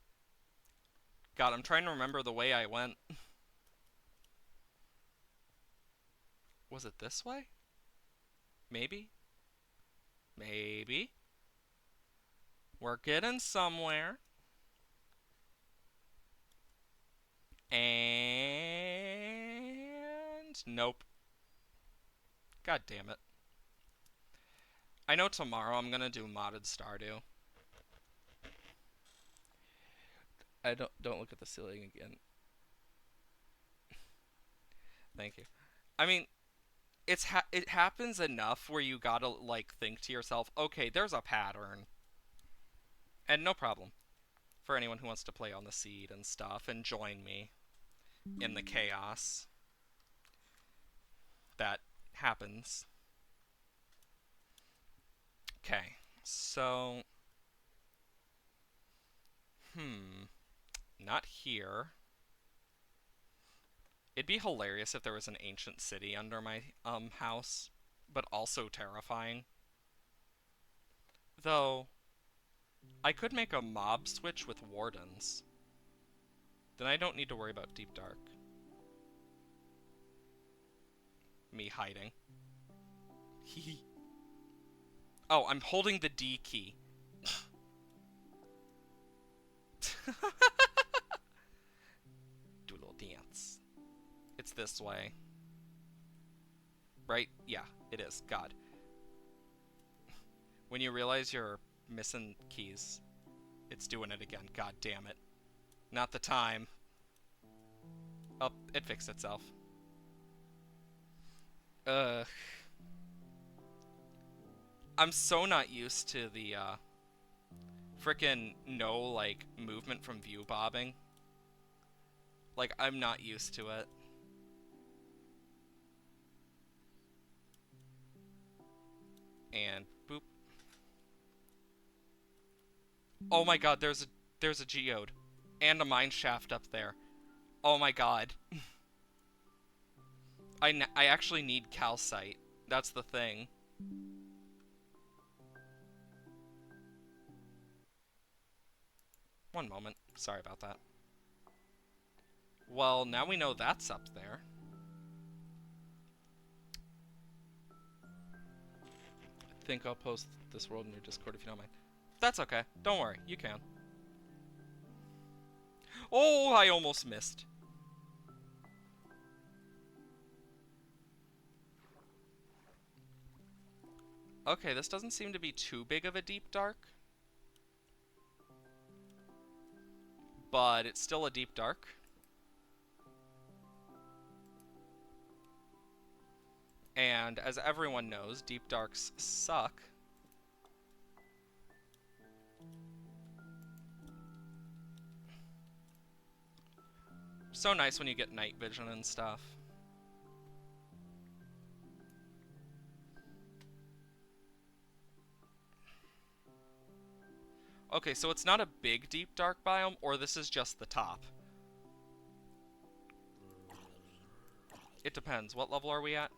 A: God, I'm trying to remember the way I went. Was it this way? Maybe? Maybe? We're getting somewhere. And... Nope. God damn it. I know tomorrow I'm gonna do modded Stardew. I don't look at the ceiling again. Thank you. I mean, it happens enough where you gotta like think to yourself, okay, there's a pattern, and no problem for anyone who wants to play on the seed and stuff and join me in the chaos that happens. Okay, so not here. It'd be hilarious if there was an ancient city under my house, but also terrifying. Though I could make a mob switch with wardens. Then I don't need to worry about Deep Dark. Me hiding. Hee. Oh, I'm holding the D key. Do a little dance. It's this way. Right? Yeah, it is. God. When you realize you're missing keys, it's doing it again. God damn it. Not the time. Oh, it fixed itself. Ugh. I'm so not used to the, frickin' no, like, movement from view bobbing. Like, I'm not used to it. And boop. Oh my god, there's a geode. And a mine shaft up there. Oh my god. I actually need calcite. That's the thing. One moment. Sorry about that. Well, now we know that's up there. I think I'll post this world in your Discord if you don't mind. That's okay. Don't worry. You can. Oh, I almost missed. Okay, this doesn't seem to be too big of a deep dark. But it's still a deep dark. And as everyone knows, deep darks suck. So nice when you get night vision and stuff. Okay, so it's not a big deep dark biome, or this is just the top. It depends. What level are we at?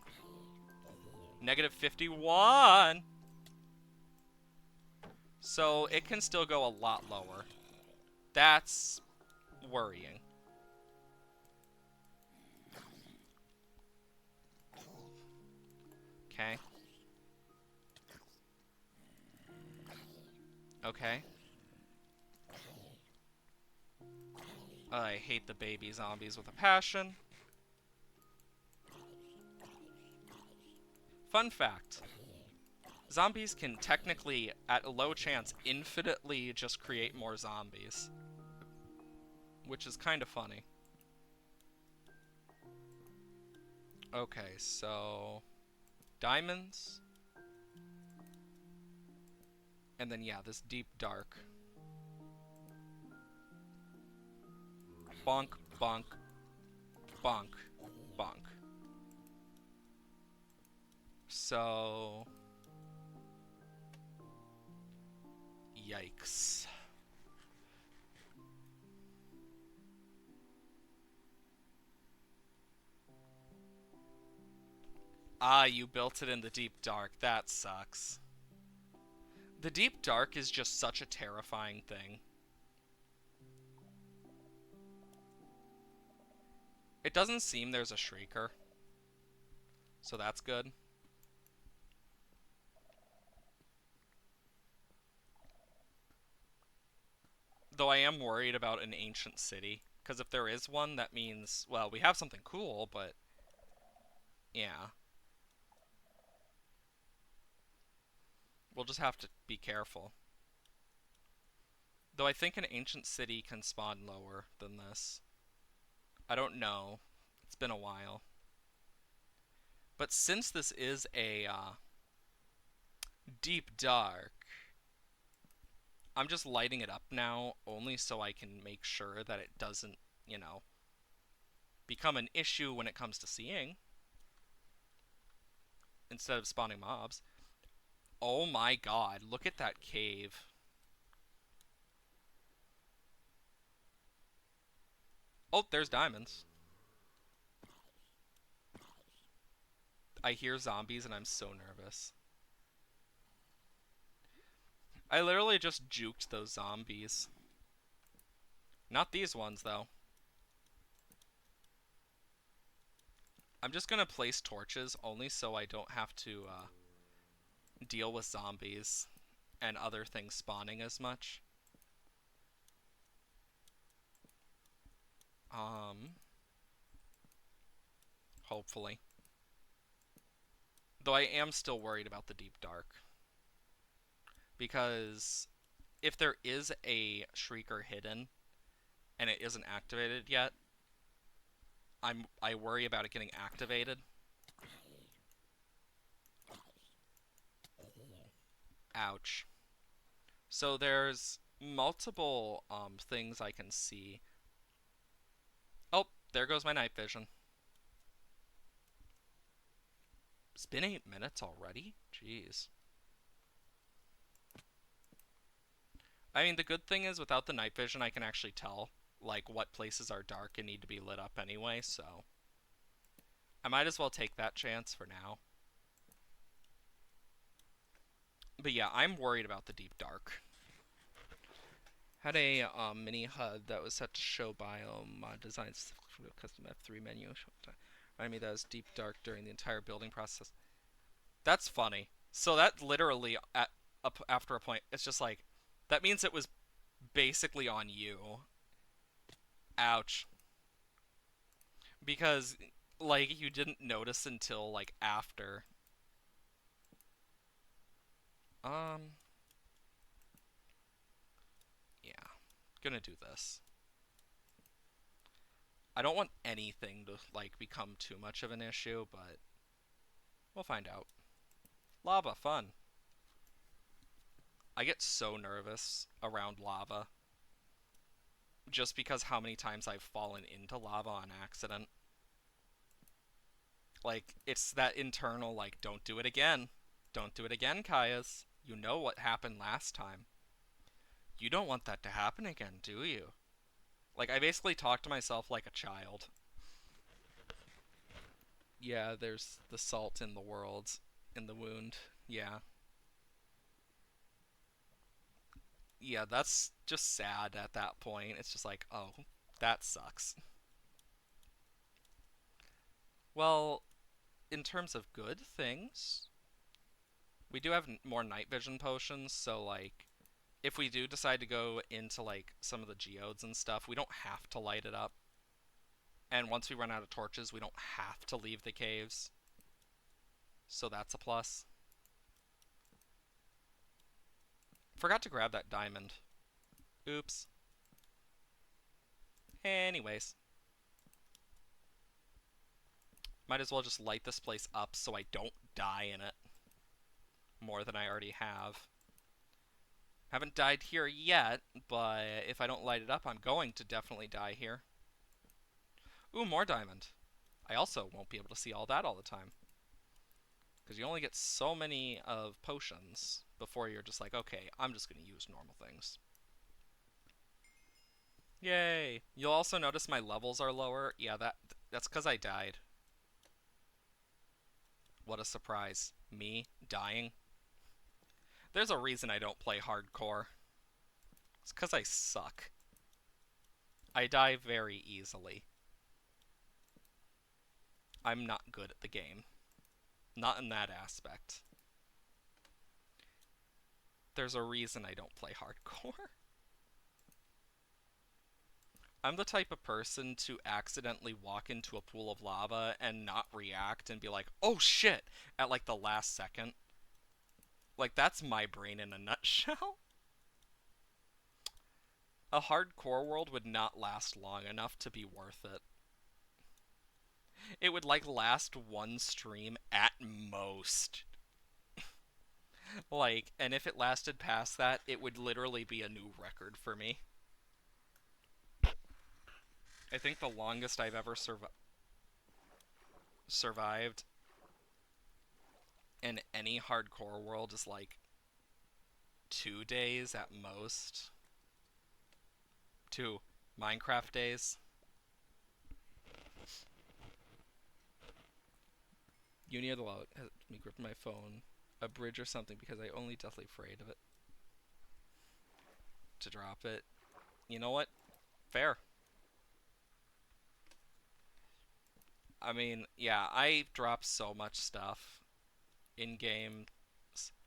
A: Negative 51! So it can still go a lot lower. That's worrying. Okay. Okay. I hate the baby zombies with a passion. Fun fact. Zombies can technically, at a low chance, infinitely just create more zombies. Which is kind of funny. Okay, so... diamonds. And then, yeah, this deep dark. Bonk, bonk, bonk, bonk. So... yikes. Ah, you built it in the deep dark. That sucks. The deep dark is just such a terrifying thing. It doesn't seem there's a shrieker. So that's good. Though I am worried about an ancient city. Because if there is one, that means, well, we have something cool, but... yeah. We'll just have to be careful. Though I think an ancient city can spawn lower than this. I don't know. It's been a while. But since this is a deep dark, I'm just lighting it up now only so I can make sure that it doesn't, you know, become an issue when it comes to seeing instead of spawning mobs. Oh my god, look at that cave. Oh, there's diamonds. I hear zombies and I'm so nervous. I literally just juked those zombies. Not these ones, though. I'm just gonna place torches only so I don't have to deal with zombies and other things spawning as much. Um, Hopefully. Though I am still worried about the deep dark. Because if there is a Shrieker hidden and it isn't activated yet, I worry about it getting activated. Ouch. So there's multiple things I can see. Oh, there goes my night vision. It's been 8 minutes already? Jeez. I mean, the good thing is without the night vision, I can actually tell, like, what places are dark and need to be lit up anyway, so I might as well take that chance for now. But yeah, I'm worried about the deep dark. Had a mini HUD that was set to show biome designs for the custom F3 menu. Remind me that it was deep dark during the entire building process. That's funny. So that literally, after a point, it's just like, that means it was basically on you. Ouch. Because, like, you didn't notice until, like, after. Um, yeah. Gonna do this. I don't want anything to, like, become too much of an issue, but we'll find out. Lava, fun. I get so nervous around lava. Just because how many times I've fallen into lava on accident. Like, it's that internal, like, don't do it again. Don't do it again, Kayas. You know what happened last time. You don't want that to happen again, do you? Like, I basically talk to myself like a child. Yeah, there's the salt in the world, in the wound. Yeah. Yeah, that's just sad at that point. It's just like, oh, that sucks. Well, in terms of good things, we do have more night vision potions, so like if we do decide to go into like some of the geodes and stuff, we don't have to light it up. And once we run out of torches, we don't have to leave the caves. So that's a plus. Forgot to grab that diamond. Oops. Anyways, might as well just light this place up so I don't die in it more than I already have. Haven't died here yet, but if I don't light it up, I'm going to definitely die here. Ooh, more diamond. I also won't be able to see all that all the time. Because you only get so many of potions before you're just like, okay, I'm just going to use normal things. Yay! You'll also notice my levels are lower. Yeah, that's because I died. What a surprise. Me dying. There's a reason I don't play hardcore. It's because I suck. I die very easily. I'm not good at the game. Not in that aspect. There's a reason I don't play hardcore. I'm the type of person to accidentally walk into a pool of lava and not react and be like, oh shit, at like the last second. Like, that's my brain in a nutshell. A hardcore world would not last long enough to be worth it. It would like last one stream at most. Like, and if it lasted past that, it would literally be a new record for me. I think the longest I've ever survived in any hardcore world is like 2 days at most. 2 Minecraft days. You near the loud has me gripping my phone, a bridge or something because I only deathly afraid of it to drop it. You know what? Fair. I mean, yeah, I drop so much stuff in games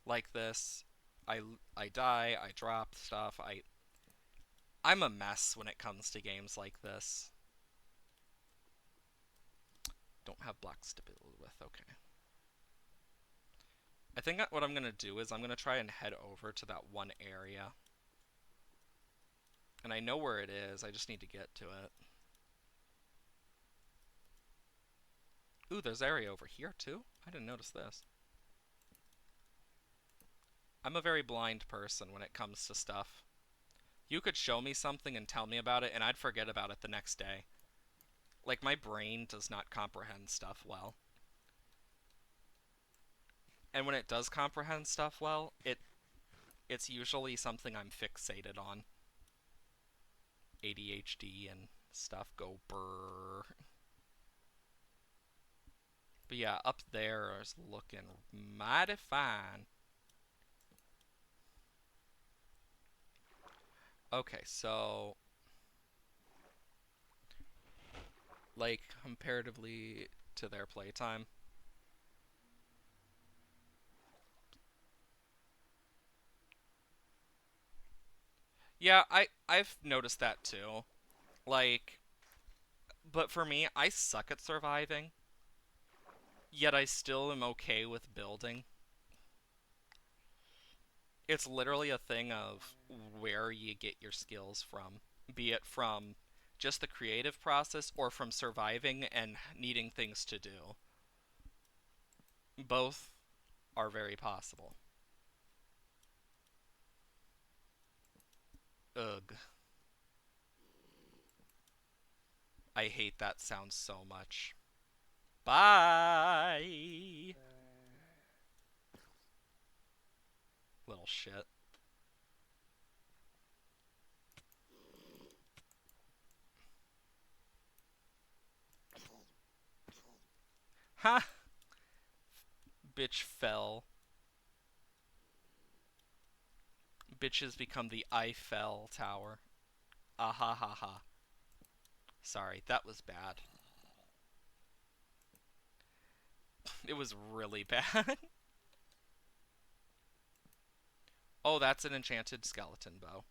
A: like this. I I die, I drop stuff. I'm a mess when it comes to games like this. Don't have blocks to build with. Okay. I think what I'm going to do is I'm going to try and head over to that one area. And I know where it is. I just need to get to it. Ooh, there's area over here too? I didn't notice this. I'm a very blind person when it comes to stuff. You could show me something and tell me about it, and I'd forget about it the next day. Like, my brain does not comprehend stuff well. And when it does comprehend stuff well, it's usually something I'm fixated on. ADHD and stuff go brrr. But yeah, up there is looking mighty fine. Okay, so like comparatively to their playtime. Yeah, I've noticed that too. Like, but for me, I suck at surviving, yet I still am okay with building. It's literally a thing of where you get your skills from, be it from just the creative process or from surviving and needing things to do. Both are very possible. Ugh. I hate that sound so much. Bye! Little shit. Ha! Bitch fell. Bitches become the Eiffel Tower. Ah ha ha ha. Sorry, that was bad. It was really bad. Oh, that's an enchanted skeleton bow.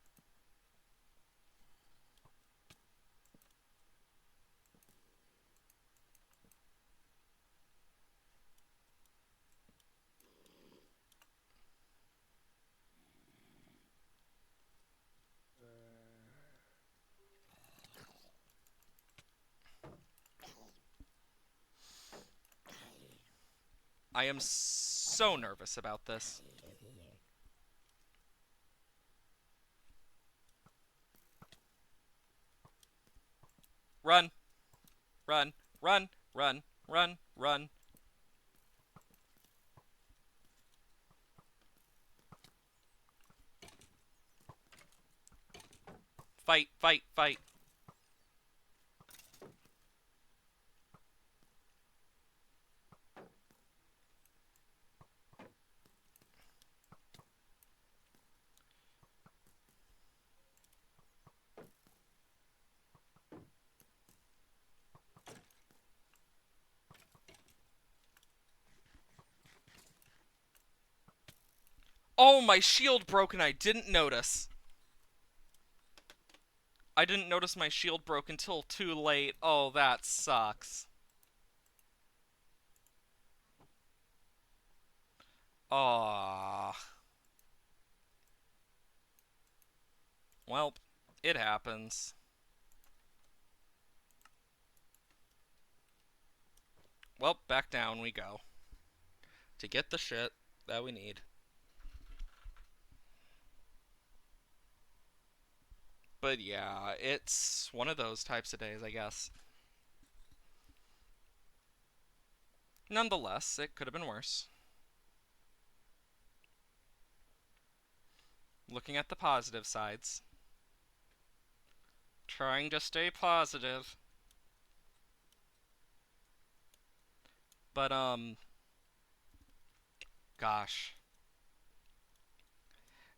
A: I am so nervous about this. Run, run, run, run, run, run. Fight, fight, fight. Oh, my shield broke and I didn't notice. I didn't notice my shield broke until too late. Oh, that sucks. Aww. Well, it happens. Well, back down we go to get the shit that we need. But yeah, it's one of those types of days, I guess. Nonetheless, it could have been worse. Looking at the positive sides, trying to stay positive. But, gosh.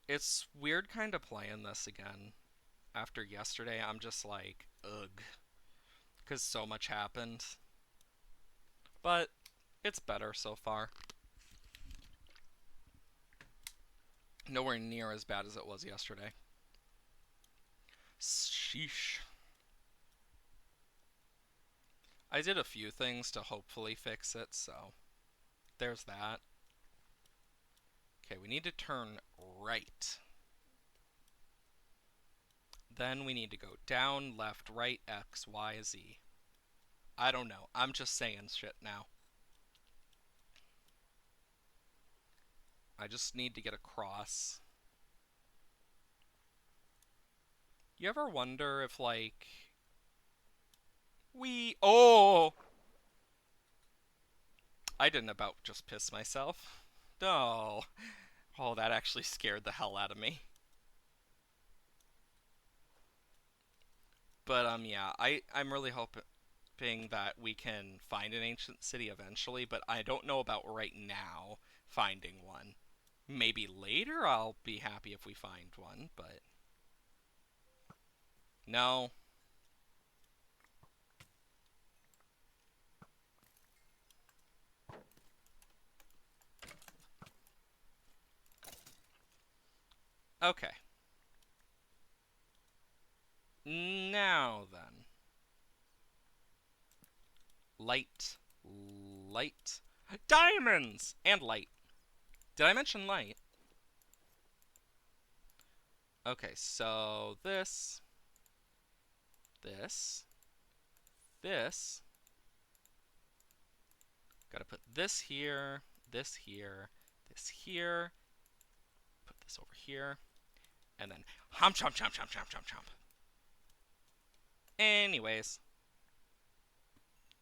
A: It's weird kind of playing this again. After yesterday, I'm just like, ugh. Because so much happened. But it's better so far. Nowhere near as bad as it was yesterday. Sheesh. I did a few things to hopefully fix it, so there's that. Okay, we need to turn right. Then we need to go down, left, right, X, Y, Z. I don't know. I'm just saying shit now. I just need to get across. You ever wonder if, like, Oh! I didn't about just piss myself. No. Oh, that actually scared the hell out of me. But, yeah, I'm really hoping that we can find an ancient city eventually, but I don't know about right now finding one. Maybe later I'll be happy if we find one, but no. Okay. Now then. Light. Light. Diamonds! And light. Did I mention light? Okay, so this, this. Gotta put this here, this here, this here. Put this over here. And then hump, chomp, chomp, chomp, chomp, chomp, chomp. Anyways.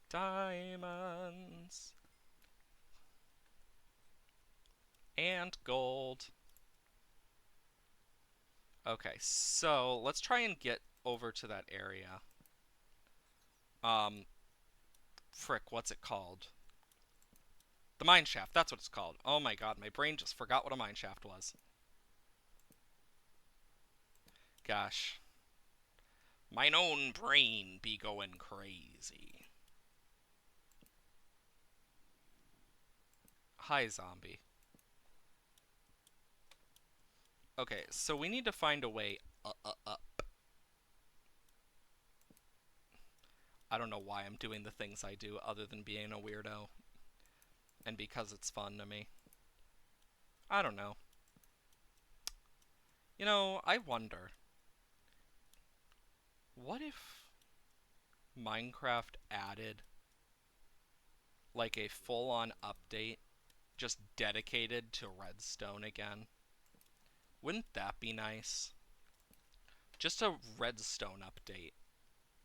A: Diamonds. And gold. Okay, so let's try and get over to that area. Um, frick, what's it called? The mine shaft, that's what it's called. Oh my god, my brain just forgot what a mine shaft was. Gosh. Mine own brain be going crazy. Hi, zombie. Okay, so we need to find a way up. I don't know why I'm doing the things I do other than being a weirdo. And because it's fun to me. I don't know. You know, I wonder. What if Minecraft added like a full-on update just dedicated to redstone again? Wouldn't that be nice? Just a redstone update.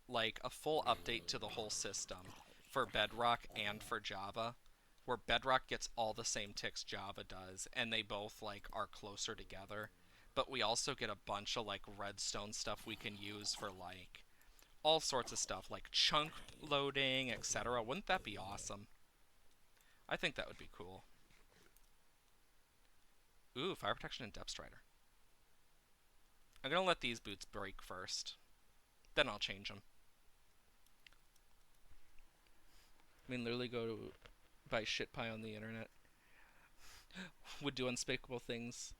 A: Like a full update to the whole system for Bedrock and for Java, where Bedrock gets all the same ticks Java does, and they both like are closer together. But we also get a bunch of like redstone stuff we can use for like all sorts of stuff like chunk loading, etc. Wouldn't that be awesome? I think that would be cool. Ooh, fire protection and depth strider. I'm gonna let these boots break first. Then I'll change them. I mean, literally go to buy shit pie on the internet. Would do unspeakable things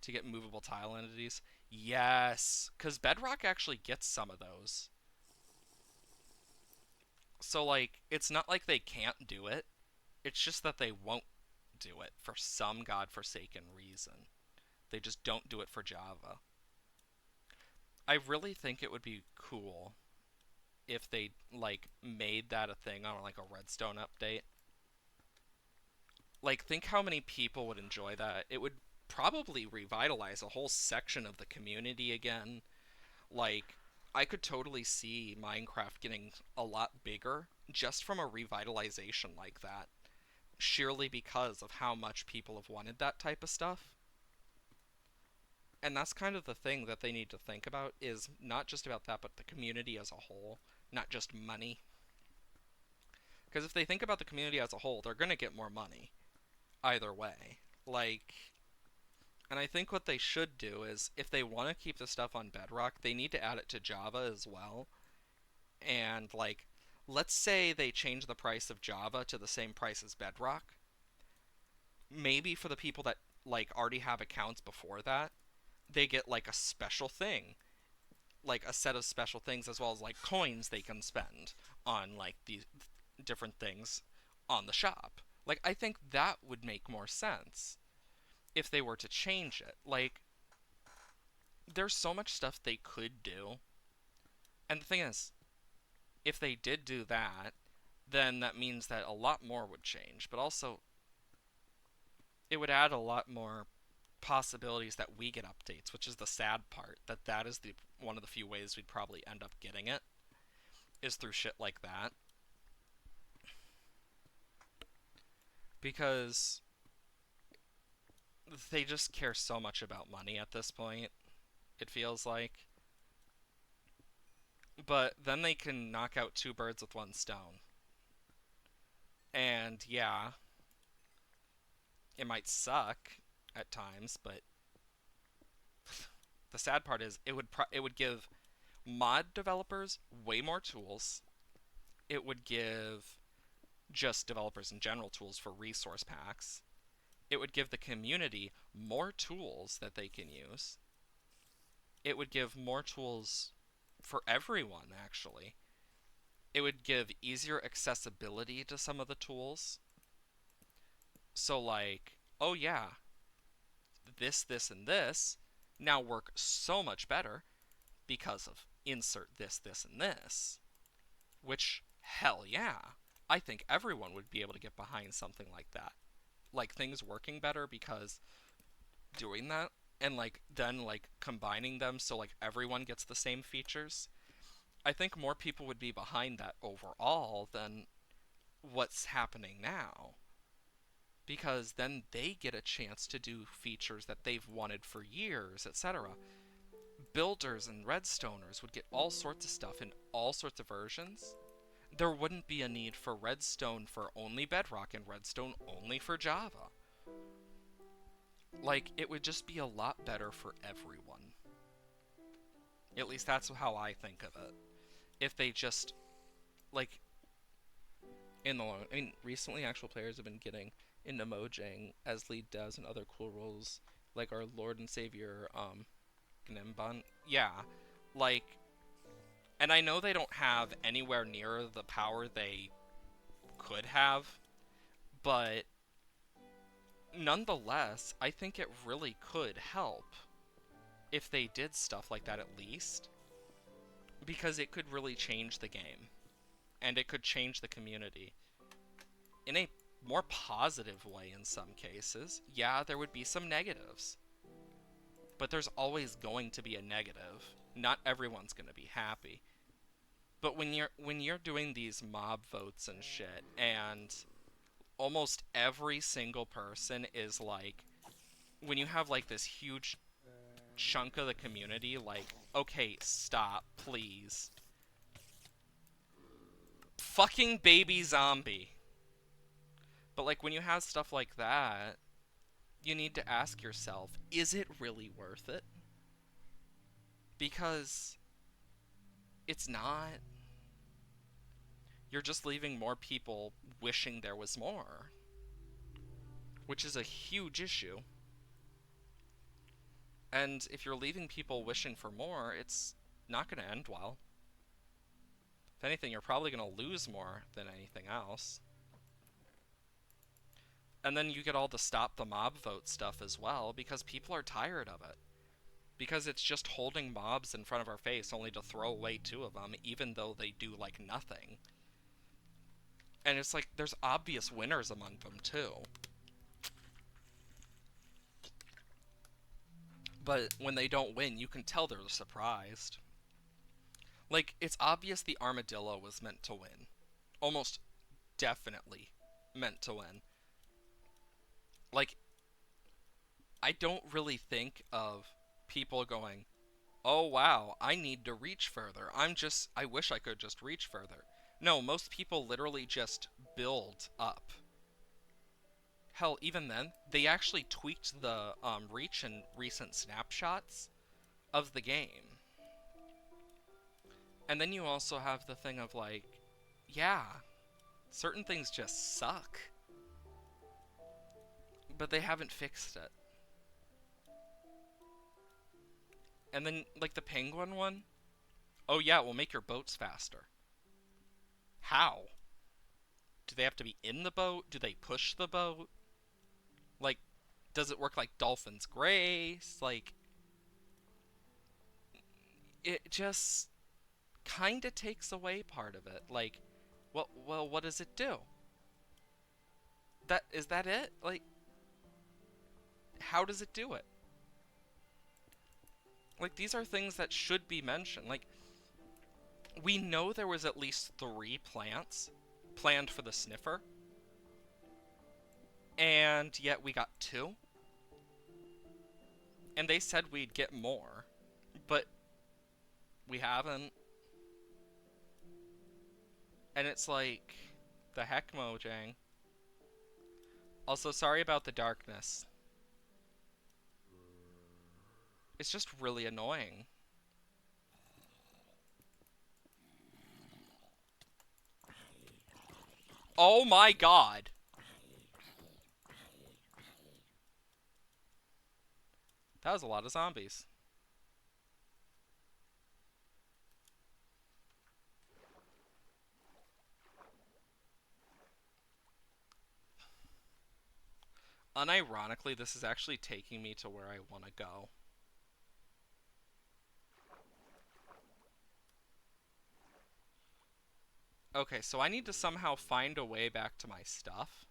A: to get movable tile entities. Yes, because Bedrock actually gets some of those. So, like, it's not like they can't do it. It's just that they won't do it for some godforsaken reason. They just don't do it for Java. I really think it would be cool if they, like, made that a thing on, like, a Redstone update. Like, think how many people would enjoy that. It would probably revitalize a whole section of the community again. Like, I could totally see Minecraft getting a lot bigger just from a revitalization like that, sheerly because of how much people have wanted that type of stuff. And that's kind of the thing that they need to think about, is not just about that, but the community as a whole, not just money. Because if they think about the community as a whole, they're going to get more money either way. Like, and I think what they should do is, if they want to keep the stuff on Bedrock, they need to add it to Java as well. And, like, let's say they change the price of Java to the same price as Bedrock. Maybe for the people that, like, already have accounts before that, they get, like, a special thing. Like, a set of special things, as well as, like, coins they can spend on, like, these different things on the shop. Like, I think that would make more sense if they were to change it. Like, there's so much stuff they could do. And the thing is, if they did do that, then that means that a lot more would change. But also, it would add a lot more possibilities that we get updates, which is the sad part. That is the one of the few ways we'd probably end up getting it, is through shit like that. Because they just care so much about money at this point, it feels like. But then they can knock out two birds with one stone. And yeah, it might suck at times, but the sad part is it would give mod developers way more tools. It would give just developers in general tools for resource packs. It would give the community more tools that they can use. It would give more tools for everyone, actually. It would give easier accessibility to some of the tools. So, like, oh yeah, this, and this now work so much better because of insert this, and this. Which, hell yeah, I think everyone would be able to get behind something like that. Like, things working better because doing that, and, like, then, like, combining them so, like, everyone gets the same features. I think more people would be behind that overall than what's happening now. Because then they get a chance to do features that they've wanted for years, etc. Builders and Redstoners would get all sorts of stuff in all sorts of versions. There wouldn't be a need for Redstone for only Bedrock and Redstone only for Java. Like, it would just be a lot better for everyone. At least that's how I think of it. If they just, like, in the long, I mean, recently actual players have been getting into Mojang as lead devs and other cool roles, like our Lord and Savior, Gnimban. Yeah, like, and I know they don't have anywhere near the power they could have, but nonetheless, I think it really could help if they did stuff like that at least, because it could really change the game, and it could change the community in a more positive way in some cases. Yeah, there would be some negatives, but there's always going to be a negative. Not everyone's going to be happy. But when you're doing these mob votes and shit, and almost every single person is like, when you have like this huge chunk of the community like, okay, stop, please. Fucking baby zombie. But like when you have stuff like that, you need to ask yourself, is it really worth it? Because it's not. You're just leaving more people wishing there was more, which is a huge issue. And if you're leaving people wishing for more, it's not going to end well. If anything, you're probably going to lose more than anything else. And then you get all the stop the mob vote stuff as well, because people are tired of it. Because it's just holding mobs in front of our face only to throw away two of them, even though they do, like, nothing. And it's like, there's obvious winners among them, too. But when they don't win, you can tell they're surprised. Like, it's obvious the armadillo was meant to win. Almost definitely meant to win. Like, I don't really think of people going, oh wow, I need to reach further. I wish I could just reach further. No, most people literally just build up. Hell, even then, they actually tweaked the reach in recent snapshots of the game. And then you also have the thing of like, yeah, certain things just suck. But they haven't fixed it. And then, like the penguin one, oh yeah, it will make your boats faster. How? Do they have to be in the boat? Do they push the boat? Like, does it work like Dolphin's Grace? Like, it just kind of takes away part of it. Like, well, what does it do? Is that it? Like, how does it do it? Like, these are things that should be mentioned. Like, we know there was at least 3 plants planned for the sniffer, and yet we got 2. And they said we'd get more, but we haven't. And it's like, the heck, Mojang. Also, sorry about the darkness. It's just really annoying. Oh my god! That was a lot of zombies. Unironically, this is actually taking me to where I want to go. Okay, so I need to somehow find a way back to my stuff.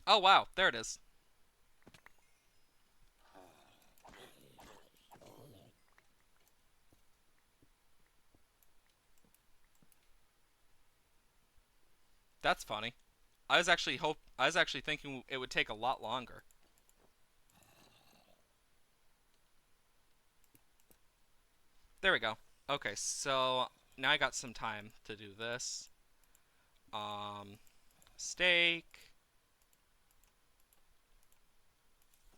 A: Oh wow, there it is. That's funny. I was actually thinking it would take a lot longer. There we go. Okay, so now I got some time to do this. Um, steak.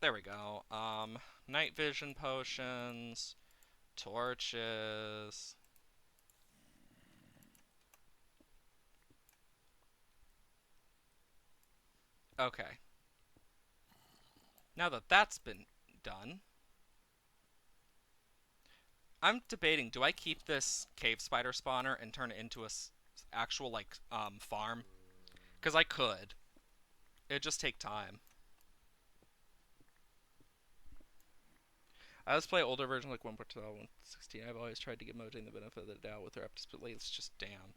A: There we go. Night vision potions, torches. Okay. Now that that's been done, I'm debating, do I keep this cave spider spawner and turn it into a actual like farm? Cuz I could. It'd just take time. I always play older versions like 1.12, 1.16. I've always tried to give Mojang the benefit of the doubt with their updates, but lately it's just damn.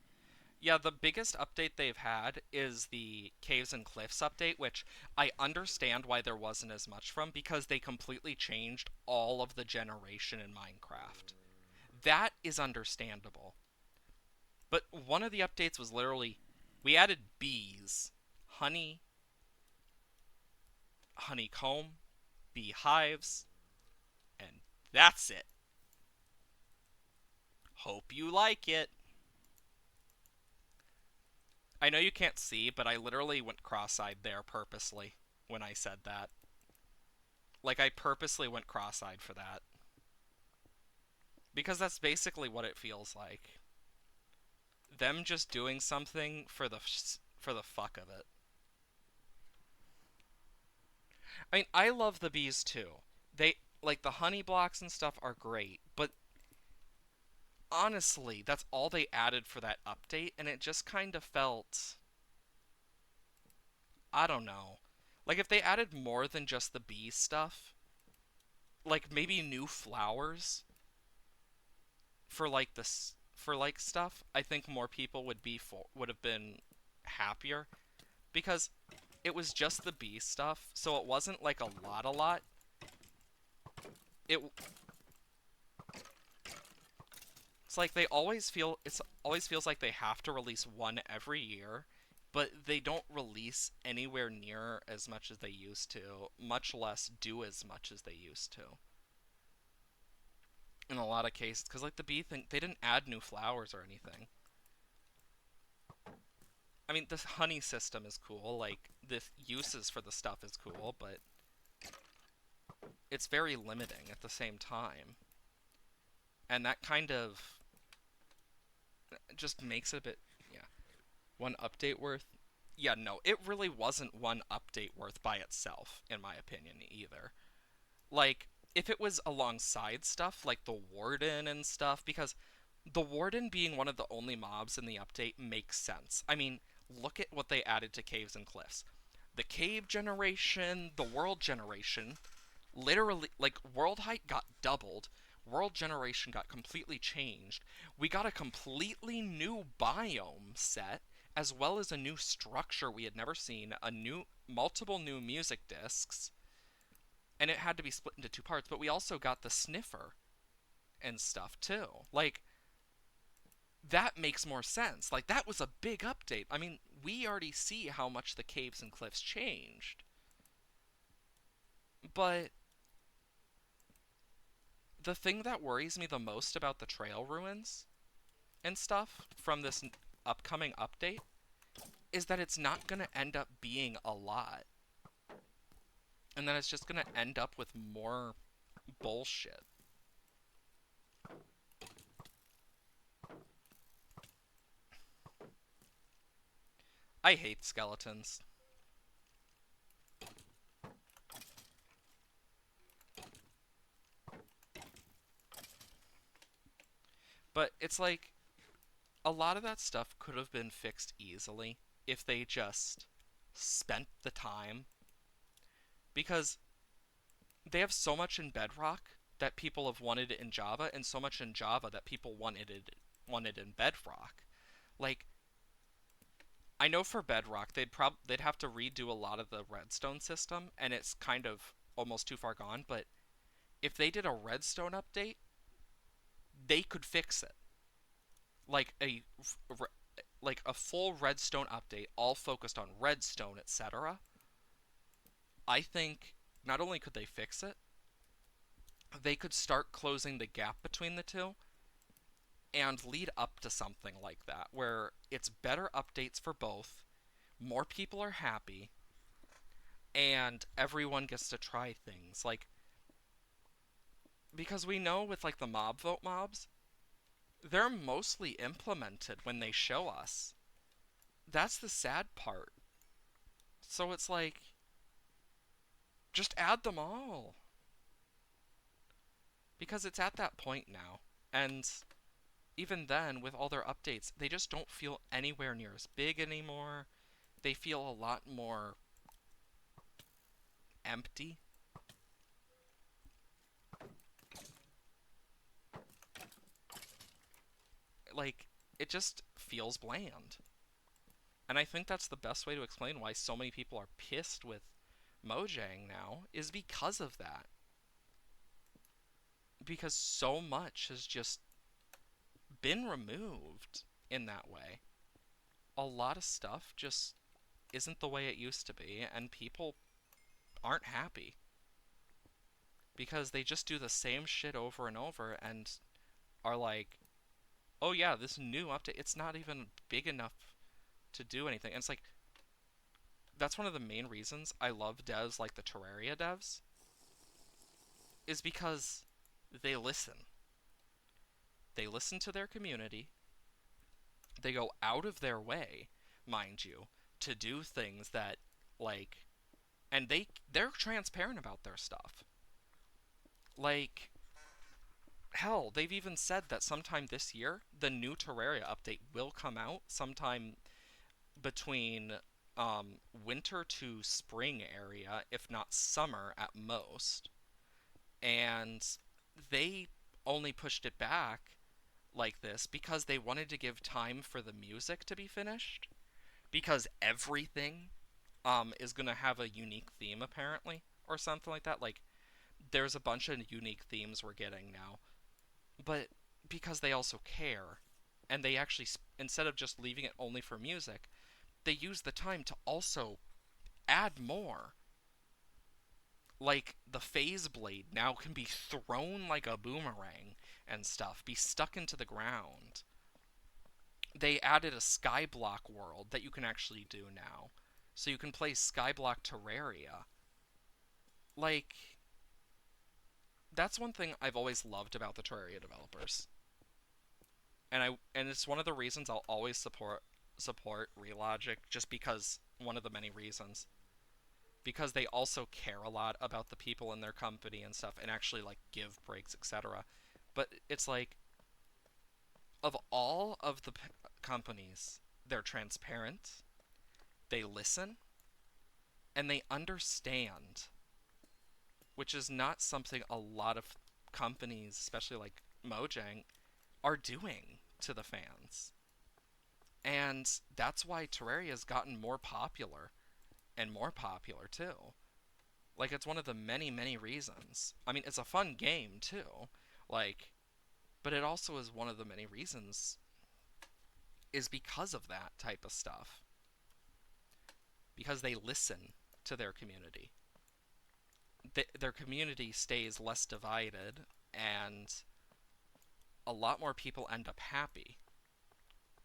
A: Yeah, the biggest update they've had is the Caves and Cliffs update, which I understand why there wasn't as much from because they completely changed all of the generation in Minecraft. That is understandable. But one of the updates was literally we added bees, honey, honeycomb, beehives, and that's it. Hope you like it. I know you can't see, but I literally went cross-eyed there purposely when I said that. Like, I purposely went cross-eyed for that. Because that's basically what it feels like. Them just doing something for the fuck of it. I mean, I love the bees too. They like the honey blocks and stuff are great, but honestly, that's all they added for that update and it just kind of felt I don't know. Like if they added more than just the bee stuff, like maybe new flowers for like this for like stuff, I think more people would have been happier because it was just the bee stuff, so it wasn't like a lot. It It's like it always feels like they have to release one every year, but they don't release anywhere near as much as they used to, much less do as much as they used to. In a lot of cases, because like the bee thing, they didn't add new flowers or anything. I mean, the honey system is cool, like the uses for the stuff is cool, but it's very limiting at the same time. And that kind of just makes it a bit, yeah. One update worth? Yeah, no, it really wasn't one update worth by itself, in my opinion, either. Like, if it was alongside stuff like the Warden and stuff, because the Warden being one of the only mobs in the update makes sense. I mean, look at what they added to Caves and Cliffs. The Cave generation, the World generation, literally, like, World height got doubled. World generation got completely changed. We got a completely new biome set, as well as a new structure we had never seen, multiple new music discs, and it had to be split into two parts, but we also got the sniffer and stuff too. Like, that makes more sense. Like, that was a big update. I mean, we already see how much the caves and cliffs changed. But the thing that worries me the most about the trail ruins and stuff from this upcoming update is that it's not going to end up being a lot. And then it's just going to end up with more bullshit. I hate skeletons. But it's like a lot of that stuff could have been fixed easily if they just spent the time, because they have so much in Bedrock that people have wanted it in Java, and so much in Java that people wanted in Bedrock. Like, I know for Bedrock they'd have to redo a lot of the redstone system, and it's kind of almost too far gone, but if they did a redstone update, they could fix it. Like a full redstone update all focused on redstone, etc. I think not only could they fix it, they could start closing the gap between the two and lead up to something like that where it's better updates for both, more people are happy, and everyone gets to try things. Like, because we know with like the mob vote mobs, they're mostly implemented when they show us. That's the sad part. So it's like, just add them all. Because it's at that point now. And even then, with all their updates, they just don't feel anywhere near as big anymore. They feel a lot more empty. Like, it just feels bland. And I think that's the best way to explain why so many people are pissed with Mojang now, is because of that. Because so much has just been removed in that way. A lot of stuff just isn't the way it used to be, and people aren't happy. Because they just do the same shit over and over and are like, oh yeah, this new update, it's not even big enough to do anything. And it's like, that's one of the main reasons I love devs like the Terraria devs, is because they listen. They listen to their community. They go out of their way, mind you, to do things that, like, and they're transparent about their stuff. Like, hell, they've even said that sometime this year the new Terraria update will come out sometime between winter to spring area, if not summer at most. And they only pushed it back like this because they wanted to give time for the music to be finished. Because everything is gonna have a unique theme apparently, or something like that. Like there's a bunch of unique themes we're getting now, but because they also care, and they actually instead of just leaving it only for music, they use the time to also add more. Like the phase blade now can be thrown like a boomerang and stuff, be stuck into the ground. They added a Skyblock world that you can actually do now. So you can play Skyblock Terraria. Like, that's one thing I've always loved about the Terraria developers. And it's one of the reasons I'll always support Relogic, just because one of the many reasons. Because they also care a lot about the people in their company and stuff and actually like give breaks, etc. But it's like of all of the companies, they're transparent, they listen, and they understand, which is not something a lot of companies, especially like Mojang, are doing to the fans. And that's why Terraria's gotten more popular and more popular too. Like it's one of the many, many reasons. I mean, it's a fun game too. Like, but it also is one of the many reasons is because of that type of stuff. Because they listen to their community. Their community stays less divided, and a lot more people end up happy.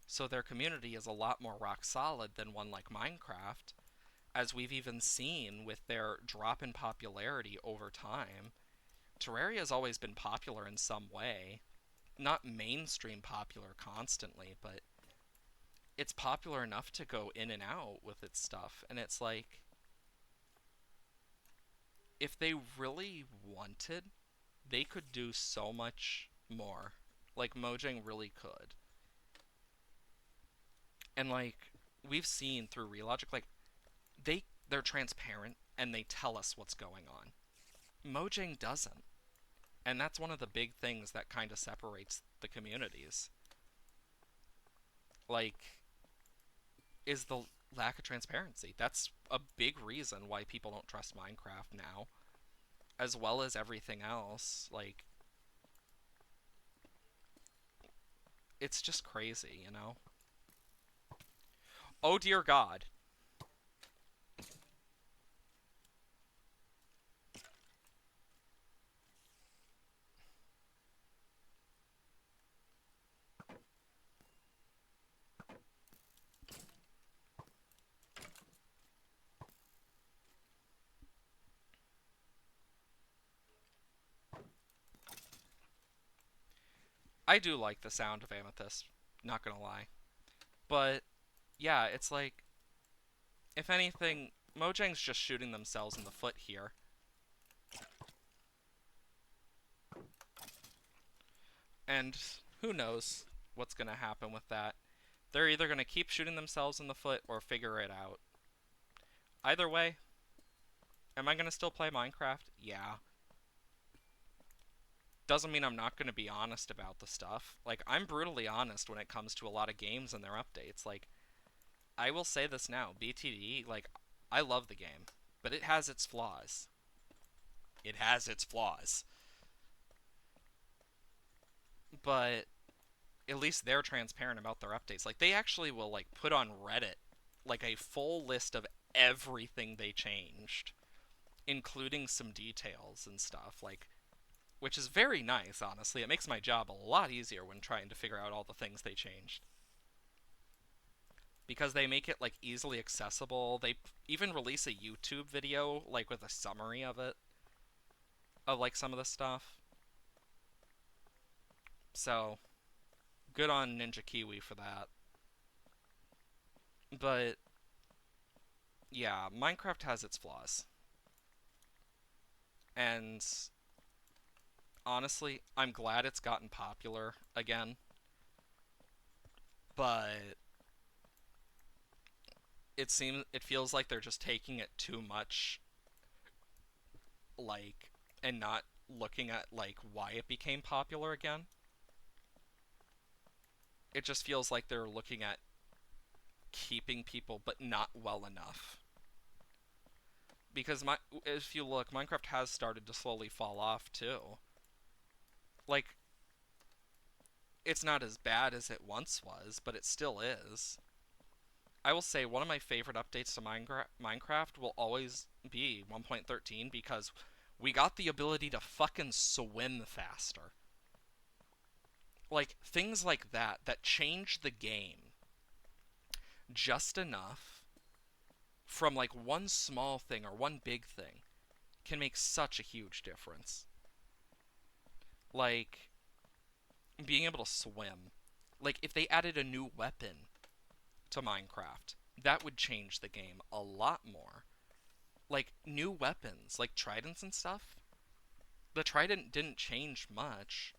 A: So their community is a lot more rock solid than one like Minecraft, as we've even seen with their drop in popularity over time. Terraria has always been popular in some way. Not mainstream popular constantly, but it's popular enough to go in and out with its stuff. And it's like, if they really wanted, they could do so much more. Like, Mojang really could. And, like, we've seen through Relogic, like, they're transparent and they tell us what's going on. Mojang doesn't. And that's one of the big things that kind of separates the communities. Like, is the lack of transparency. That's a big reason why people don't trust Minecraft now, as well as everything else. Like, it's just crazy, you know? Oh dear God. I do like the sound of Amethyst, not gonna lie. But yeah, it's like, if anything, Mojang's just shooting themselves in the foot here. And who knows what's gonna happen with that. They're either gonna keep shooting themselves in the foot or figure it out. Either way, am I gonna still play Minecraft? Yeah. Doesn't mean I'm not gonna be honest about the stuff. Like, I'm brutally honest when it comes to a lot of games and their updates. Like, I will say this now, BTD, like, I love the game, but it has its flaws. It has its flaws. But at least they're transparent about their updates. Like, they actually will, like, put on Reddit, like, a full list of everything they changed, including some details and stuff. Like, which is very nice, honestly. It makes my job a lot easier when trying to figure out all the things they changed. Because they make it like easily accessible. They even release a YouTube video like with a summary of it, of like some of the stuff. So, good on Ninja Kiwi for that. But yeah, Minecraft has its flaws. And honestly, I'm glad it's gotten popular again, but it feels like they're just taking it too much, like, and not looking at like why it became popular again. It just feels like they're looking at keeping people but not well enough. Because if you look, Minecraft has started to slowly fall off too. Like, it's not as bad as it once was, but it still is. I will say one of my favorite updates to Minecraft will always be 1.13 because we got the ability to fucking swim faster. Like, things like that change the game just enough from like one small thing or one big thing can make such a huge difference. Like, being able to swim. Like, if they added a new weapon to Minecraft, that would change the game a lot more. Like, new weapons, like tridents and stuff. The trident didn't change much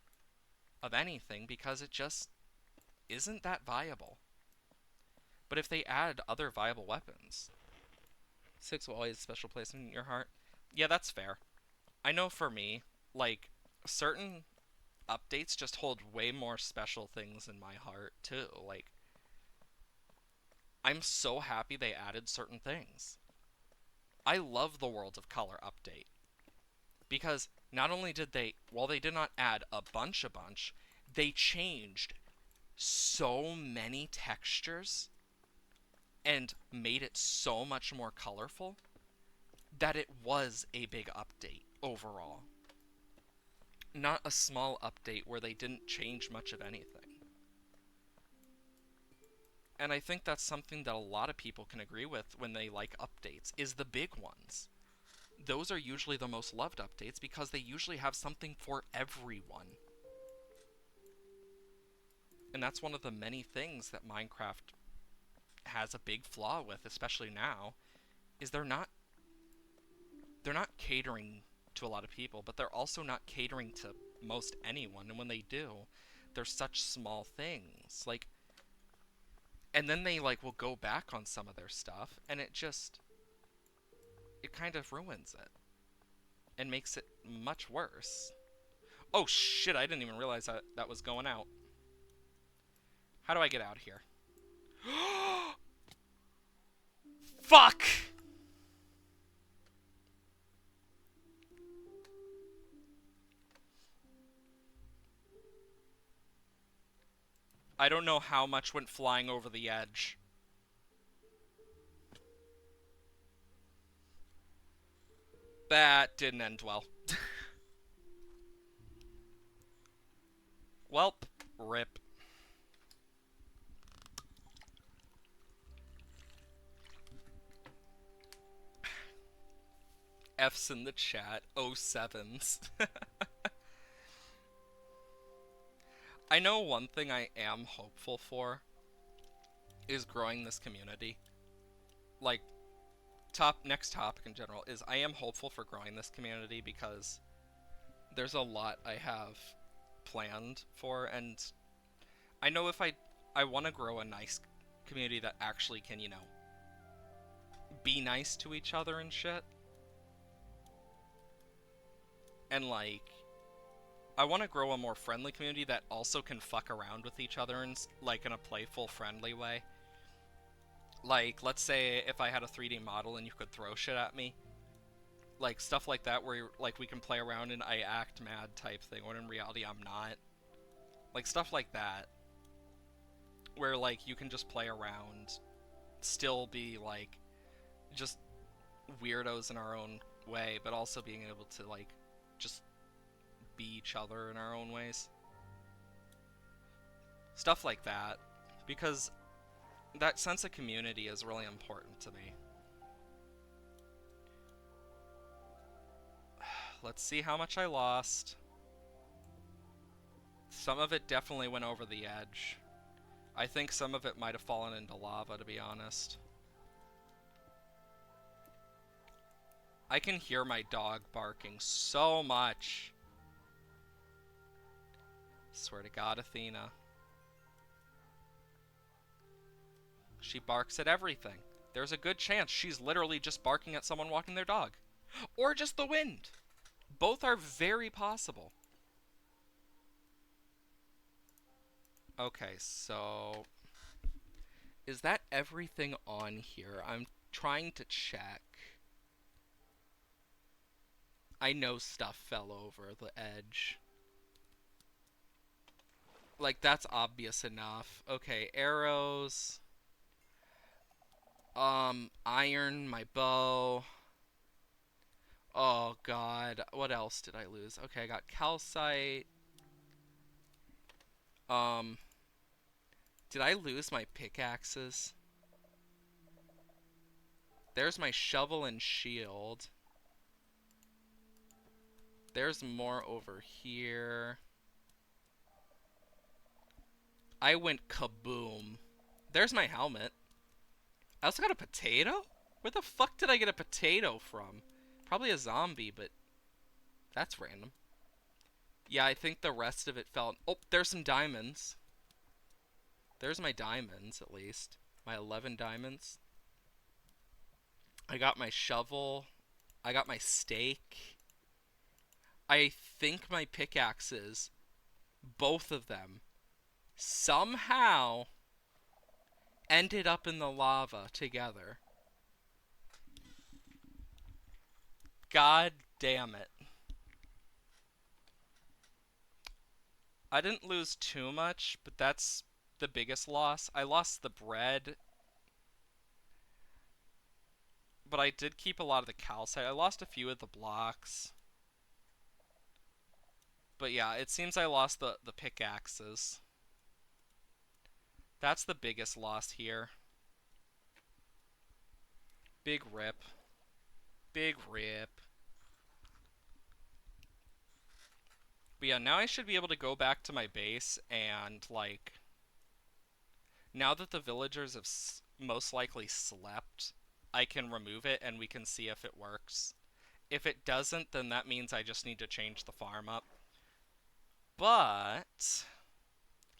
A: of anything because it just isn't that viable. But if they add other viable weapons, six will always special place in your heart. Yeah, that's fair. I know for me, like, certain updates just hold way more special things in my heart, too. Like, I'm so happy they added certain things. I love the World of Color update because not only did they, while they did not add a bunch, they changed so many textures and made it so much more colorful that it was a big update overall. Not a small update where they didn't change much of anything. And I think that's something that a lot of people can agree with when they like updates, is the big ones. Those are usually the most loved updates because they usually have something for everyone. And that's one of the many things that Minecraft has a big flaw with, especially now, is they're not catering to a lot of people, but they're also not catering to most anyone. And when they do, they're such small things. Like, and then they like will go back on some of their stuff, and it kind of ruins it and makes it much worse. Oh shit! I didn't even realize that was going out. How do I get out of here? Fuck! I don't know how much went flying over the edge. That didn't end well. Welp. Rip. F's in the chat. 07s. I know one thing I am hopeful for is growing this community. Like, next topic in general is I am hopeful for growing this community because there's a lot I have planned for, and I know if I want to grow a nice community that actually can, be nice to each other and shit. And like I want to grow a more friendly community that also can fuck around with each other in like in a playful, friendly way. Like, let's say if I had a 3D model and you could throw shit at me, like stuff like that, where like we can play around and I act mad type thing, when in reality I'm not. Like stuff like that, where like you can just play around, still be like just weirdos in our own way, but also being able to like just be each other in our own ways. Stuff like that, because that sense of community is really important to me. Let's see how much I lost. Some of it definitely went over the edge. I think some of it might have fallen into lava, to be honest. I can hear my dog barking so much. Swear to God, Athena. She barks at everything. There's a good chance she's literally just barking at someone walking their dog. Or just the wind. Both are very possible. Okay, so is that everything on here? I'm trying to check. I know stuff fell over the edge. Like, that's obvious enough. Okay, arrows. Iron, my bow. Oh, God. What else did I lose? Okay, I got calcite. Um, did I lose my pickaxes? There's my shovel and shield. There's more over here. I went kaboom. There's my helmet. I also got a potato? Where the fuck did I get a potato from? Probably a zombie, but that's random. Yeah, I think the rest of it fell. Oh, there's some diamonds. There's my diamonds, at least. My 11 diamonds. I got my shovel. I got my steak. I think my pickaxes, both of them, somehow ended up in the lava together. God damn it. I didn't lose too much, but that's the biggest loss. I lost the bread, but I did keep a lot of the calcite. I lost a few of the blocks. But yeah, it seems I lost the pickaxes. That's the biggest loss here. Big rip. Big rip. But yeah, now I should be able to go back to my base and, like, now that the villagers have most likely slept, I can remove it and we can see if it works. If it doesn't, then that means I just need to change the farm up. But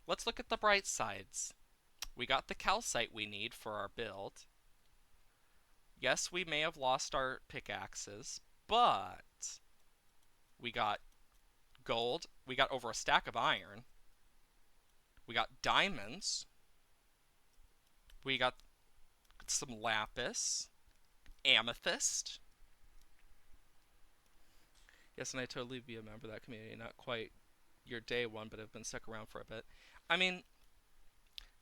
A: let's look at the bright sides. We got the calcite we need for our build. Yes, we may have lost our pickaxes, but we got gold. We got over a stack of iron. We got diamonds. We got some lapis, amethyst. Yes, and I totally be a member of that community. Not quite your day one, but I've been stuck around for a bit. I mean,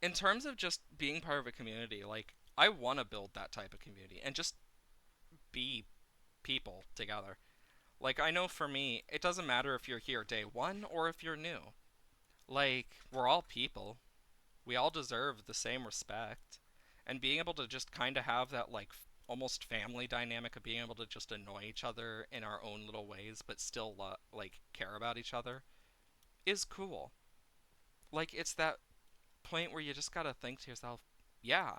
A: in terms of just being part of a community, like, I want to build that type of community and just be people together. Like, I know for me, it doesn't matter if you're here day one or if you're new. Like, we're all people. We all deserve the same respect. And being able to just kind of have that, like, almost family dynamic of being able to just annoy each other in our own little ways, but still, like, care about each other is cool. Like, it's that point where you just gotta think to yourself, yeah,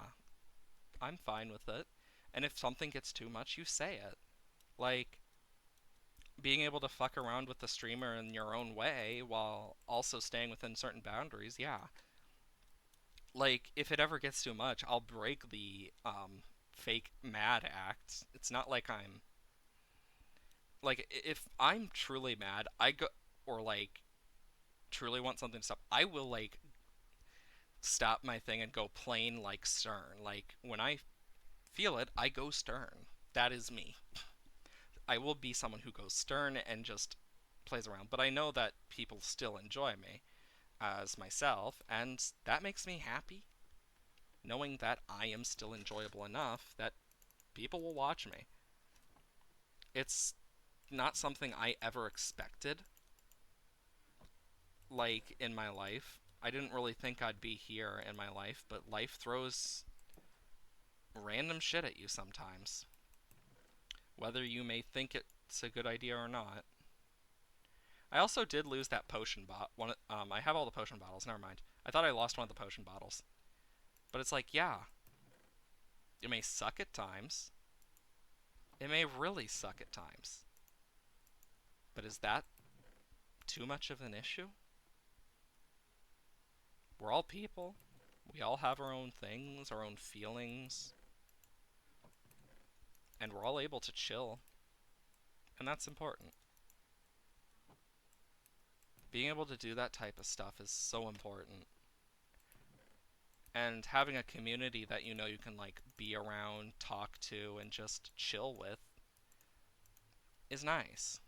A: I'm fine with it. And if something gets too much, you say it. Like, being able to fuck around with the streamer in your own way while also staying within certain boundaries, yeah. Like, if it ever gets too much, I'll break the fake mad act. It's not like I'm like if I'm truly mad, I go or like truly want something to stop, I will like stop my thing and go plain like stern. Like when I feel it, I go stern. That is me. I will be someone who goes stern and just plays around, but I know that people still enjoy me as myself, and that makes me happy, knowing that I am still enjoyable enough that people will watch me. It's not something I ever expected, like, in my life. I didn't really think I'd be here in my life, but life throws random shit at you sometimes, whether you may think it's a good idea or not. I also did lose that potion one. I have all the potion bottles. Never mind. I thought I lost one of the potion bottles, but it's like, yeah, it may suck at times. It may really suck at times. But is that too much of an issue? We're all people. We all have our own things, our own feelings, and we're all able to chill, and that's important. Being able to do that type of stuff is so important. And having a community that you know you can like be around, talk to, and just chill with is nice.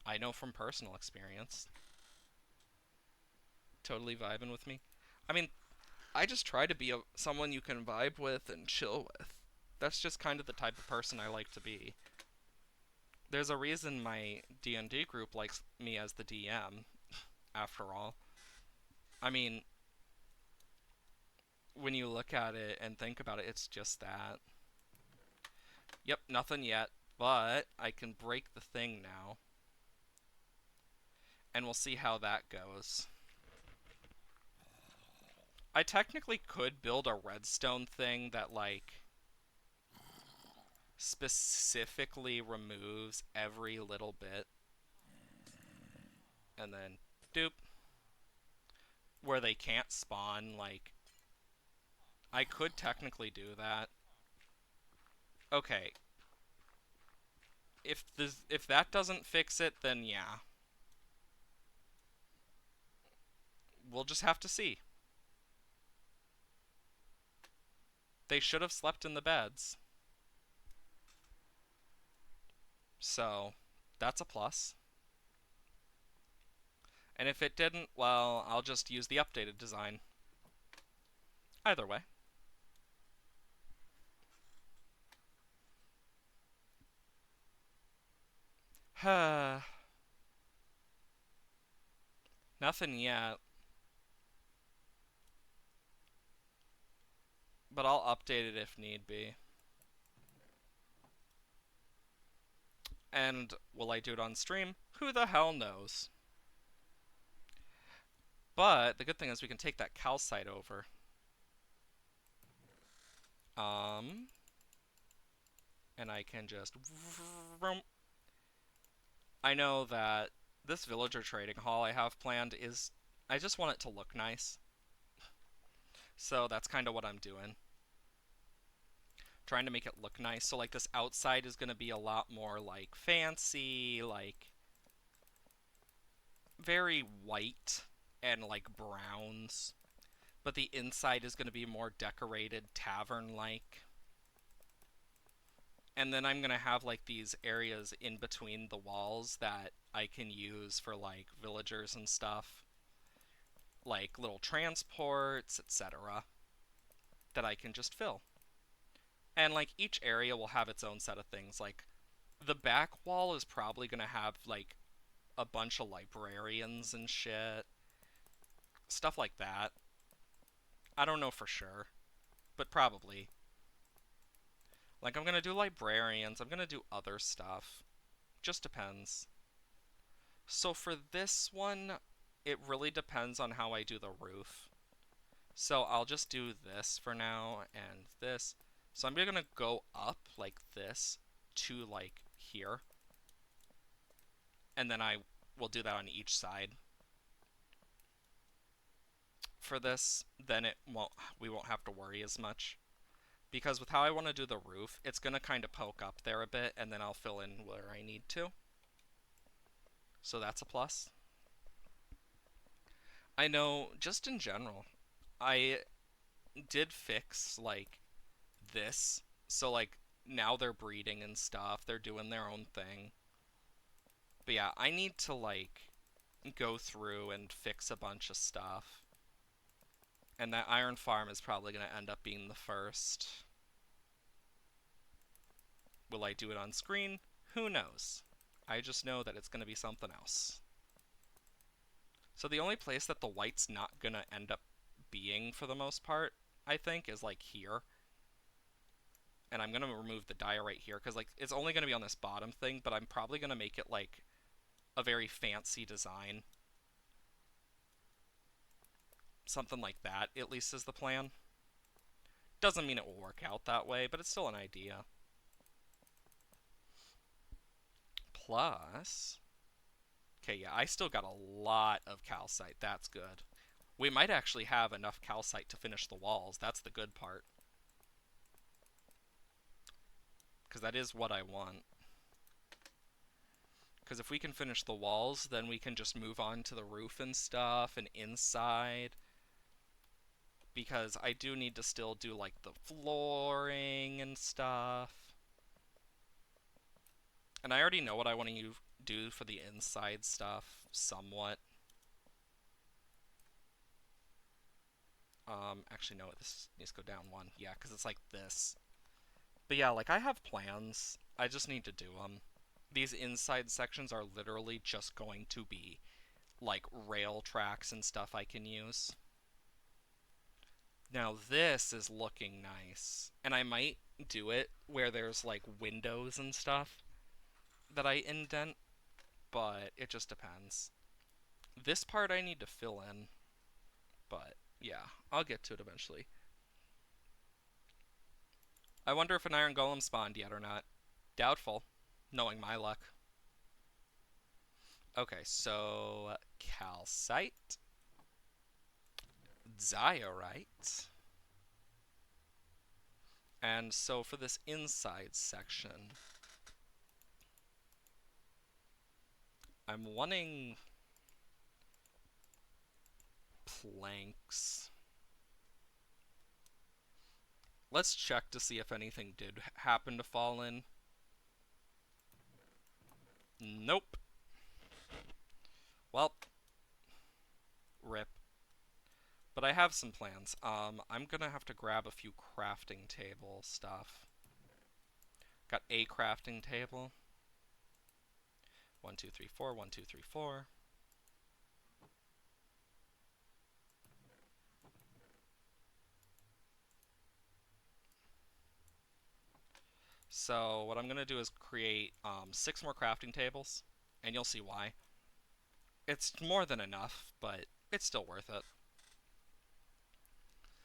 A: I know from personal experience. Totally vibing with me. I mean, I just try to be someone you can vibe with and chill with. That's just kind of the type of person I like to be. There's a reason my D&D group likes me as the DM, after all. I mean, when you look at it and think about it, it's just that. Yep, nothing yet, but I can break the thing now, and we'll see how that goes. I technically could build a redstone thing that, like, specifically removes every little bit, and then doop, where they can't spawn, like, I could technically do that. Okay, if that doesn't fix it, then yeah. We'll just have to see. They should have slept in the beds. So, that's a plus. And if it didn't, well, I'll just use the updated design. Either way. Nothing yet, but I'll update it if need be. And will I do it on stream? Who the hell knows? But the good thing is we can take that calcite over. Um, and I can just... I know that this villager trading hall I have planned is... I just want it to look nice. So that's kind of what I'm doing. Trying to make it look nice. So like this outside is going to be a lot more like fancy, like very white and like browns. But the inside is going to be more decorated, tavern-like. And then I'm going to have like these areas in between the walls that I can use for like villagers and stuff. Like little transports, etc. that I can just fill. And like each area will have its own set of things. Like the back wall is probably going to have like a bunch of librarians and shit. Stuff like that. I don't know for sure, but probably. Like I'm going to do librarians, I'm going to do other stuff. Just depends. So for this one, it really depends on how I do the roof. So I'll just do this for now and this. So I'm going to go up like this to like here. And then I will do that on each side. For this, then we won't have to worry as much. Because with how I want to do the roof, it's going to kind of poke up there a bit, and then I'll fill in where I need to. So that's a plus. I know, just in general, I did fix, like, this. So, like, now they're breeding and stuff. They're doing their own thing. But yeah, I need to, like, go through and fix a bunch of stuff. And that iron farm is probably going to end up being the first. Will I do it on screen? Who knows? I just know that it's going to be something else. So the only place that the white's not going to end up being for the most part, I think, is like here. And I'm going to remove the dye right here because like it's only going to be on this bottom thing, but I'm probably going to make it like a very fancy design. Something like that, at least, is the plan. Doesn't mean it will work out that way, but it's still an idea. Plus... Okay, yeah, I still got a lot of calcite. That's good. We might actually have enough calcite to finish the walls. That's the good part. Because that is what I want. Because if we can finish the walls, then we can just move on to the roof and stuff, and inside. Because I do need to still do, like, the flooring and stuff. And I already know what I want to do for the inside stuff somewhat. Actually, no, this needs to go down one. Yeah, because it's like this. But yeah, like I have plans. I just need to do them. These inside sections are literally just going to be like rail tracks and stuff I can use. Now this is looking nice. And I might do it where there's like windows and stuff that I indent, but it just depends. This part I need to fill in, but yeah, I'll get to it eventually. I wonder if an iron golem spawned yet or not. Doubtful, knowing my luck. Okay, so calcite, diorite, and so for this inside section, I'm wanting planks. Let's check to see if anything did happen to fall in. Nope. Well, rip. But I have some plans. I'm gonna have to grab a few crafting table stuff. Got a crafting table. 1, 2, 3, 4, 1, 2, 3, 4. So what I'm gonna do is create 6 more crafting tables, and you'll see why. It's more than enough, but it's still worth it.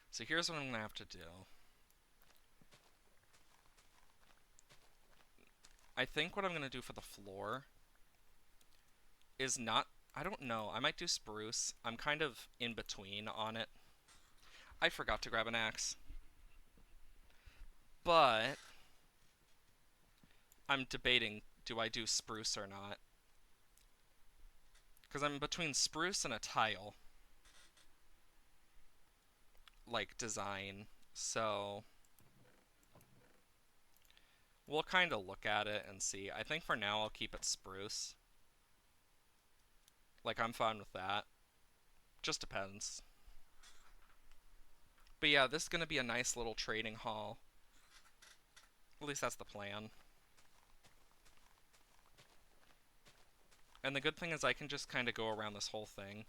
A: So here's what I'm gonna have to do. I think what I'm gonna do for the floor is not, I don't know, I might do spruce. I'm kind of in between on it. I forgot to grab an axe. But I'm debating, do I do spruce or not? Because I'm between spruce and a tile, like, design. So we'll kind of look at it and see. I think for now I'll keep it spruce. Like, I'm fine with that. Just depends. But yeah, this is going to be a nice little trading hall. At least that's the plan. And the good thing is I can just kind of go around this whole thing.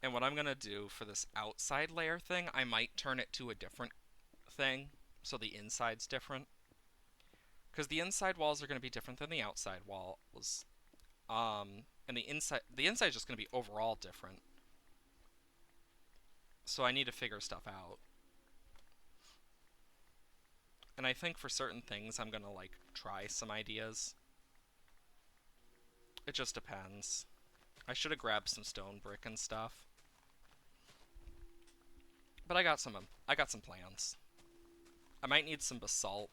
A: And what I'm going to do for this outside layer thing, I might turn it to a different thing, so the inside's different. Because the inside walls are going to be different than the outside walls. And the inside is just going to be overall different. So I need to figure stuff out. And I think for certain things I'm going to, like, try some ideas. It just depends. I should have grabbed some stone brick and stuff. But I got some plans. I might need some basalt.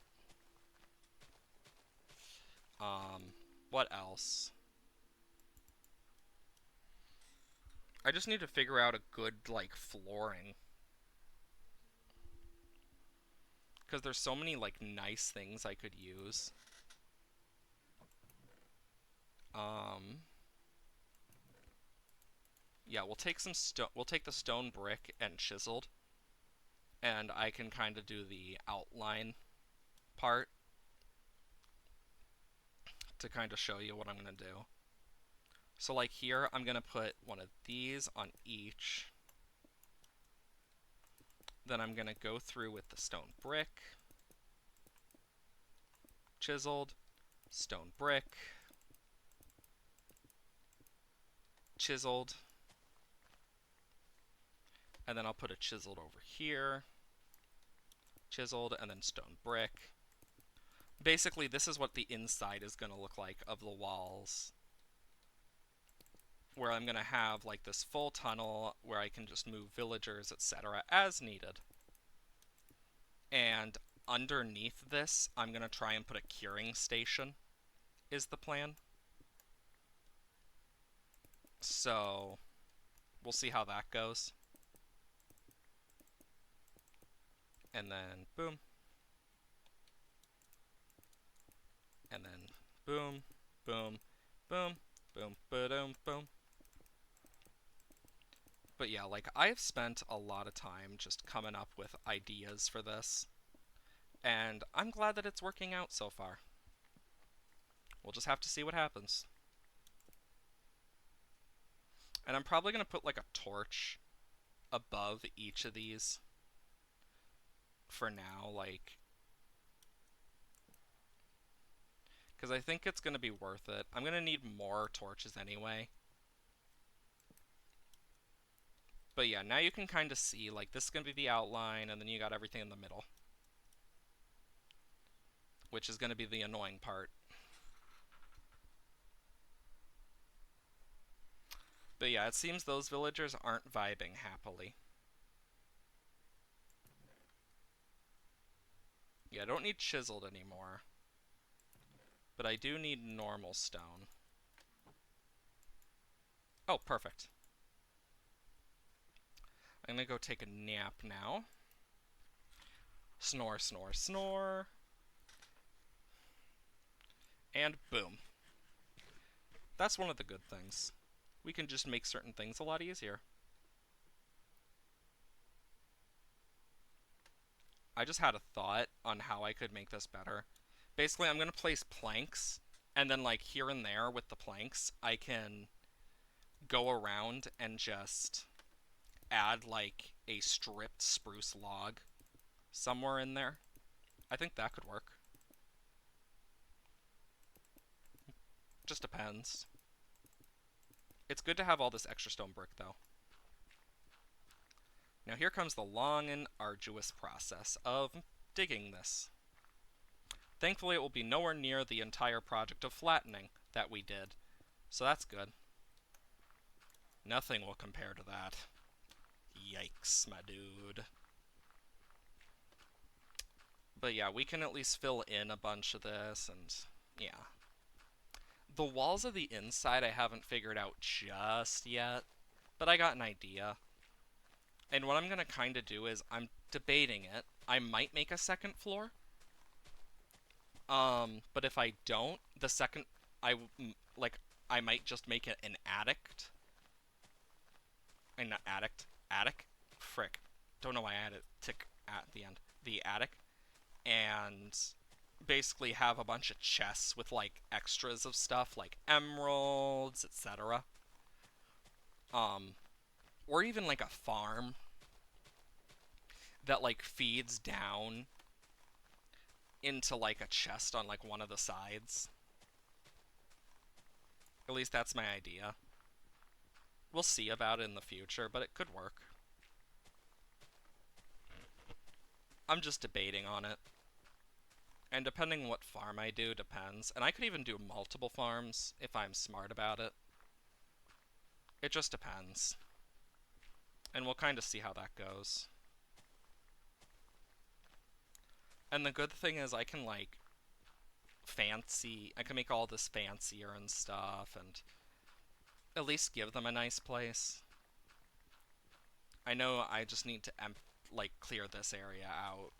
A: What else? I just need to figure out a good, like, flooring. Because there's so many, like, nice things I could use. Yeah, we'll take the stone brick and chiseled. And I can kind of do the outline part to kind of show you what I'm going to do. So like here, I'm going to put one of these on each. Then I'm going to go through with the stone brick, chiseled, stone brick, chiseled, and then I'll put a chiseled over here, chiseled, and then stone brick. Basically, this is what the inside is going to look like of the walls, where I'm going to have like this full tunnel where I can just move villagers, etc. as needed. And underneath this, I'm going to try and put a curing station, is the plan. So, we'll see how that goes. And then, boom. Boom, boom, boom, boom, boom, boom. But yeah, like, I've spent a lot of time just coming up with ideas for this, and I'm glad that it's working out so far. We'll just have to see what happens. And I'm probably going to put like a torch above each of these for now, like, because I think it's going to be worth it. I'm going to need more torches anyway. But yeah, now you can kind of see, like, this is going to be the outline, and then you got everything in the middle, which is going to be the annoying part. But yeah, it seems those villagers aren't vibing happily. Yeah, I don't need chiseled anymore, but I do need normal stone. Oh, perfect. I'm gonna go take a nap now. Snore, snore, snore. And boom. That's one of the good things. We can just make certain things a lot easier. I just had a thought on how I could make this better. Basically, I'm going to place planks, and then, like, here and there with the planks, I can go around and just add, like, a stripped spruce log somewhere in there. I think that could work. Just depends. It's good to have all this extra stone brick, though. Now here comes the long and arduous process of digging this. Thankfully, it will be nowhere near the entire project of flattening that we did, so that's good. Nothing will compare to that. Yikes, my dude. But yeah, we can at least fill in a bunch of this, and yeah. The walls of the inside I haven't figured out just yet, but I got an idea. And what I'm going to kind of do is I'm debating it. I might make a second floor. But if I don't, the second like I might just make it an attic. And not attic. Frick. Don't know why I added tick at the end. The attic, and basically have a bunch of chests with like extras of stuff like emeralds, etc. Um, or even like a farm that like feeds down into like a chest on like one of the sides. At least that's my idea. We'll see about it in the future, but it could work. I'm just debating on it. And depending what farm I do depends. And I could even do multiple farms if I'm smart about it. It just depends. And we'll kind of see how that goes. And the good thing is I can like I can make all this fancier and stuff and at least give them a nice place. I know I just need to like clear this area out.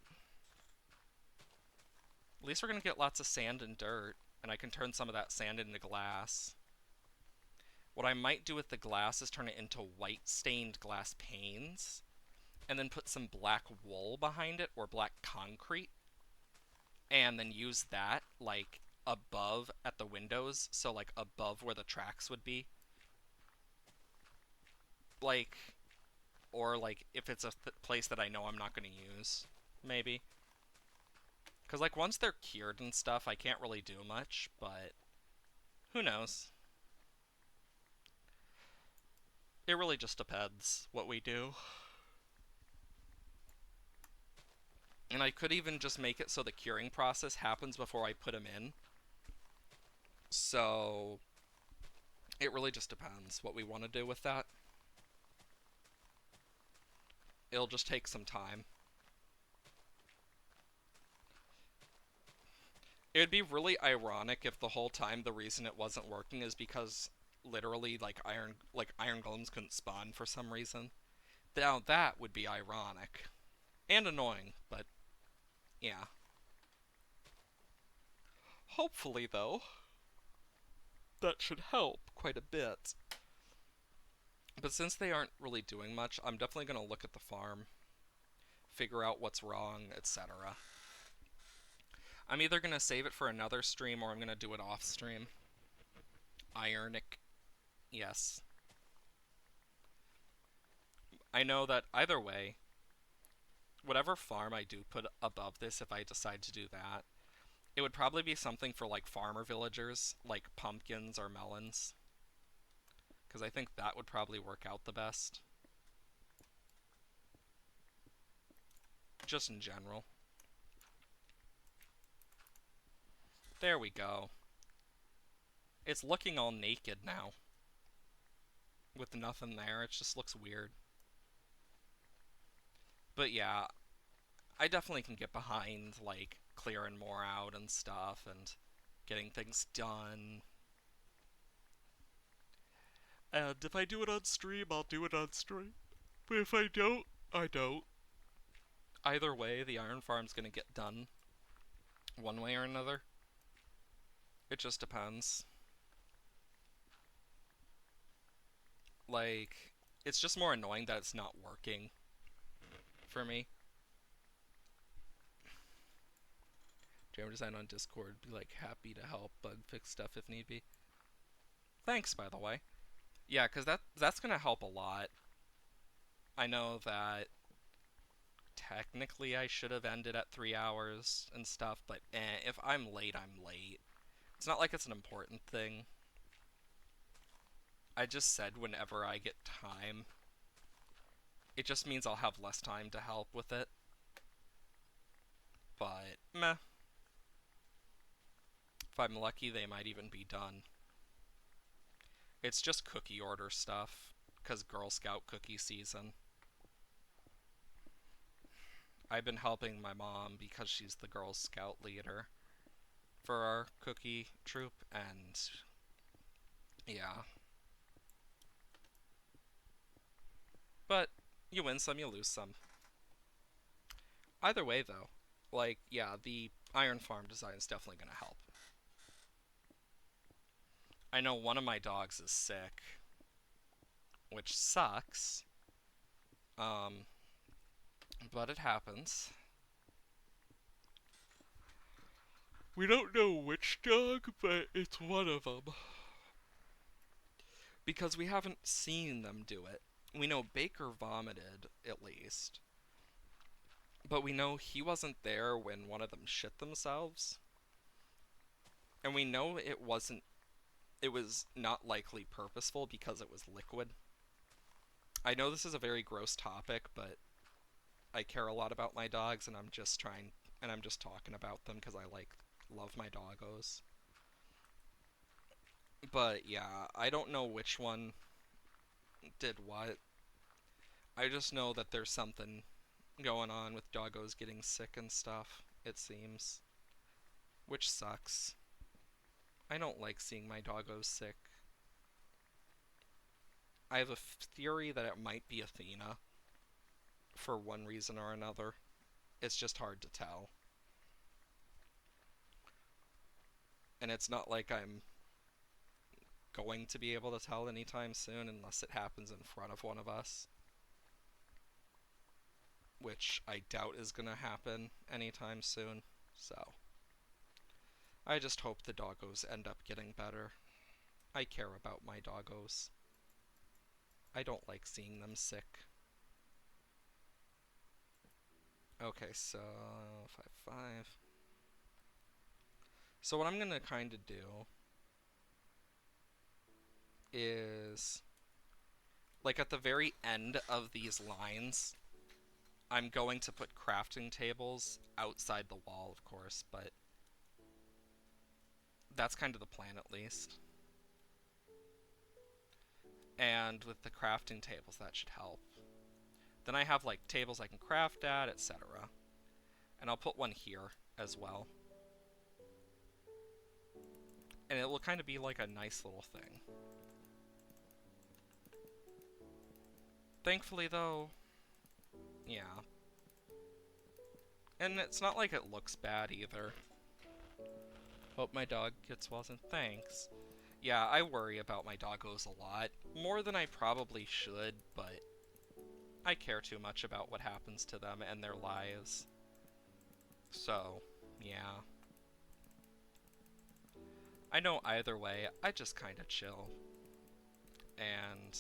A: At least we're gonna get lots of sand and dirt, and I can turn some of that sand into glass. What I might do with the glass is turn it into white stained glass panes, and then put some black wool behind it, or black concrete, and then use that, like, above at the windows, so, like, above where the tracks would be. Like, or, like, if it's a place that I know I'm not going to use, maybe. Because, like, once they're cured and stuff, I can't really do much, but who knows? It really just depends what we do. And I could even just make it so the curing process happens before I put them in. So, it really just depends what we want to do with that. It'll just take some time. It would be really ironic if the whole time the reason it wasn't working is because literally like iron golems couldn't spawn for some reason. Now that would be ironic and annoying, but yeah. Hopefully though. that should help quite a bit. But since they aren't really doing much, I'm definitely going to look at the farm, figure out what's wrong, etc. I'm either going to save it for another stream or I'm going to do it off stream. Ionic, yes. I know that either way, whatever farm I do put above this, if I decide to do that, it would probably be something for like farmer villagers, like pumpkins or melons. Because I think that would probably work out the best. Just in general. There we go. It's looking all naked now. With nothing there, it just looks weird. But yeah, I definitely can get behind, like, clearing more out and stuff and getting things done. And if I do it on stream, I'll do it on stream. But if I don't, I don't. Either way, the iron farm's gonna get done. One way or another. It just depends. Like, it's just more annoying that it's not working for me. Jam Design on Discord, be like happy to help bug fix stuff if need be. Thanks, by the way. Yeah, because that's gonna help a lot. I know that technically I should have ended at 3 hours and stuff, but if I'm late, I'm late. It's not like it's an important thing. I just said whenever I get time. It just means I'll have less time to help with it. But, meh. If I'm lucky, they might even be done. It's just cookie order stuff, because Girl Scout cookie season. I've been helping my mom because she's the Girl Scout leader for our cookie troop, and yeah. But you win some, you lose some. Either way, though, like, yeah, the iron farm design is definitely going to help. I know one of my dogs is sick, which sucks. But it happens. We don't know which dog, but it's one of them. Because we haven't seen them do it. We know Baker vomited, at least. But we know he wasn't there when one of them shit themselves. And we know it was not likely purposeful because it was liquid. I know this is a very gross topic, but I care a lot about my dogs, and I'm just talking about them because I love my doggos. But yeah, I don't know which one did what. I just know that there's something going on with doggos getting sick and stuff, it seems. Which sucks. I don't like seeing my doggos sick. I have a theory that it might be Athena, for one reason or another. It's just hard to tell. And it's not like I'm going to be able to tell anytime soon unless it happens in front of one of us. Which I doubt is going to happen anytime soon, so. I just hope the doggos end up getting better. I care about my doggos. I don't like seeing them sick. Okay, so 5-5. So what I'm gonna kind of do is, like at the very end of these lines, I'm going to put crafting tables outside the wall, of course, but that's kind of the plan at least. And with the crafting tables, that should help. Then I have like tables I can craft at, etc. And I'll put one here as well. And it will kind of be like a nice little thing. Thankfully though, yeah. And it's not like it looks bad either. Hope my dog gets well soon. Thanks. Yeah, I worry about my doggos a lot. More than I probably should, but I care too much about what happens to them and their lives. So, yeah. I know either way, I just kinda chill. And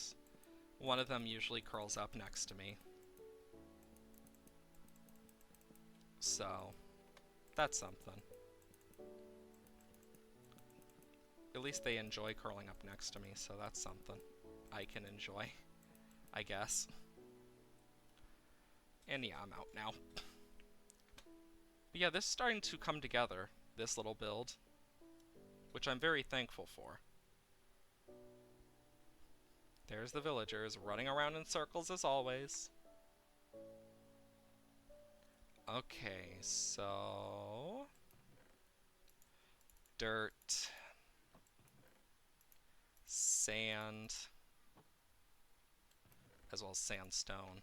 A: one of them usually curls up next to me. So, that's something. At least they enjoy curling up next to me, so that's something I can enjoy, I guess. And yeah, I'm out now. But yeah, this is starting to come together, this little build, which I'm very thankful for. There's the villagers running around in circles as always. Okay, so... dirt, sand, as well as sandstone.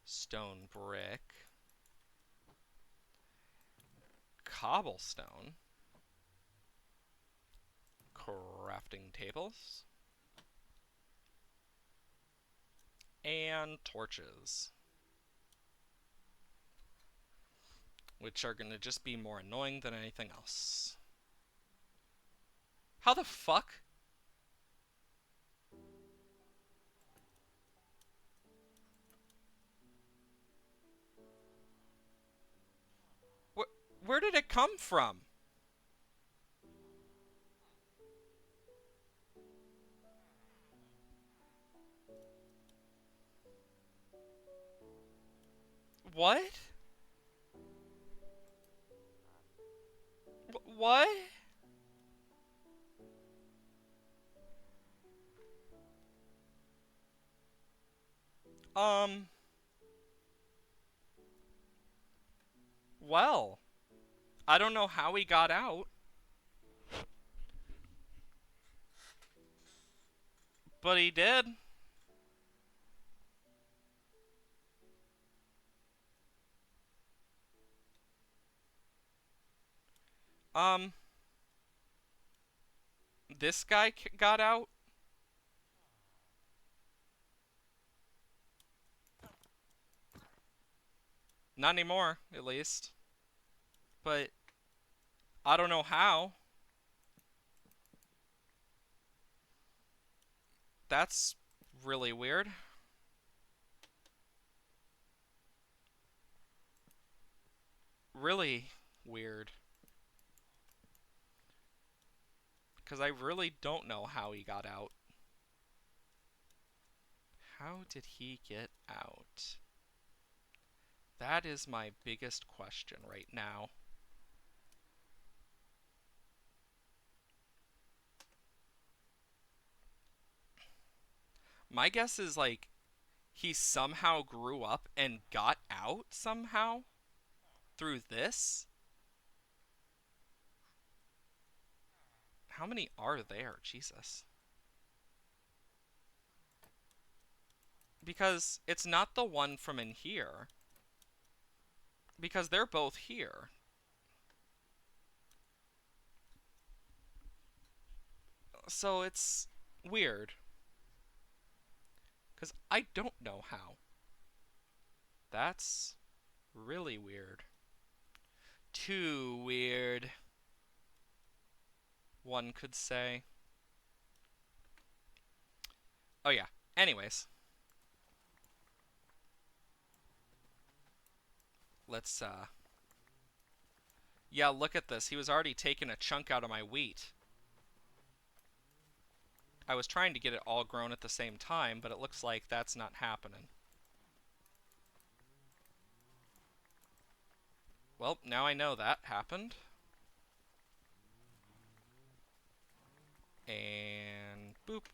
A: Stone brick, cobblestone, crafting tables, and torches. Which are gonna just be more annoying than anything else. How the fuck? Where did it come from? What? What? Um, well, I don't know how he got out, but he did. Um, this guy got out? Not anymore, at least. But I don't know how. That's really weird. Really weird. Because I really don't know how he got out. How did he get out? That is my biggest question right now. My guess is like he somehow grew up and got out somehow through this. How many are there? Jesus. Because it's not the one from in here. Because they're both here. So it's weird. Because I don't know how. That's really weird. Too weird, one could say. Oh yeah. Anyways, let's yeah, look at this. He was already taking a chunk out of my wheat. I was trying to get it all grown at the same time, but it looks like that's not happening. Well, now I know that happened. And boop.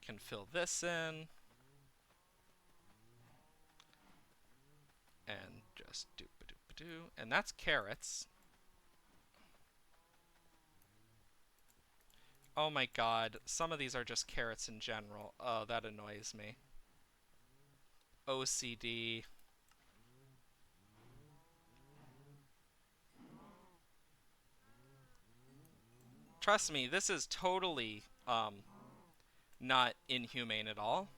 A: Can fill this in. And just doop-a-doop-a-doo. And that's carrots. Oh my god, some of these are just carrots in general. Oh, that annoys me. OCD. Trust me, this is totally, not inhumane at all.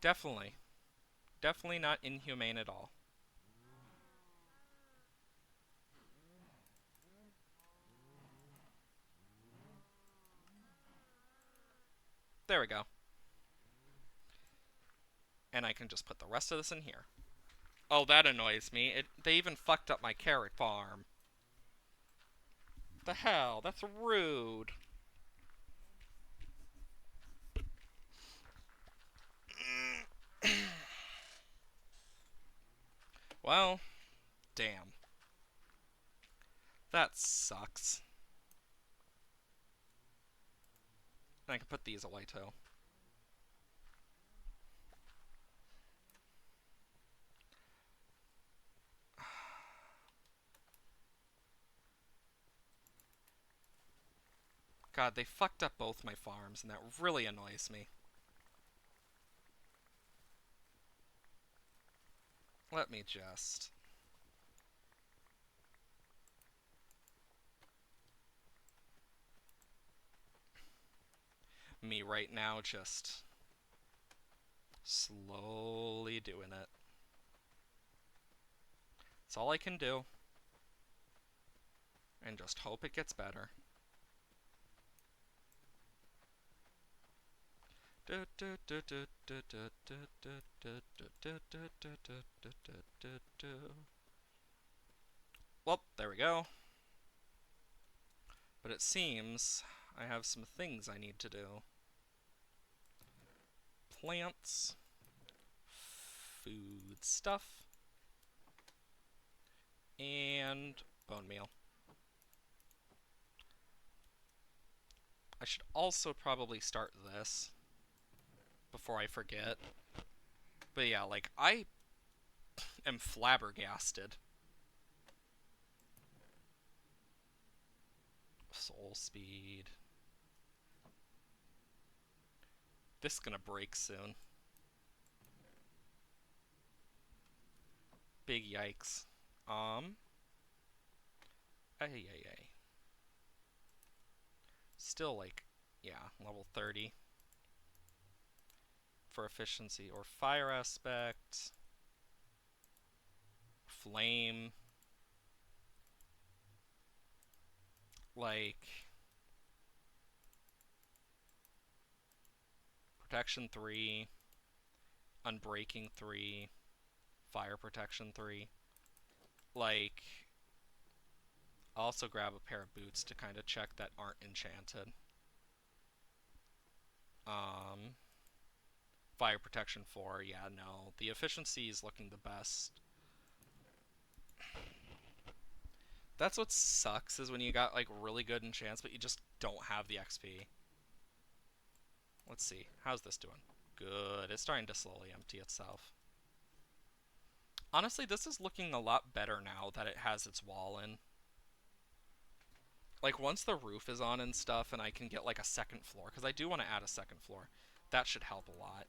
A: Definitely. Definitely not inhumane at all. There we go. And I can just put the rest of this in here. Oh, that annoys me. They even fucked up my carrot farm. The hell? That's rude. Well, damn. That sucks. And I can put these away too. God, they fucked up both my farms, and that really annoys me. Let me just... Me right now just slowly doing it. That's all I can do. And just hope it gets better. Well, there we go. But it seems I have some things I need to do. Plants. Food stuff. And bone meal. I should also probably start this before I forget. But yeah, like, I am flabbergasted. Soul speed. This is gonna break soon. Big yikes. Ay, ay, ay. Still, like, yeah, level 30 for efficiency or fire aspect. Flame. Like, protection 3, unbreaking 3, fire protection 3. Like, I'll also grab a pair of boots to kind of check that aren't enchanted. Fire protection 4, yeah, no. The efficiency is looking the best. That's what sucks, is when you got, like, really good enchants, but you just don't have the XP. Let's see. How's this doing? Good. It's starting to slowly empty itself. Honestly, this is looking a lot better now that it has its wall in. Like, once the roof is on and stuff, and I can get, like, a second floor, because I do want to add a second floor, that should help a lot.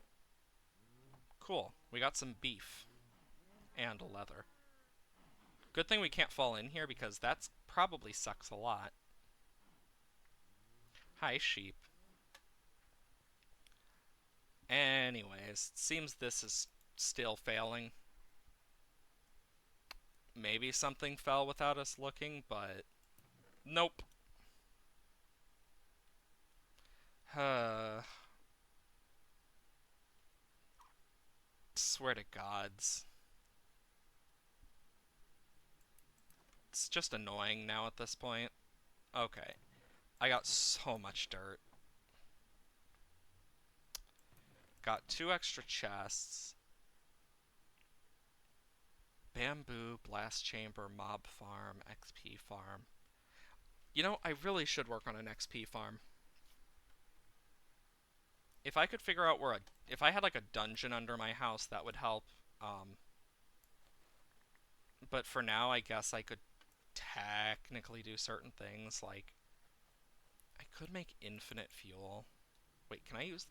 A: Cool. We got some beef. And leather. Good thing we can't fall in here, because that's probably sucks a lot. Hi, sheep. Anyways, it seems this is still failing. Maybe something fell without us looking, but nope. Swear to gods. It's just annoying now at this point. Okay. I got so much dirt. Got 2 extra chests. Bamboo, blast chamber, mob farm, XP farm. You know, I really should work on an XP farm. If I could figure out where if I had like a dungeon under my house, that would help. But for now, I guess I could technically do certain things, like I could make infinite fuel. Wait, can I use...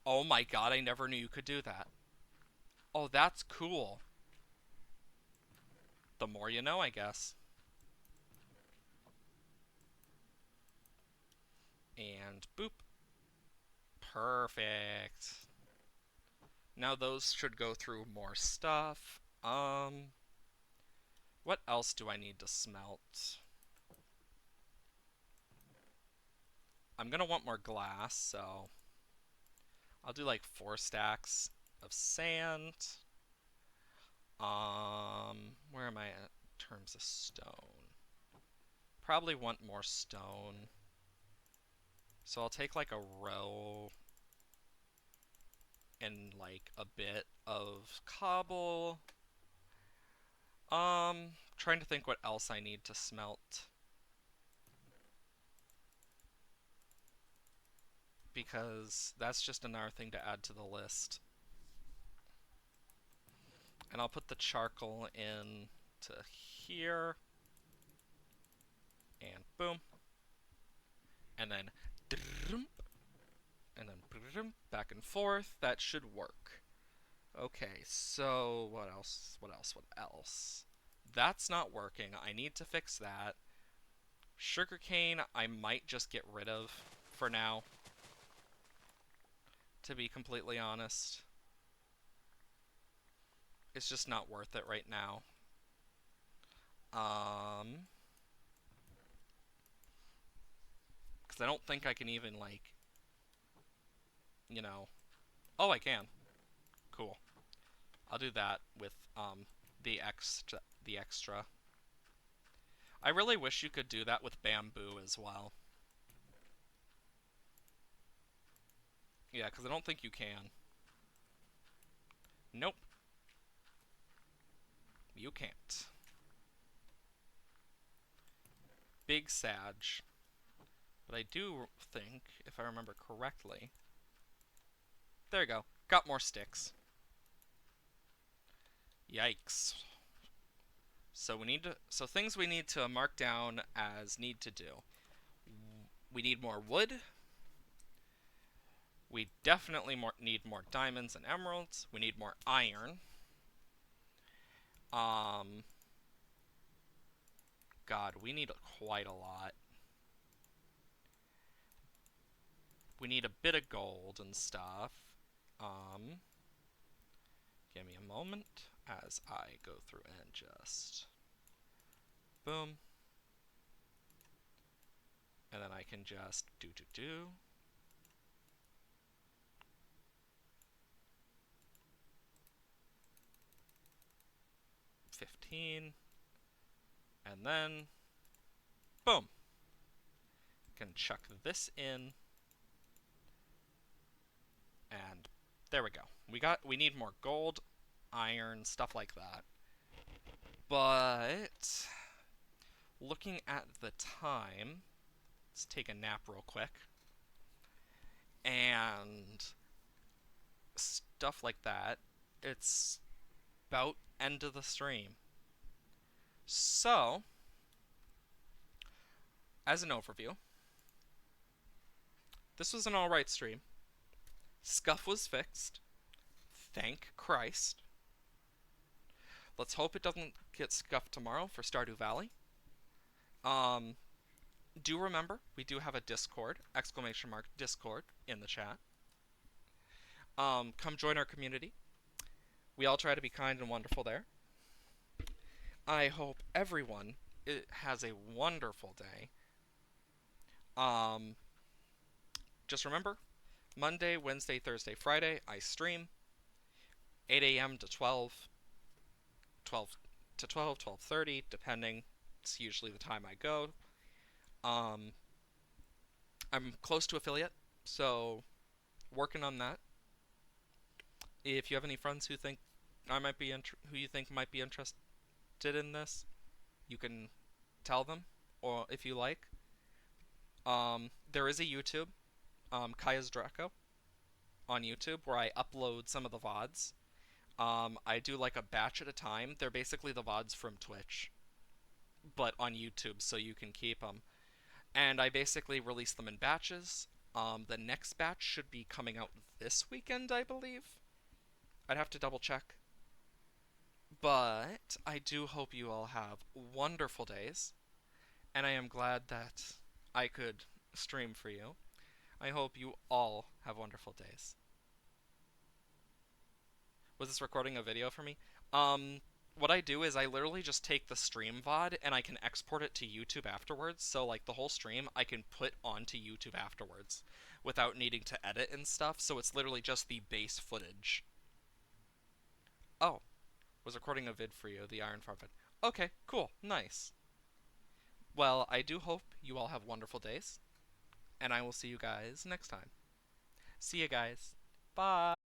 A: Oh my god, I never knew you could do that. Oh, that's cool. The more you know, I guess. And boop. Perfect. Now those should go through more stuff. What else do I need to smelt? I'm gonna want more glass, so I'll do like 4 stacks of sand. Where am I at in terms of stone? Probably want more stone. So I'll take like a row and like a bit of cobble. Trying to think what else I need to smelt. Because that's just another thing to add to the list. And I'll put the charcoal in to here. And boom. And then and then back and forth. That should work. Okay, so what else? What else? What else? That's not working. I need to fix that. Sugarcane, I might just get rid of for now, to be completely honest. It's just not worth it right now. Because I don't think I can even, like, you know... Oh, I can. Cool. I'll do that with, the extra. I really wish you could do that with bamboo as well. Yeah, because I don't think you can. Nope. You can't. Big Sag. But I do think, if I remember correctly... There you go. Got more sticks. Yikes. So things we need to mark down as need to do. We need more wood. We definitely need more diamonds and emeralds. We need more iron. God, we need quite a lot. We need a bit of gold and stuff. Give me a moment as I go through and just boom. And then I can just do. 15. And then boom. Can chuck this in. And there we go. We need more gold, iron, stuff like that. But looking at the time, let's take a nap real quick. And stuff like that. It's about end of the stream. So, as an overview, this was an alright stream. Scuff was fixed. Thank Christ. Let's hope it doesn't get scuffed tomorrow for Stardew Valley. Do remember, we do have a Discord, ! Discord in the chat. Come join our community. We all try to be kind and wonderful there. I hope everyone has a wonderful day. Just remember, Monday, Wednesday, Thursday, Friday, I stream 8 a.m. to 12 to 12:30, depending. It's usually the time I go. I'm close to affiliate, so working on that. If you have any friends who think who you think might be interested in this, you can tell them, or if you like. There is a YouTube, Kaya's Draco, on YouTube, where I upload some of the VODs. I do like a batch at a time. They're basically the VODs from Twitch, but on YouTube, so you can keep them. And I basically release them in batches. The next batch should be coming out this weekend, I believe. I'd have to double check. But I do hope you all have wonderful days, and I am glad that I could stream for you. I hope you all have wonderful days. Was this recording a video for me? Um, what I do is I literally just take the stream VOD and I can export it to YouTube afterwards. So like the whole stream I can put onto YouTube afterwards without needing to edit and stuff. So it's literally just the base footage. Oh, was recording a vid for you, the Iron Farm vid. Okay, cool, nice. Well, I do hope you all have wonderful days, and I will see you guys next time. See you guys. Bye.